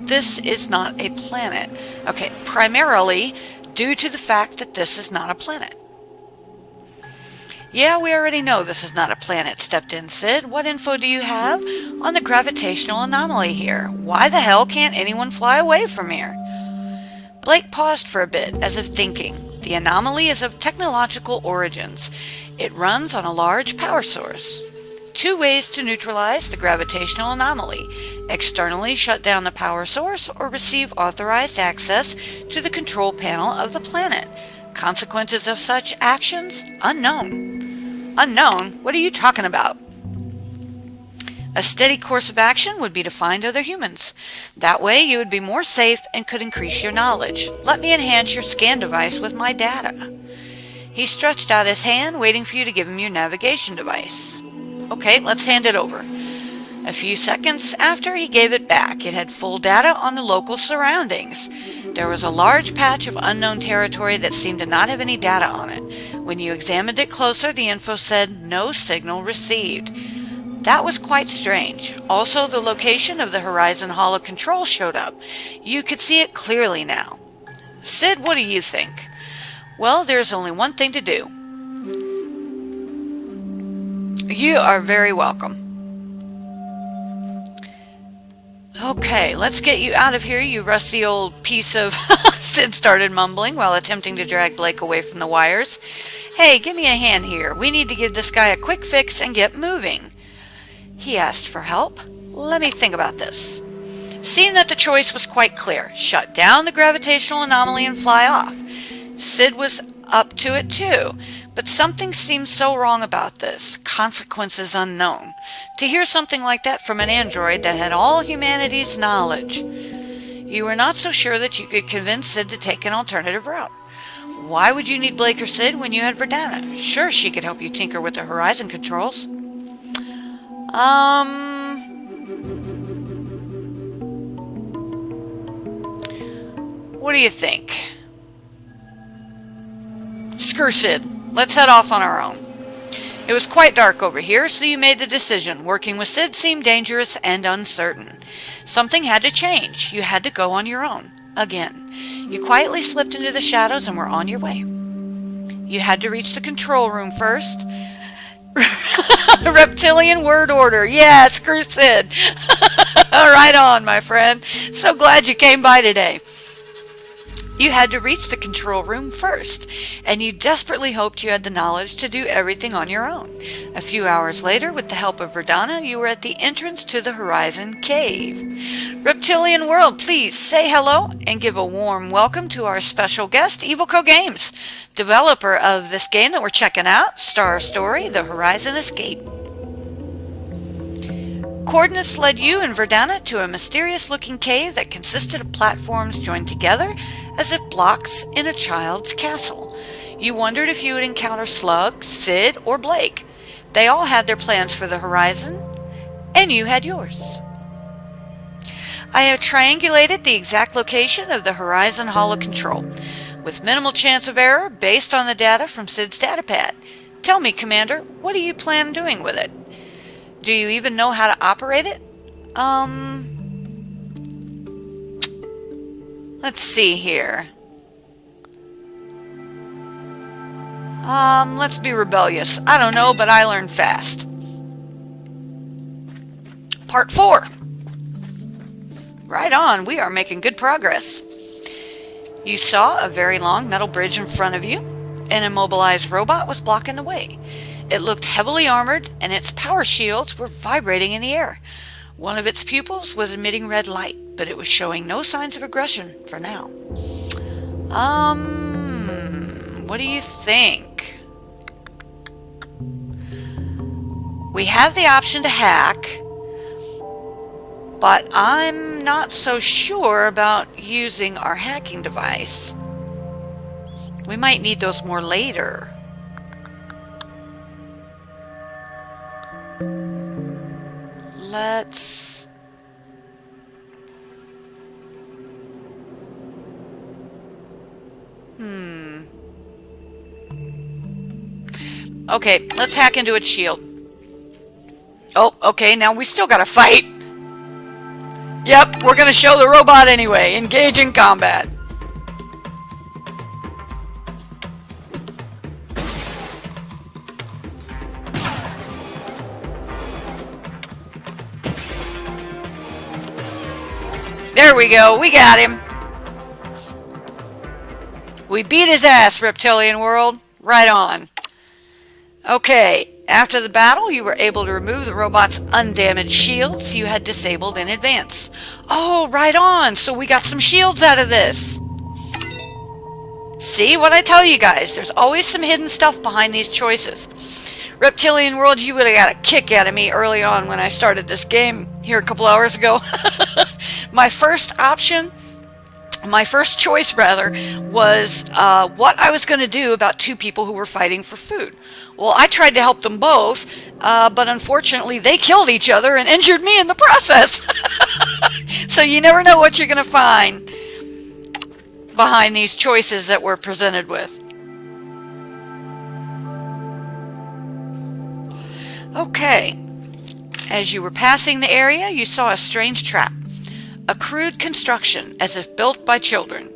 this is not a planet. Okay, primarily due to the fact that this is not a planet. Yeah, we already know this is not a planet, stepped in Sid. What info do you have on the gravitational anomaly here? Why the hell can't anyone fly away from here? Blake paused for a bit, as if thinking. The anomaly is of technological origins. It runs on a large power source. 2 ways to neutralize the gravitational anomaly. Externally shut down the power source or receive authorized access to the control panel of the planet. Consequences of such actions? Unknown. Unknown? What are you talking about? A steady course of action would be to find other humans. That way you would be more safe and could increase your knowledge. Let me enhance your scan device with my data. He stretched out his hand, waiting for you to give him your navigation device. Okay, let's hand it over. A few seconds after he gave it back, it had full data on the local surroundings. There was a large patch of unknown territory that seemed to not have any data on it. When you examined it closer, the info said no signal received. That was quite strange. Also, the location of the Horizon Holo control showed up. You could see it clearly now. Sid, what do you think? Well, there's only one thing to do. You are very welcome. Okay, let's get you out of here, you rusty old piece of... Sid started mumbling while attempting to drag Blake away from the wires. Hey, give me a hand here. We need to give this guy a quick fix and get moving. He asked for help. Let me think about this. Seemed that the choice was quite clear. Shut down the gravitational anomaly and fly off. Sid was up to it too, but something seemed so wrong about this. Consequences unknown. To hear something like that from an android that had all humanity's knowledge. You were not so sure that you could convince Sid to take an alternative route. Why would you need Blake or Sid when you had Verdana? Sure, she could help you tinker with the Horizon controls. What do you think? Screw Sid. Let's head off on our own. It was quite dark over here, so you made the decision. Working with Sid seemed dangerous and uncertain. Something had to change. You had to go on your own. Again. You quietly slipped into the shadows and were on your way. You had to reach the control room first. Reptilian word order. Yeah, screw Sid. Right on, my friend. So glad you came by today. You had to reach the control room first, and you desperately hoped you had the knowledge to do everything on your own. A few hours later, with the help of Verdana, you were at the entrance to the Horizon Cave. Reptilian world, please say hello and give a warm welcome to our special guest, EvilCoGames, developer of this game that we're checking out, Star Story: The Horizon Escape. Coordinates led you and Verdana to a mysterious-looking cave that consisted of platforms joined together as if blocks in a child's castle. You wondered if you would encounter Slug, Sid, or Blake. They all had their plans for the Horizon, and you had yours. I have triangulated the exact location of the Horizon Holo control, with minimal chance of error based on the data from Sid's datapad. Tell me, Commander, what do you plan doing with it? Do you even know how to operate it? Let's see here. Let's be rebellious. I don't know, but I learn fast. Part 4. Right on, we are making good progress. You saw a very long metal bridge in front of you. An immobilized robot was blocking the way. It looked heavily armored, and its power shields were vibrating in the air. One of its pupils was emitting red light, but it was showing no signs of aggression for now. What do you think? We have the option to hack, but I'm not so sure about using our hacking device. We might need those more later. Let's... Okay, let's hack into its shield. Oh, okay, now we still gotta fight. Yep, we're gonna show the robot anyway. Engage in combat. There we go, we got him. We beat his ass, Reptilian World. Right on. Okay, after the battle, you were able to remove the robot's undamaged shields you had disabled in advance. Oh, right on, so we got some shields out of this. See what I tell you guys, there's always some hidden stuff behind these choices. Reptilian World, you would have got a kick out of me early on when I started this game here a couple hours ago. My first choice rather, was what I was going to do about two people who were fighting for food. Well, I tried to help them both, but unfortunately they killed each other and injured me in the process. So you never know what you're going to find behind these choices that we're presented with. Okay, as you were passing the area, you saw a strange trap. A crude construction, as if built by children.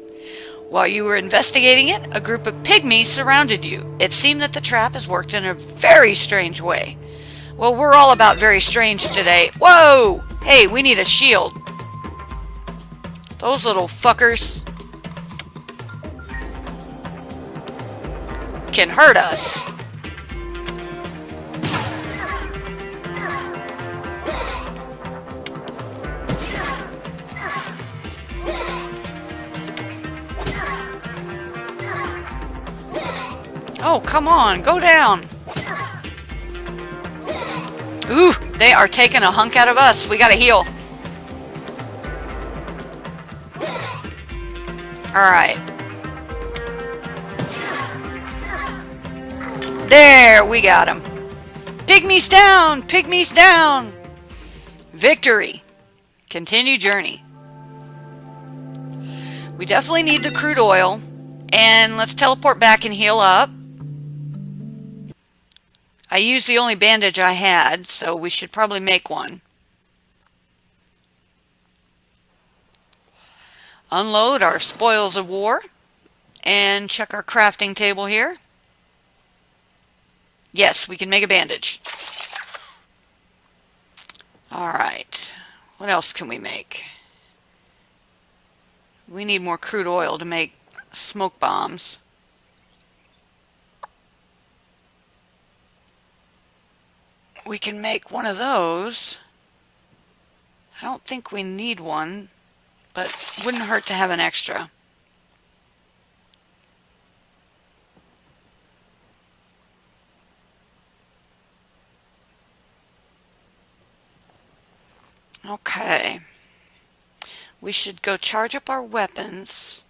While you were investigating it, a group of pygmies surrounded you. It seemed that the trap has worked in a very strange way. Well, we're all about very strange today. Whoa! Hey, we need a shield. Those little fuckers can hurt us. Oh, come on, go down. Ooh, they are taking a hunk out of us. We gotta heal. Alright. There, we got him. Pygmies down! Pygmies down! Victory. Continue journey. We definitely need the crude oil. And let's teleport back and heal up. I used the only bandage I had, so we should probably make one. Unload our spoils of war. And check our crafting table here. Yes, we can make a bandage. Alright. What else can we make? We need more crude oil to make smoke bombs. We can make one of those. I don't think we need one, but wouldn't hurt to have an extra. Okay. We should go charge up our weapons.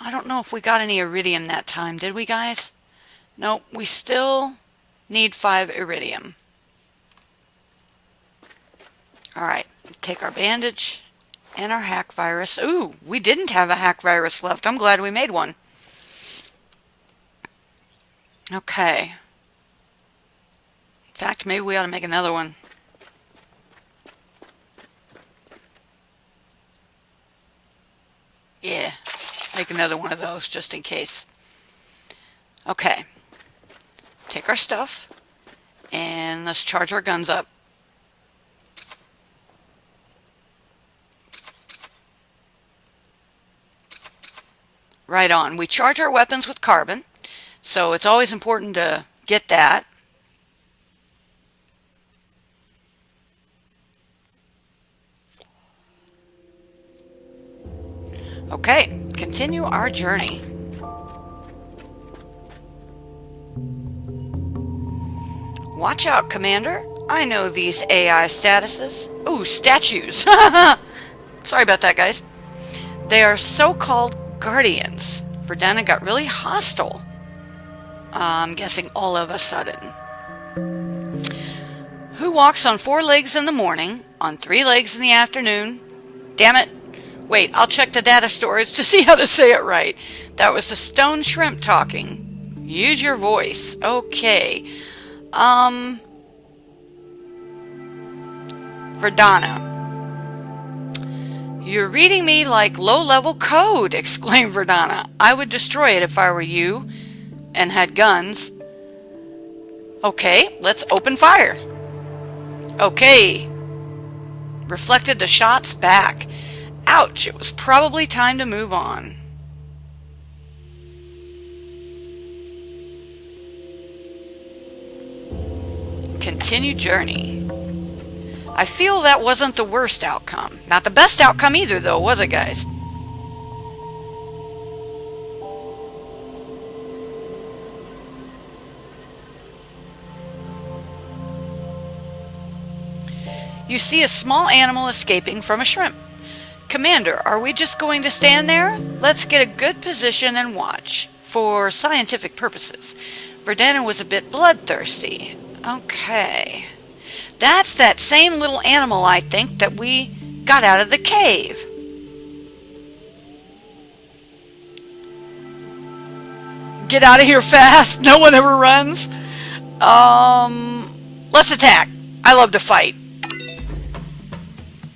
I don't know if we got any iridium that time, did we, guys? Nope, we still need 5 iridium. Alright, take our bandage and our hack virus. Ooh, we didn't have a hack virus left. I'm glad we made one. Okay. In fact, maybe we ought to make another one. Yeah, make another one of those just in case. Okay. Take our stuff and let's charge our guns up. Right on. We charge our weapons with carbon, so it's always important to get that. Okay, continue our journey. Watch out, Commander. I know these AI statuses. Ooh, statues. Sorry about that, guys. They are so-called guardians. Verdana got really hostile. I'm guessing all of a sudden. Who walks on 4 legs in the morning, on 3 legs in the afternoon? Damn it. Wait, I'll check the data storage to see how to say it right. That was the stone shrimp talking. Use your voice. Okay. Verdana. You're reading me like low-level code, exclaimed Verdana. I would destroy it if I were you and had guns. Okay, let's open fire. Okay. Reflected the shots back. Ouch, it was probably time to move on. Continue journey. I feel that wasn't the worst outcome. Not the best outcome either, though, was it, guys? You see a small animal escaping from a shrimp. Commander, are we just going to stand there? Let's get a good position and watch. For scientific purposes. Verdana was a bit bloodthirsty. Okay. That's that same little animal, I think, that we got out of the cave. Get out of here fast. No one ever runs. Let's attack. I love to fight.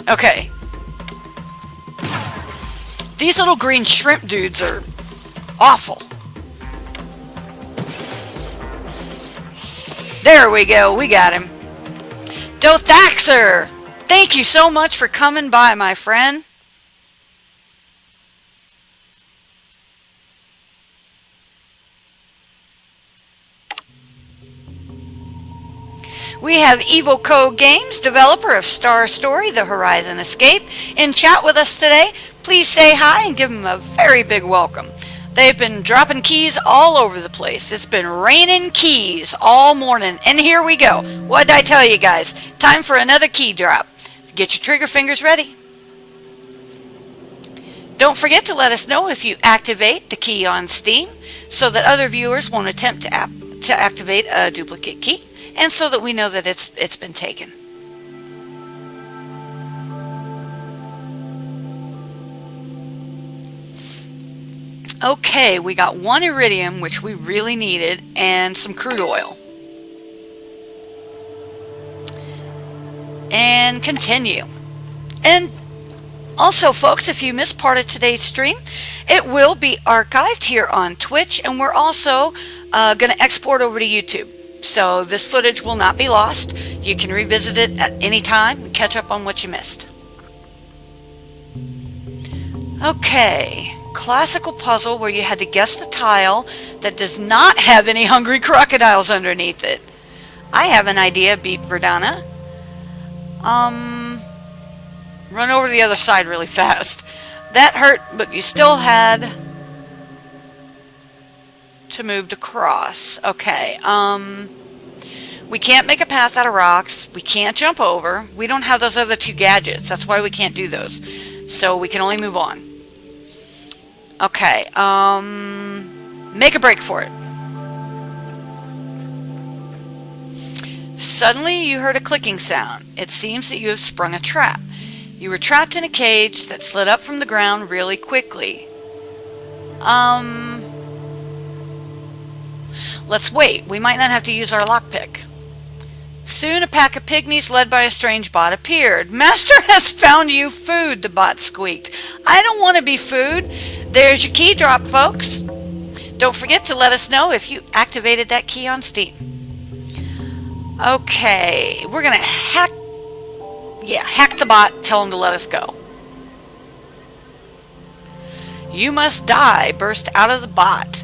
Okay. These little green shrimp dudes are awful. There we go. We got him. Dothaxer! Thank you so much for coming by, my friend. We have EvilCoGames, developer of Star Story, The Horizon Escape, in chat with us today. Please say hi and give them a very big welcome. They've been dropping keys all over the place. It's been raining keys all morning. And here we go. What did I tell you guys? Time for another key drop. Get your trigger fingers ready. Don't forget to let us know if you activate the key on Steam so that other viewers won't attempt to activate a duplicate key and so that we know that it's been taken. Okay, we got 1 iridium, which we really needed, and some crude oil. And continue. And also, folks, if you missed part of today's stream, it will be archived here on Twitch, and we're also going to export over to YouTube. So this footage will not be lost. You can revisit it at any time and catch up on what you missed. Okay. Classical puzzle where you had to guess the tile that does not have any hungry crocodiles underneath it. I have an idea, beat Verdana. Run over to the other side really fast. That hurt, but you still had to move across. Okay, we can't make a path out of rocks. We can't jump over. We don't have those other 2 gadgets. That's why we can't do those. So we can only move on. Okay, make a break for it. Suddenly you heard a clicking sound. It seems that you have sprung a trap. You were trapped in a cage that slid up from the ground really quickly. Let's wait. We might not have to use our lockpick. Soon a pack of pygmies led by a strange bot appeared. Master has found you food, the bot squeaked. I don't want to be food. There's your key drop, folks. Don't forget to let us know if you activated that key on Steam. Okay, we're going to hack the bot, tell him to let us go. You must die, burst out of the bot.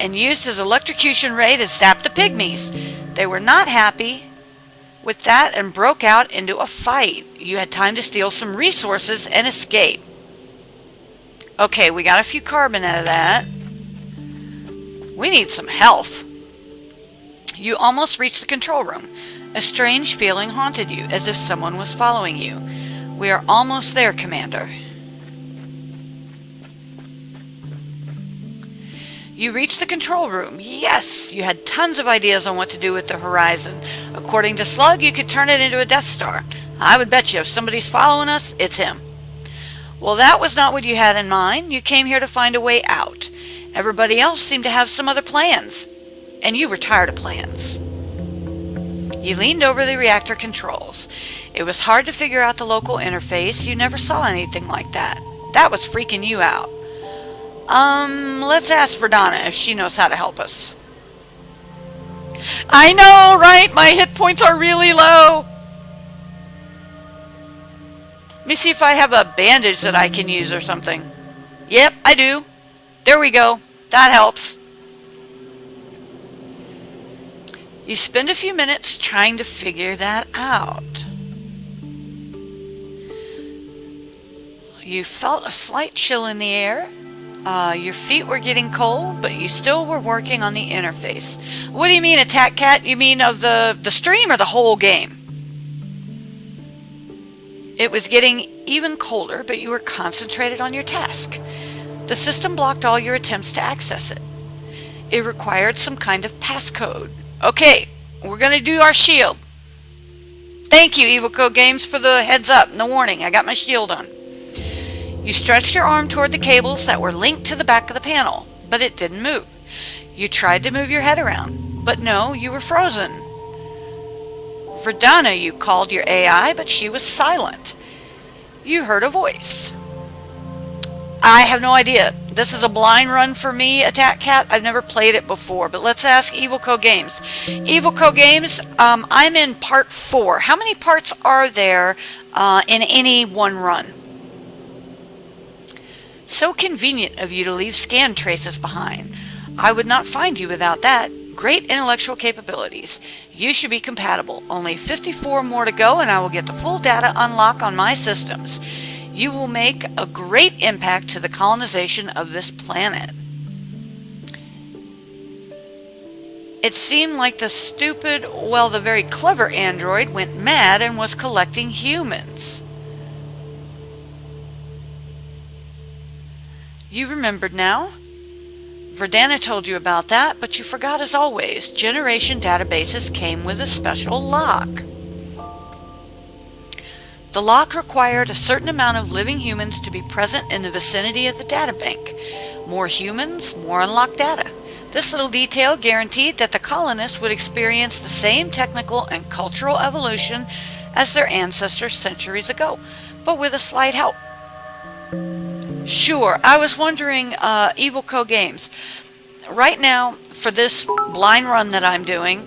And used his electrocution ray to zap the pygmies. They were not happy with that and broke out into a fight. You had time to steal some resources and escape. Okay, we got a few carbon out of that. We need some health. You almost reached the control room. A strange feeling haunted you, as if someone was following you. We are almost there, Commander. You reached the control room. Yes, you had tons of ideas on what to do with the Horizon. According to Slug, you could turn it into a Death Star. I would bet you if somebody's following us, it's him. Well, that was not what you had in mind. You came here to find a way out. Everybody else seemed to have some other plans. And you were tired of plans. You leaned over the reactor controls. It was hard to figure out the local interface. You never saw anything like that. That was freaking you out. Let's ask Verdana if she knows how to help us. I know, right? My hit points are really low. Let me see if I have a bandage that I can use or something. Yep, I do. There we go. That helps. You spend a few minutes trying to figure that out. You felt a slight chill in the air. Your feet were getting cold, but you still were working on the interface. What do you mean, Attack Cat? You mean of the stream or the whole game? It was getting even colder, but you were concentrated on your task. The system blocked all your attempts to access it. It required some kind of passcode. Okay, we're going to do our shield. Thank you, EvilCoGames, for the heads up and the warning. I got my shield on. You stretched your arm toward the cables that were linked to the back of the panel, but it didn't move. You tried to move your head around, but no, you were frozen. Verdana, you called your AI, but she was silent. You heard a voice. I have no idea. This is a blind run for me, Attack Cat. I've never played it before, but let's ask EvilCoGames. EvilCoGames, I'm in part 4. How many parts are there in any one run? So convenient of you to leave scan traces behind. I would not find you without that. Great intellectual capabilities. You should be compatible. Only 54 more to go and I will get the full data unlock on my systems. You will make a great impact to the colonization of this planet. It seemed like the stupid, well, the very clever android went mad and was collecting humans. You remembered now? Verdana told you about that, but you forgot as always. Generation databases came with a special lock. The lock required a certain amount of living humans to be present in the vicinity of the databank. More humans, more unlocked data. This little detail guaranteed that the colonists would experience the same technical and cultural evolution as their ancestors centuries ago, but with a slight help. Sure, I was wondering, EvilCoGames, right now, for this blind run that I'm doing,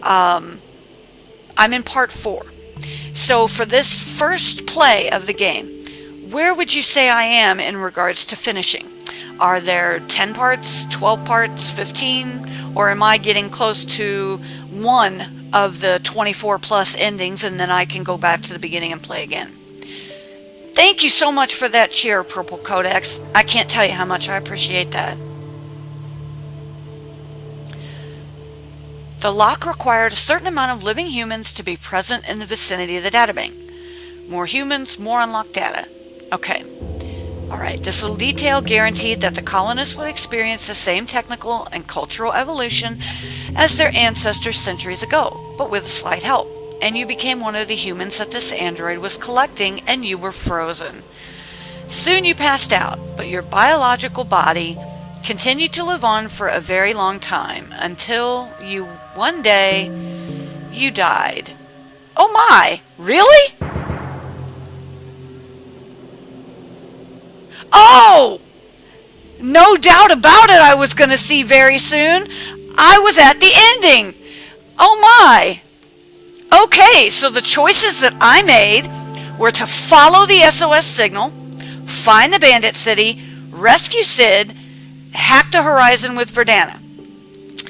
I'm in part 4. So for this first play of the game, where would you say I am in regards to finishing? Are there 10 parts, 12 parts, 15, or am I getting close to one of the 24 plus endings and then I can go back to the beginning and play again? Thank you so much for that cheer, Purple Codex. I can't tell you how much I appreciate that. The lock required a certain amount of living humans to be present in the vicinity of the databank. More humans, more unlocked data. Okay. Alright, this little detail guaranteed that the colonists would experience the same technical and cultural evolution as their ancestors centuries ago, but with slight help. And you became one of the humans that this android was collecting, and you were frozen. Soon you passed out, but your biological body continued to live on for a very long time, until one day, you died. Oh my! Really? Oh! No doubt about it I was going to see very soon. I was at the ending. Oh my! Okay, so the choices that I made were to follow the SOS signal, find the bandit city, rescue Sid, hack the horizon with Verdana.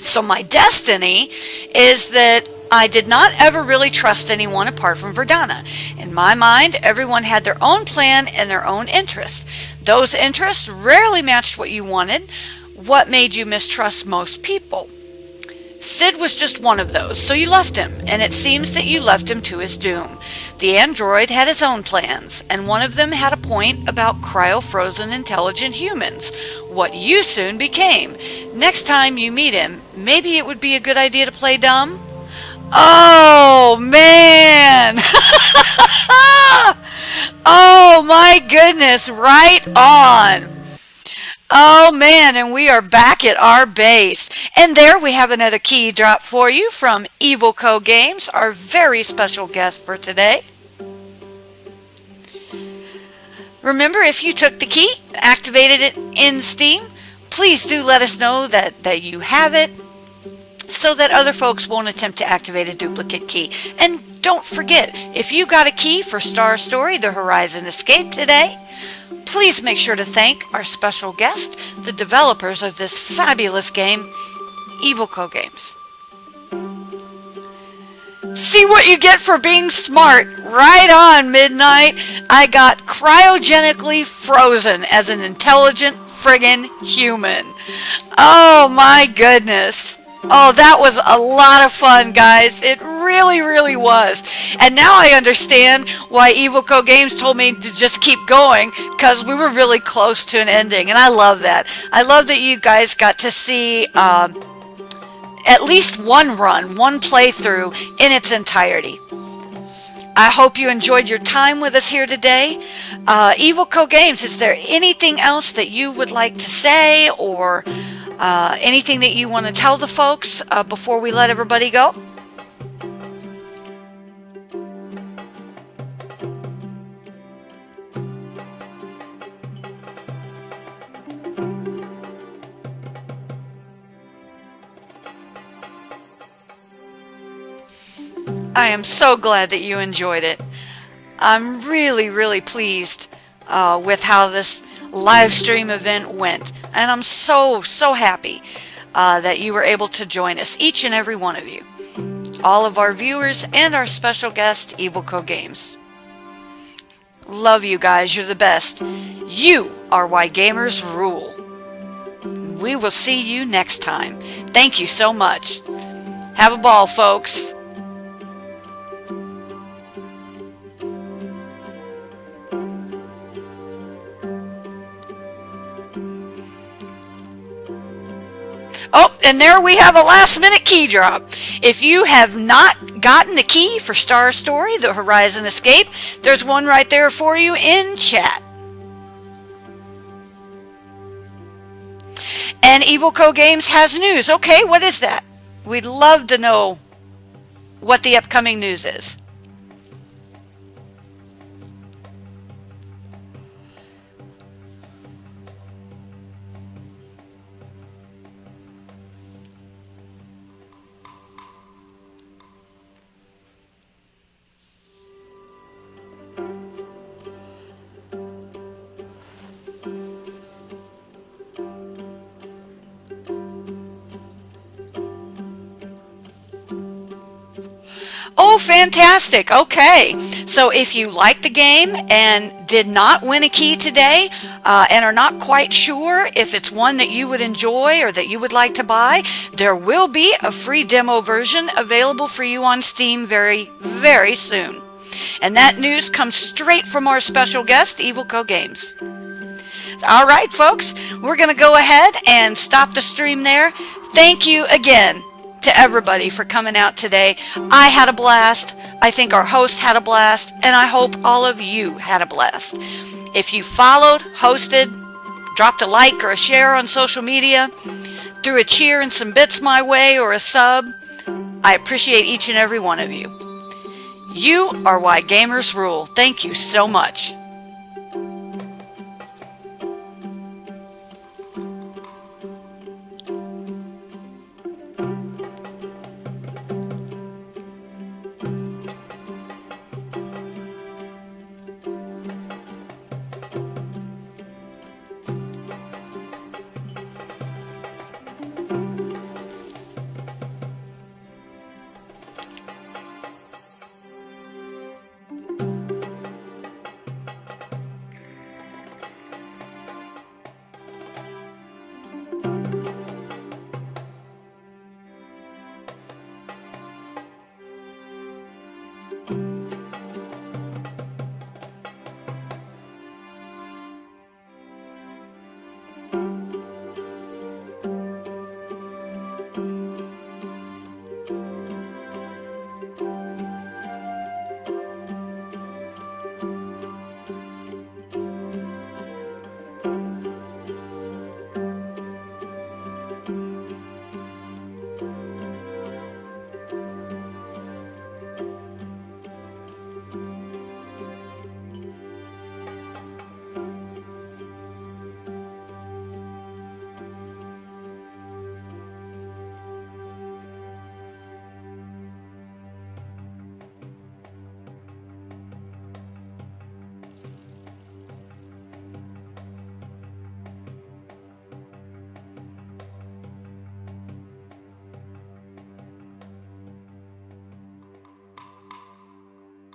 So my destiny is that I did not ever really trust anyone apart from Verdana. In my mind, everyone had their own plan and their own interests. Those interests rarely matched what you wanted. What made you mistrust most people? Sid was just one of those, so you left him, and it seems that you left him to his doom. The android had his own plans, and one of them had a point about cryo-frozen intelligent humans, what you soon became. Next time you meet him, maybe it would be a good idea to play dumb? Oh, man! Oh, my goodness, right on! Oh man, and we are back at our base. And there we have another key drop for you from EvilCoGames, our very special guest for today. Remember, if you took the key, activated it in Steam, please do let us know that you have it so that other folks won't attempt to activate a duplicate key. And don't forget, if you got a key for Star Story: The Horizon Escape today, please make sure to thank our special guest, the developers of this fabulous game, EvilCoGames. See what you get for being smart. Right on, Midnight. I got cryogenically frozen as an intelligent friggin' human. Oh my goodness. Oh, that was a lot of fun, guys. It really, really was. And now I understand why EvilCoGames told me to just keep going, because we were really close to an ending. And I love that. I love that you guys got to see at least one run, one playthrough in its entirety. I hope you enjoyed your time with us here today. EvilCoGames, is there anything else that you would like to say, or anything that you want to tell the folks before we let everybody go? I am so glad that you enjoyed it. I'm really, really pleased with how this live stream event went. And I'm so, so happy that you were able to join us, each and every one of you. All of our viewers and our special guest, EvilCoGames. Love you guys. You're the best. You are why gamers rule. We will see you next time. Thank you so much. Have a ball, folks. Oh, and there we have a last-minute key drop. If you have not gotten the key for Star Story: The Horizon Escape, there's one right there for you in chat. And EvilCoGames has news. Okay, what is that? We'd love to know what the upcoming news is. Oh, fantastic. Okay. So if you like the game and did not win a key today and are not quite sure if it's one that you would enjoy or that you would like to buy, there will be a free demo version available for you on Steam very, very soon. And that news comes straight from our special guest, EvilCoGames. All right, folks, we're going to go ahead and stop the stream there. Thank you again to everybody for coming out today. I had a blast. I think our host had a blast, and I hope all of you had a blast. If you followed, hosted, dropped a like or a share on social media, threw a cheer and some bits my way or a sub, I appreciate each and every one of you. You are why gamers rule. Thank you so much.